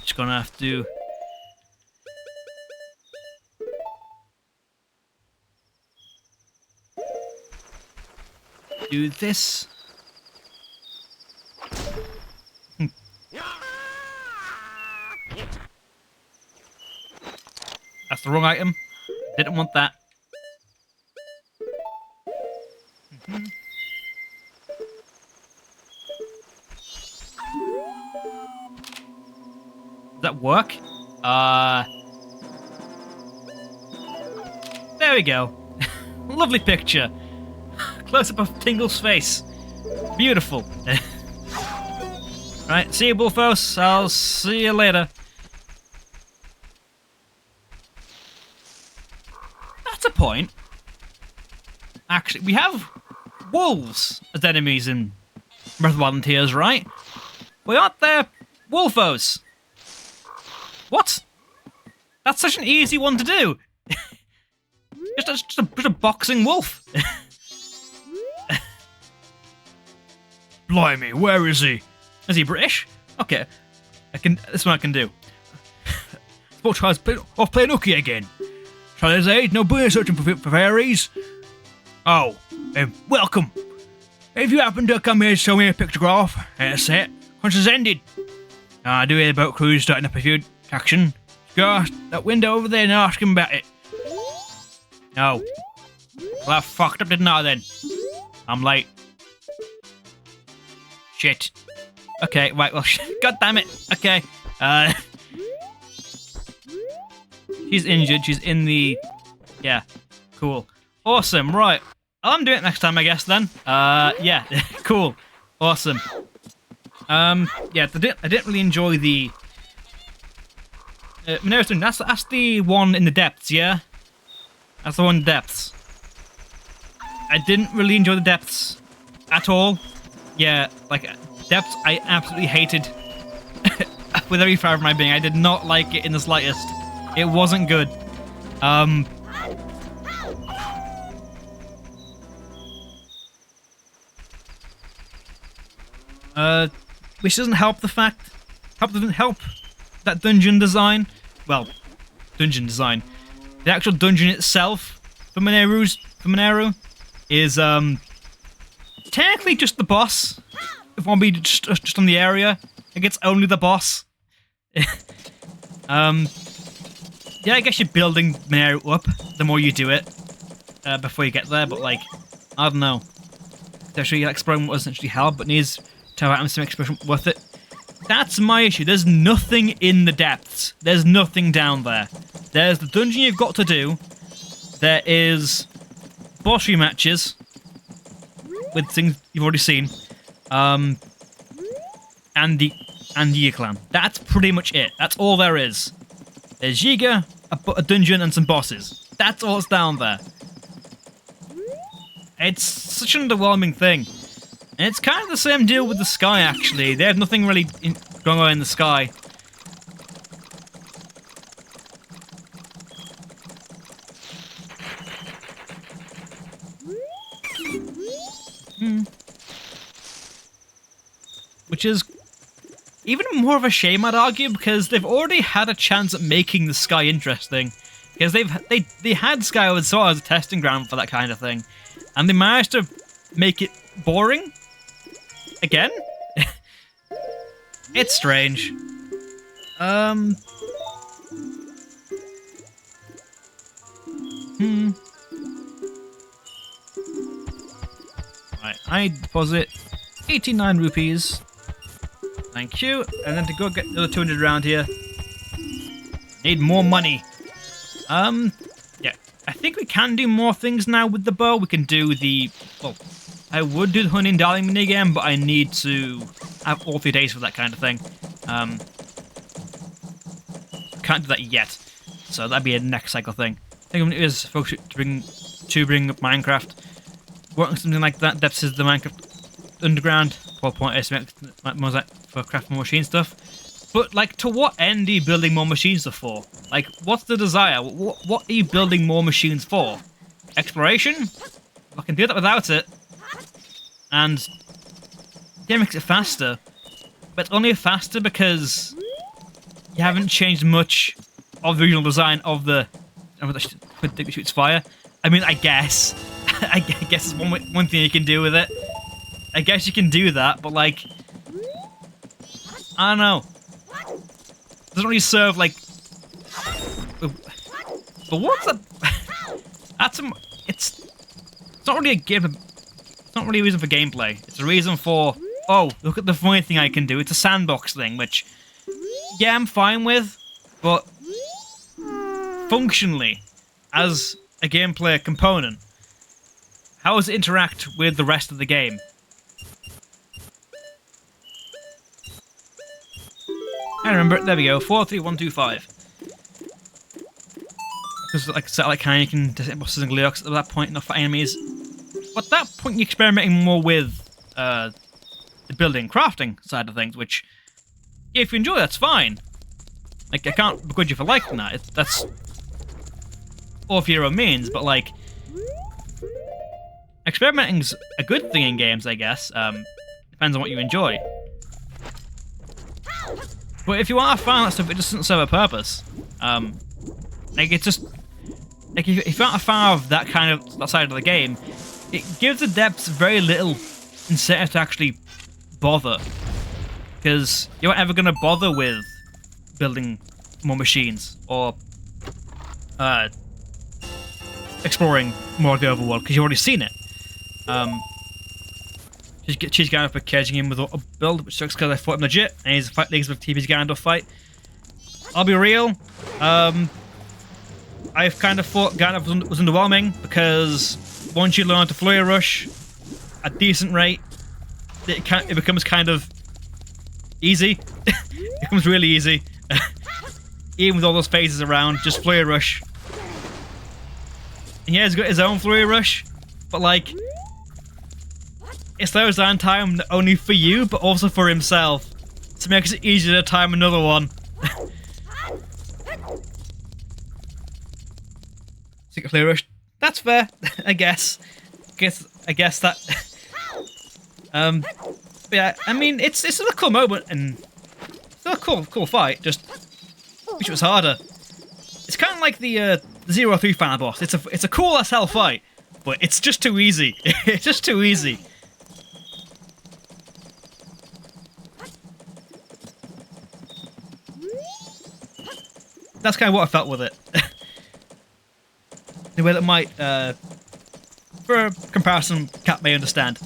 Just gonna have to... do this. That's the wrong item. Didn't want that. Does that work? There we go. Lovely picture. Close-up of Tingle's face. Beautiful. Right, see you, Bullfos. I'll see you later. That's a point. Actually, we have wolves as enemies in Breath of the Wild and Tears, right? Why aren't there Wolfos? What? That's such an easy one to do. just a boxing wolf. Blimey, where is he? Is he British? Okay, this one I can do. Sport tries playing hooky again. Charizard, no beer searching for fairies. Oh, welcome. If you happen to come here to show me a pictograph, that's it. Once it's ended. I do hear the boat crew starting up a few action. Go ask that window over there and ask him about it. No. Well, I fucked up, didn't I, then? I'm late. Shit. Okay, right, well, god damn it. Okay. She's injured. She's in the... yeah. Cool. Awesome, right. I'll do it next time, I guess, then. Yeah. Cool. Awesome. Yeah, I didn't really enjoy the... that's the one in the depths, yeah? That's the one in the depths. I didn't really enjoy the depths at all. Yeah, like, depths I absolutely hated. With every fibre of my being, I did not like it in the slightest. It wasn't good. Which doesn't help the fact... doesn't help that dungeon design. Well, dungeon design. The actual dungeon itself for Monero is technically just the boss. If one be just on the area, like it's only the boss. Yeah, I guess you're building Monero up the more you do it before you get there. But like, I don't know. Actually, exploring what doesn't actually help, but needs to have items to make exploration worth it. That's my issue. There's nothing in the depths. There's nothing down there. There's the dungeon you've got to do. There is boss rematches with things you've already seen. And the Yiga clan. That's pretty much it. That's all there is. There's Yiga, a dungeon, and some bosses. That's all that's down there. It's such an underwhelming thing. And it's kind of the same deal with the sky, actually. They have nothing really going on in the sky. Which is even more of a shame, I'd argue, because they've already had a chance at making the sky interesting. Because they had Skyward Sword as a testing ground for that kind of thing. And they managed to make it boring? Again? It's strange. Um. Right, I deposit 89 rupees. Thank you. And then to go get the other 200 around here. Need more money. Yeah. I think we can do more things now with the bow. We can do the... Well, I would do the honey and darling mini again, but I need to have all 3 days for that kind of thing. Can't do that yet. So that'd be a next cycle thing. I think it is focus to bring up Minecraft. Working something like that. Depths is the Minecraft Underground. Whole point is to make more like for crafting more machine stuff. But like, to what end are you building more machine stuff for? Like, what's the desire? What are you building more machines for? Exploration? I can do that without it. And yeah, it makes it faster. But it's only faster because you haven't changed much of the original design of the thing that shoots fire. I mean, I guess. I guess it's one thing you can do with it. I guess you can do that, but like, I don't know. It doesn't really serve like. But what's that? It's not really a game. It's not really a reason for gameplay. It's a reason for, oh, look at the funny thing I can do. It's a sandbox thing, which, yeah, I'm fine with, but functionally, as a gameplay component, how does it interact with the rest of the game? I remember it. There we go. 43125. Because like satellite cannon, you can disable bosses and glueox at that point, not for enemies. But at that point, you're experimenting more with the building crafting side of things, which, if you enjoy, that's fine. Like, I can't begrudge you for liking that. That's all for your own means, but like, experimenting's a good thing in games, I guess. Depends on what you enjoy. But if you want to find that stuff, it doesn't serve a purpose. Like, it's just like, if you're not a fan of that side of the game, it gives the depths very little incentive to actually bother, because you're not ever going to bother with building more machines or exploring more of the overworld because you've already seen it. She's Gandalf for caging him with a build, which sucks because I fought him legit, and he's fight leagues with TV's Gandalf fight. I'll be real. I've kind of thought Gandalf was underwhelming because once you learn to flurry rush at decent rate, it becomes kind of easy. It becomes really easy. Even with all those phases around, just flurry rush. And yeah, he's got his own flurry rush, but like, it slows down time not only for you, but also for himself. So it makes it easier to time another one. Secret flurry rush. That's fair, I guess. I guess that. Yeah, I mean, it's still a cool moment and still a cool fight. Just wish it was harder. It's kind of like the 03 final boss. It's a cool as hell fight, but it's just too easy. It's just too easy. That's kind of what I felt with it. In a way that might, for comparison, Cat may understand.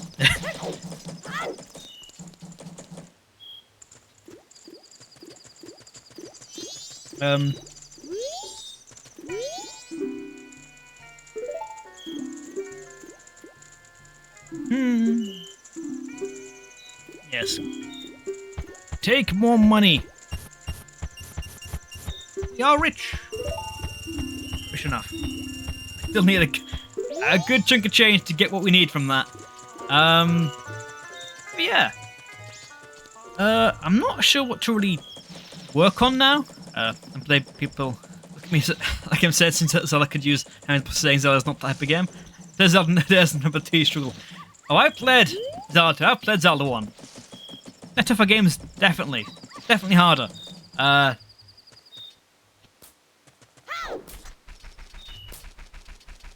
Yes. Take more money. You're rich. Rich enough. Still need a good chunk of change to get what we need from that. But yeah. I'm not sure what to really work on now. And play people look at me like I'm saying since Zelda could use saying Zelda's not the type of game. There's number 2 struggle. Oh, I've played Zelda 2. I've played Zelda 1. They're tougher games, definitely. Definitely harder. I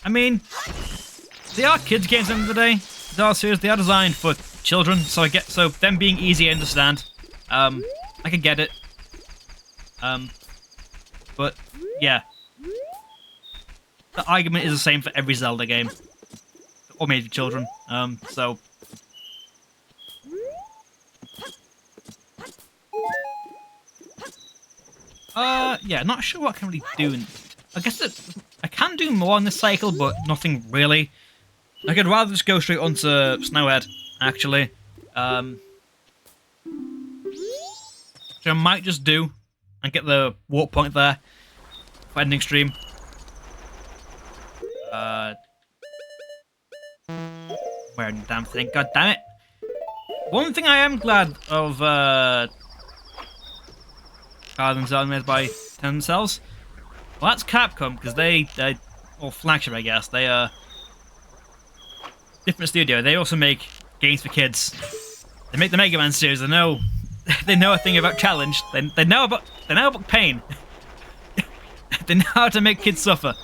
mean, they are kids' games at the end of the day. They are serious. They are designed for children, so them being easy, I understand. I can get it. But yeah, the argument is the same for every Zelda game, or made for children. So yeah, not sure what I can really do. I guess I can do more on this cycle, but nothing really. I could rather just go straight onto Snowhead, actually. Which I might just do and get the warp point there for ending stream. Where in the damn thing? God damn it! One thing I am glad of Garden Zelda made by themselves. Well, that's Capcom because they or Flagship, I guess. They different studio. They also make games for kids. They make the Mega Man series. They know a thing about challenge. They know about pain. They know how to make kids suffer.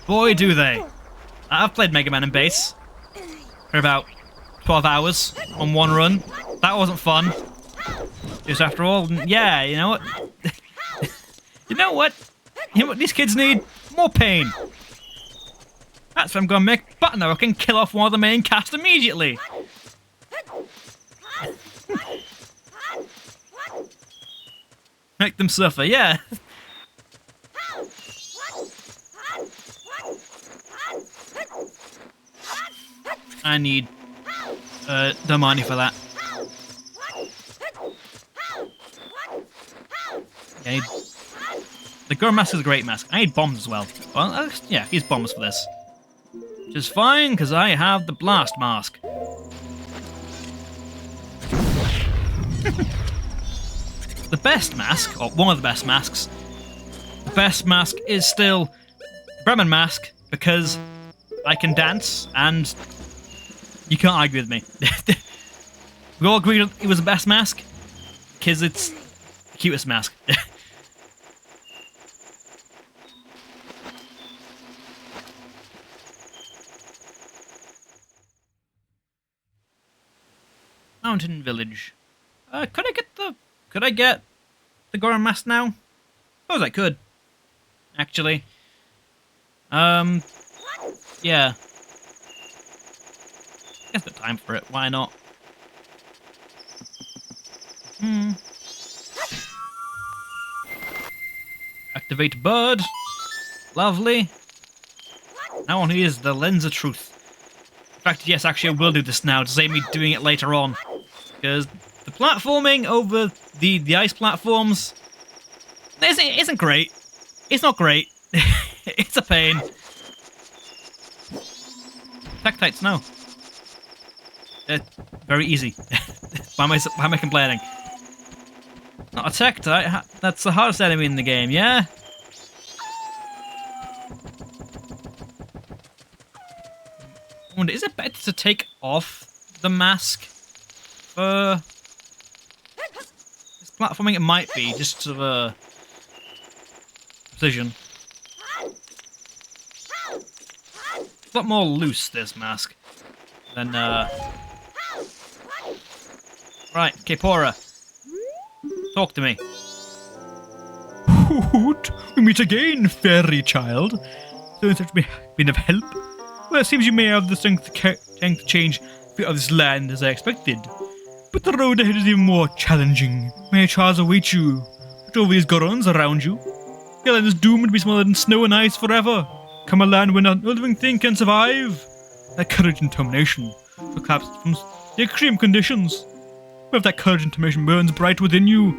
Boy, do they! I've played Mega Man and Bass for about 12 hours on one run. That wasn't fun. Just after all, yeah, you know what? You know what? You know what these kids need? More pain. That's why I'm gonna make Button I can kill off one of the main cast immediately. Make them suffer, yeah. I need the money for that. Yeah, I need... The Girl Mask is a great mask. I need bombs as well. Well, yeah, use bombs for this. Which is fine, because I have the Blast Mask. The best mask, or one of the best masks, the best mask is still the Bremen Mask, because I can dance, and you can't argue with me. We all agreed it was the best mask, because it's the cutest mask. Mountain Village. Could I get the Goron Mask now? Suppose I could. Actually. Yeah. Guess the time for it. Why not? Activate bird. Lovely. Now on here is the Lens of Truth. In fact, yes, actually I will do this now to save me doing it later on. Because the platforming over the ice platforms isn't great. It's not great. It's a pain. Tectite snow. Very easy. Why am I complaining? Not a Tectite. That's the hardest enemy in the game, yeah? I wonder, is it better to take off the mask for this platforming? It might be, just sort of precision. It's a lot more loose, this mask, than Right, Kepora. Talk to me. Hoot! We meet again, fairy child. So in such been of help. Well, it seems you may have the strength to change the fate of this land as I expected. But the road ahead is even more challenging. May trials await you. Watch over these Gorons around you. Your land is doomed to be smothered in snow and ice forever. Come a land where no living thing can survive. That courage and determination will collapse from the extreme conditions. But if that courage and determination burns bright within you,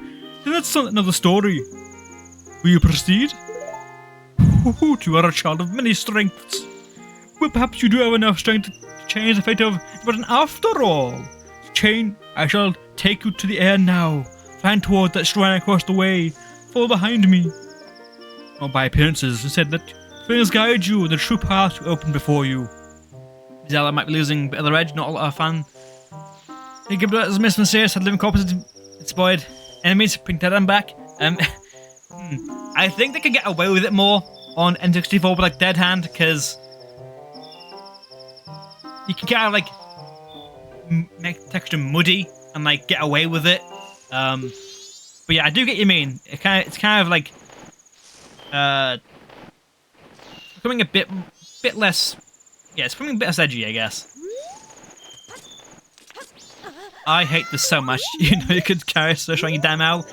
then that's another story. Will you proceed? Hoot, you are a child of many strengths. Well, perhaps you do have enough strength to change the fate of... But after all, I shall take you to the air now. Fly toward that shrine across the way. Follow behind me. Or by appearances, instead let things guide you and the true path open before you. Zelda might be losing a bit of the edge, not a lot of fun. Think about it as Miss Mysterious had living corpses exploited enemies, bring them back. I think they could get away with it more on N64 with like Dead Hand, because you can kind of like make the texture muddy and like get away with it. But yeah, I do get what you mean. It's kind of like becoming a bit less. Yeah, it's becoming a bit less edgy, I guess. I hate this so much. You know, you could carry a showing your damn owl.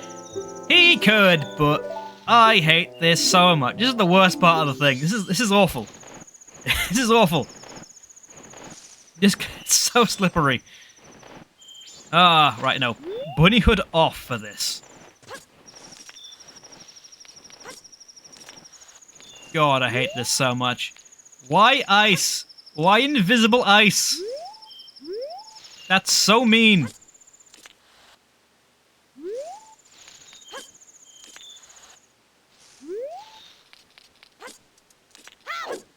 He could, but I hate this so much. This is the worst part of the thing. This is awful. This is awful. It's so slippery. Ah, right, no. Bunny hood off for this. God, I hate this so much. Why ice? Why invisible ice? That's so mean.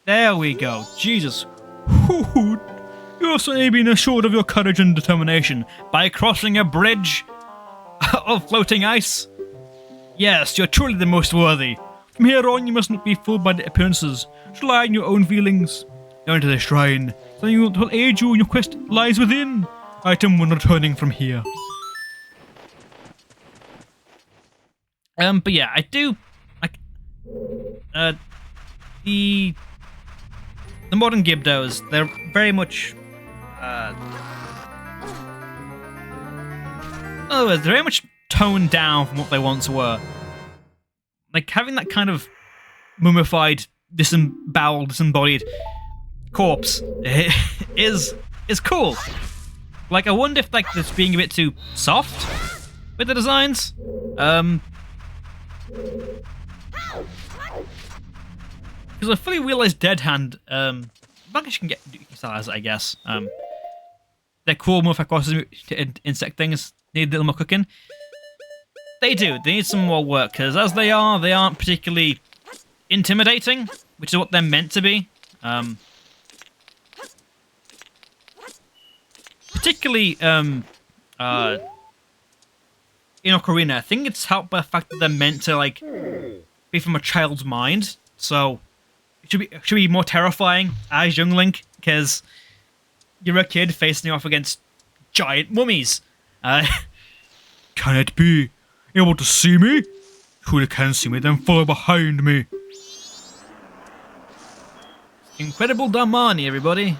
There we go. Jesus. Whew. You're certainly being assured of your courage and determination. By crossing a bridge of floating ice? Yes, you're truly the most worthy. From here on, you must not be fooled by the appearances. Rely on your own feelings. Go into the shrine. Something will aid you in your quest lies within. Item when returning from here. But yeah, I do like the modern Gibdos. They're very much they're very much toned down from what they once were. Like having that kind of mummified, disembodied corpse is cool. Like, I wonder if like it's being a bit too soft with the designs. Because a fully realized dead hand, I guess you can get stylize it, I guess. They're cool motherfuckers to insect things. Need a little more cooking. They do. They need some more work, because as they aren't particularly intimidating, which is what they're meant to be. Particularly in Ocarina, I think it's helped by the fact that they're meant to like be from a child's mind, so it should be more terrifying as young Link, because you're a kid facing off against giant mummies. Can it be? You able to see me? Truly can see me, then follow behind me. Incredible Damani, everybody.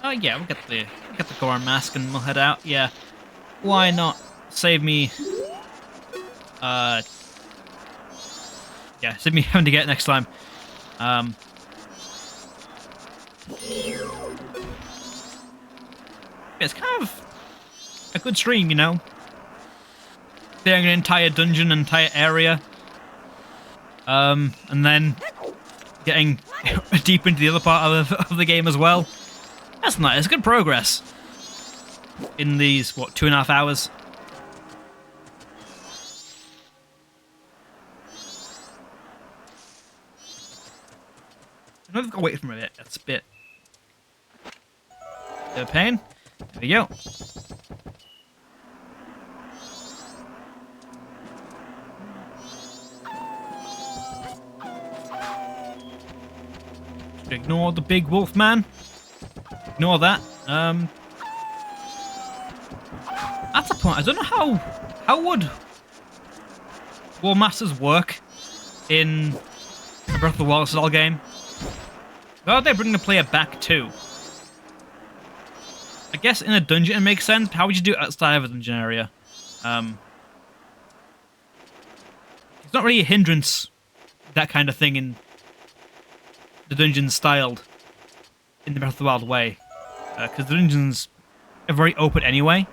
Oh yeah, we'll get the Goron mask and we'll head out. Yeah, why not? Save me. Yeah, save me having to get it next time. It's kind of a good stream, you know. Clearing an entire dungeon, entire area, and then getting deep into the other part of the game as well. That's nice. It's good progress in these, what, 2.5 hours? I've got to wait for a bit. That's a bit of a pain. There we go. Ignore the big wolf man. Ignore that. That's a point. I don't know how would War Masters work in a Breath of the Wild style game. How would they bring the player back to? I guess in a dungeon it makes sense. How would you do it outside of a dungeon area? It's not really a hindrance, that kind of thing in the dungeons styled in the Breath of the Wild way. Because the dungeons are very open anyway.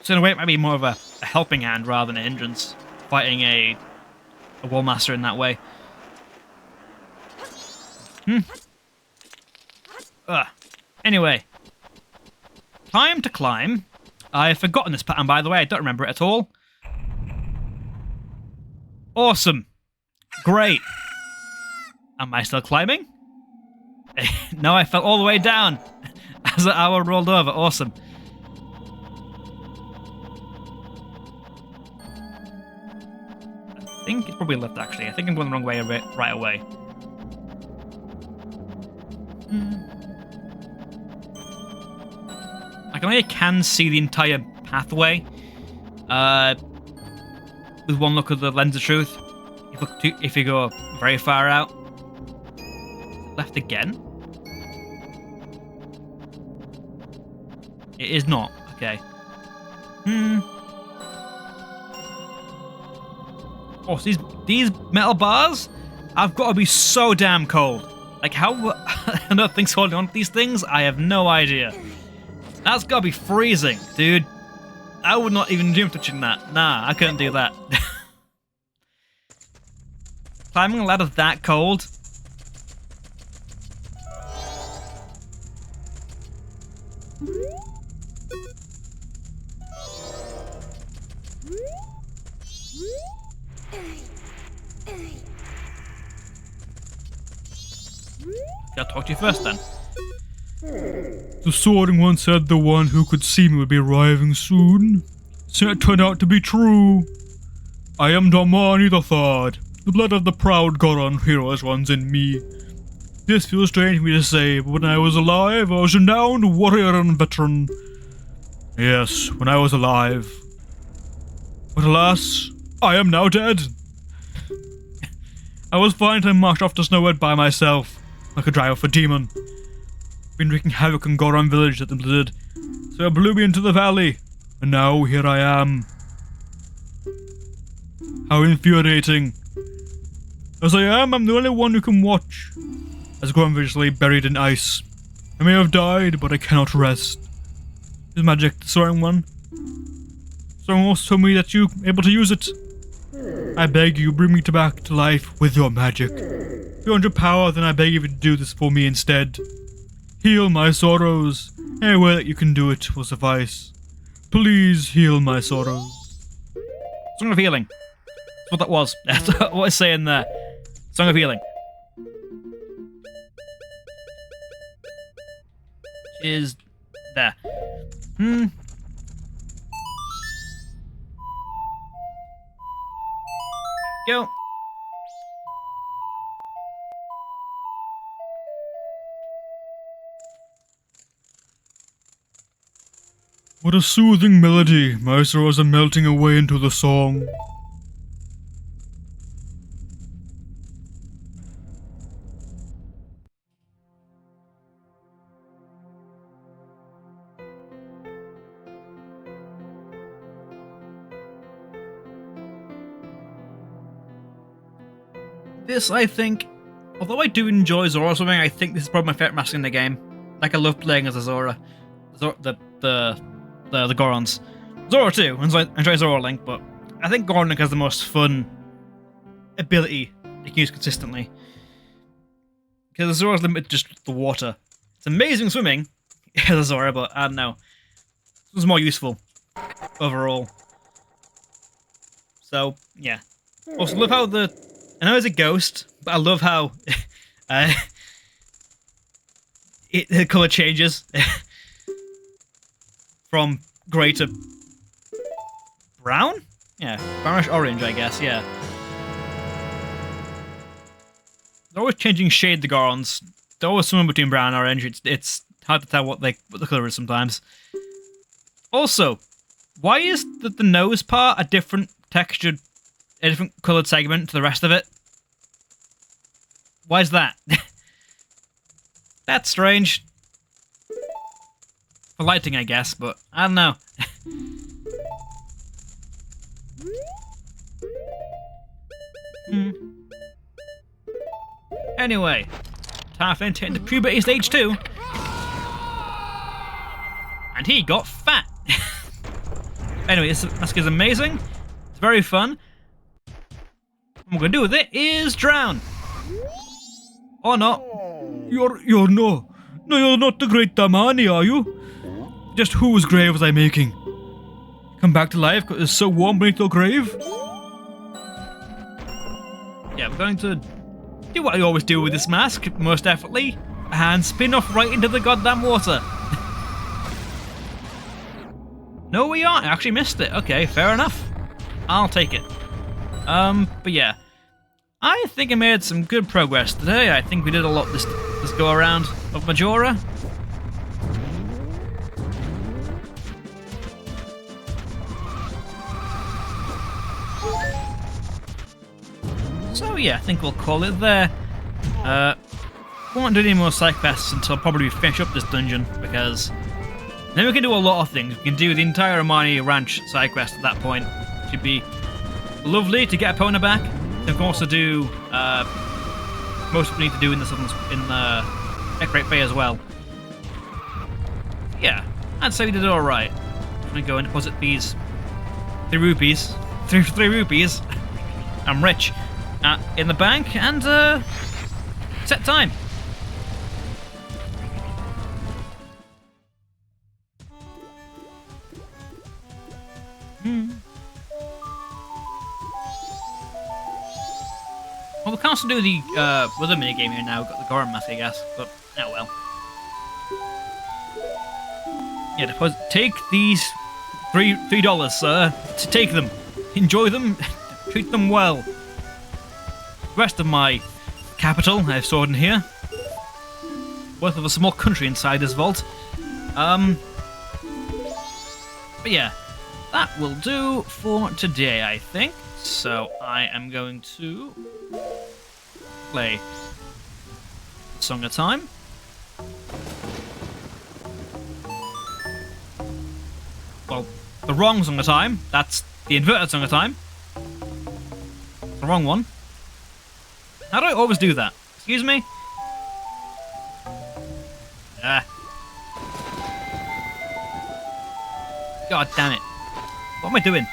So in a way it might be more of a helping hand rather than a hindrance, fighting a Wall Master in that way. Anyway. Time to climb. I've forgotten this pattern, by the way. I don't remember it at all. Awesome. Great. Am I still climbing? No, I fell all the way down as the hour rolled over. Awesome. I think it's probably left, actually. I think I'm going the wrong way right away. I can see the entire pathway with one look at the lens of truth. If you go very far out. Left again? It is not. Okay. Oh, so these metal bars have got to be so damn cold. Like, how another thing's holding on to these things? I have no idea. That's got to be freezing, dude. I would not even dream of touching that. Nah, I couldn't do that. Climbing a ladder that cold? I'll talk to you first then. The Soaring One said the one who could see me would be arriving soon. So it turned out to be true. I am Damani the Third. The blood of the proud Goron heroes runs in me. This feels strange for me to say, but when I was alive, I was a renowned warrior and veteran. Yes, when I was alive. But alas, I am now dead. I was fine to march off to Snowhead by myself, like a drive-off demon. Been wreaking havoc in Goron village at the blizzard, so it blew me into the valley, and now here I am. How infuriating. As I am, I'm the only one who can watch, as Goron village lay buried in ice. I may have died, but I cannot rest. Is magic the Soaring One? Someone else told me that you're able to use it. I beg you, bring me back to life with your magic. Beyond your power, then I beg you to do this for me instead. Heal my sorrows. Any way that you can do it will suffice. Please heal my sorrows. Song of Healing. That's what that was. That's what it's saying there. Song of Healing. Is there. Go. What a soothing melody. My sorrows are melting away into the song. This, I think, although I do enjoy Zora swimming, I think this is probably my favorite mask in the game. Like, I love playing as a Zora. The Gorons. Zora too, and so I enjoy Zora Link, but I think Goron Link has the most fun ability you can use consistently. Because Zora's limited to just the water. It's amazing swimming as a Zora, but I don't know. This one's more useful overall. So, yeah. Also, love how I know it's a ghost, but I love how the colour changes from grey to brown? Yeah, brownish orange, I guess, yeah. They're always changing shade, the Gorons. They're always somewhere between brown and orange. It's hard to tell what the colour is sometimes. Also, why is the nose part a different textured, a different coloured segment to the rest of it? Why is that? That's strange. For lighting, I guess, but I don't know. Anyway, time for him to enter puberty stage 2. And he got fat. Anyway, this mask is amazing. It's very fun. What we're gonna do with it is drown. Or not. You're no, you're not the great Damani, are you? Just whose grave was I making? Come back to life because it's so warm beneath your grave? Yeah, we're going to do what I always do with this mask, most definitely, and spin off right into the goddamn water. No, we aren't. I actually missed it. Okay, fair enough. I'll take it. But yeah. I think I made some good progress today. I think we did a lot this go around of Majora. So yeah, I think we'll call it there. Won't do any more side quests until probably we finish up this dungeon, because then we can do a lot of things. We can do the entire Armani Ranch side quest at that point. Should be lovely to get Epona back. We can also do most we need to do in the Decorate Bay as well. Yeah, I'd say we did all right. I'm gonna go and deposit these 3 rupees. 3 rupees. I'm rich. In the bank, and set time. Well, we can also do the other minigame here now. We've got the Goron mask, I guess, but oh well. Yeah, deposit. Take these $3, sir. To take them, enjoy them, treat them well. The rest of my capital I've stored in here. Worth of a small country inside this vault. But yeah, that will do for today, I think. So I am going to play Song of Time. Well, the wrong Song of Time. That's the inverted Song of Time. The wrong one. How do I always do that? Excuse me? God damn it. What am I doing?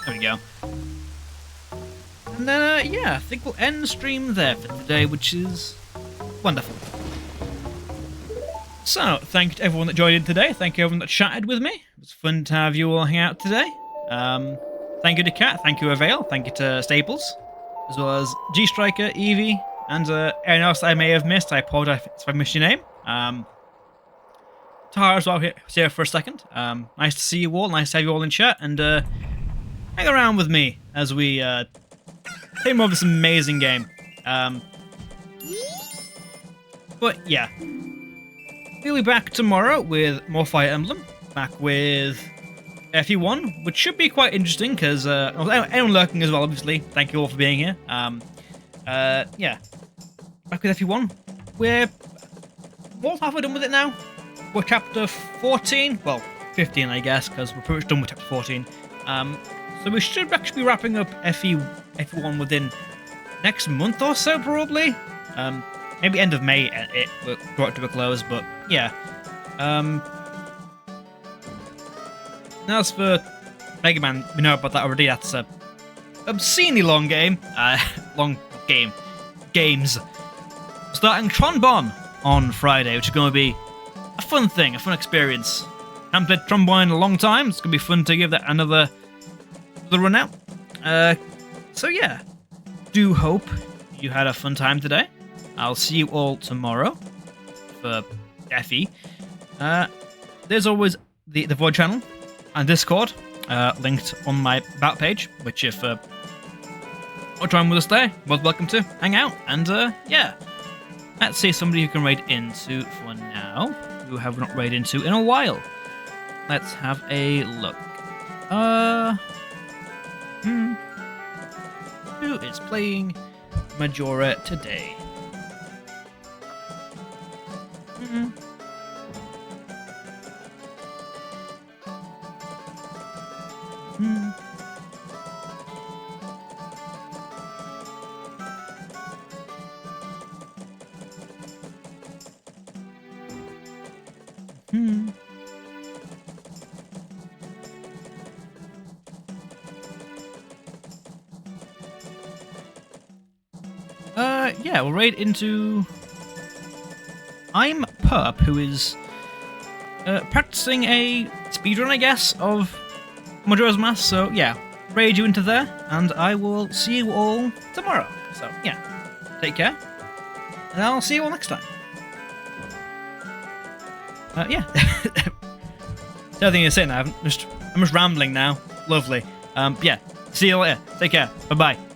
There we go. And then, yeah, I think we'll end the stream there for today, which is wonderful. So, thank you to everyone that joined in today. Thank you everyone that chatted with me. It was fun to have you all hang out today. Thank you to Kat, thank you Avail, thank you to Staples, as well as G-Striker, Evie, and anyone else I may have missed. I apologize if I missed your name. Tara as well here for a second. Nice to see you all, nice to have you all in chat, and hang around with me as we play more of this amazing game. But yeah. We'll be back tomorrow with more Fire Emblem, back with FE1, which should be quite interesting, because anyone lurking as well, obviously, thank you all for being here. Yeah, back with FE1. We're more halfway done with it now. We're chapter 14, well, 15 I guess, because we're pretty much done with chapter 14. So we should actually be wrapping up FE1 within next month or so, probably. Maybe end of May it will brought to a close, but yeah. Now as for Mega Man, we know about that already. That's a obscenely long game. Games. Starting Trombone on Friday, which is going to be a fun thing, a fun experience. Haven't played Trombone in a long time. It's going to be fun to give that another run out. So yeah, do hope you had a fun time today. I'll see you all tomorrow for FE. There's always the Void channel and Discord linked on my About page, which if you're joining with us there, you're welcome to hang out. And yeah, let's see somebody who can raid into for now, who have not raided into in a while. Let's have a look. Who is playing Majora today? Yeah, we'll raid into I'm Perp, who is practicing a speedrun, I guess, of Majora's Mask. So yeah, raid you into there, and I will see you all tomorrow. So yeah, take care, and I'll see you all next time. Yeah. everything you're saying. I'm just rambling now. Lovely. Yeah. See you later. Take care. Bye bye.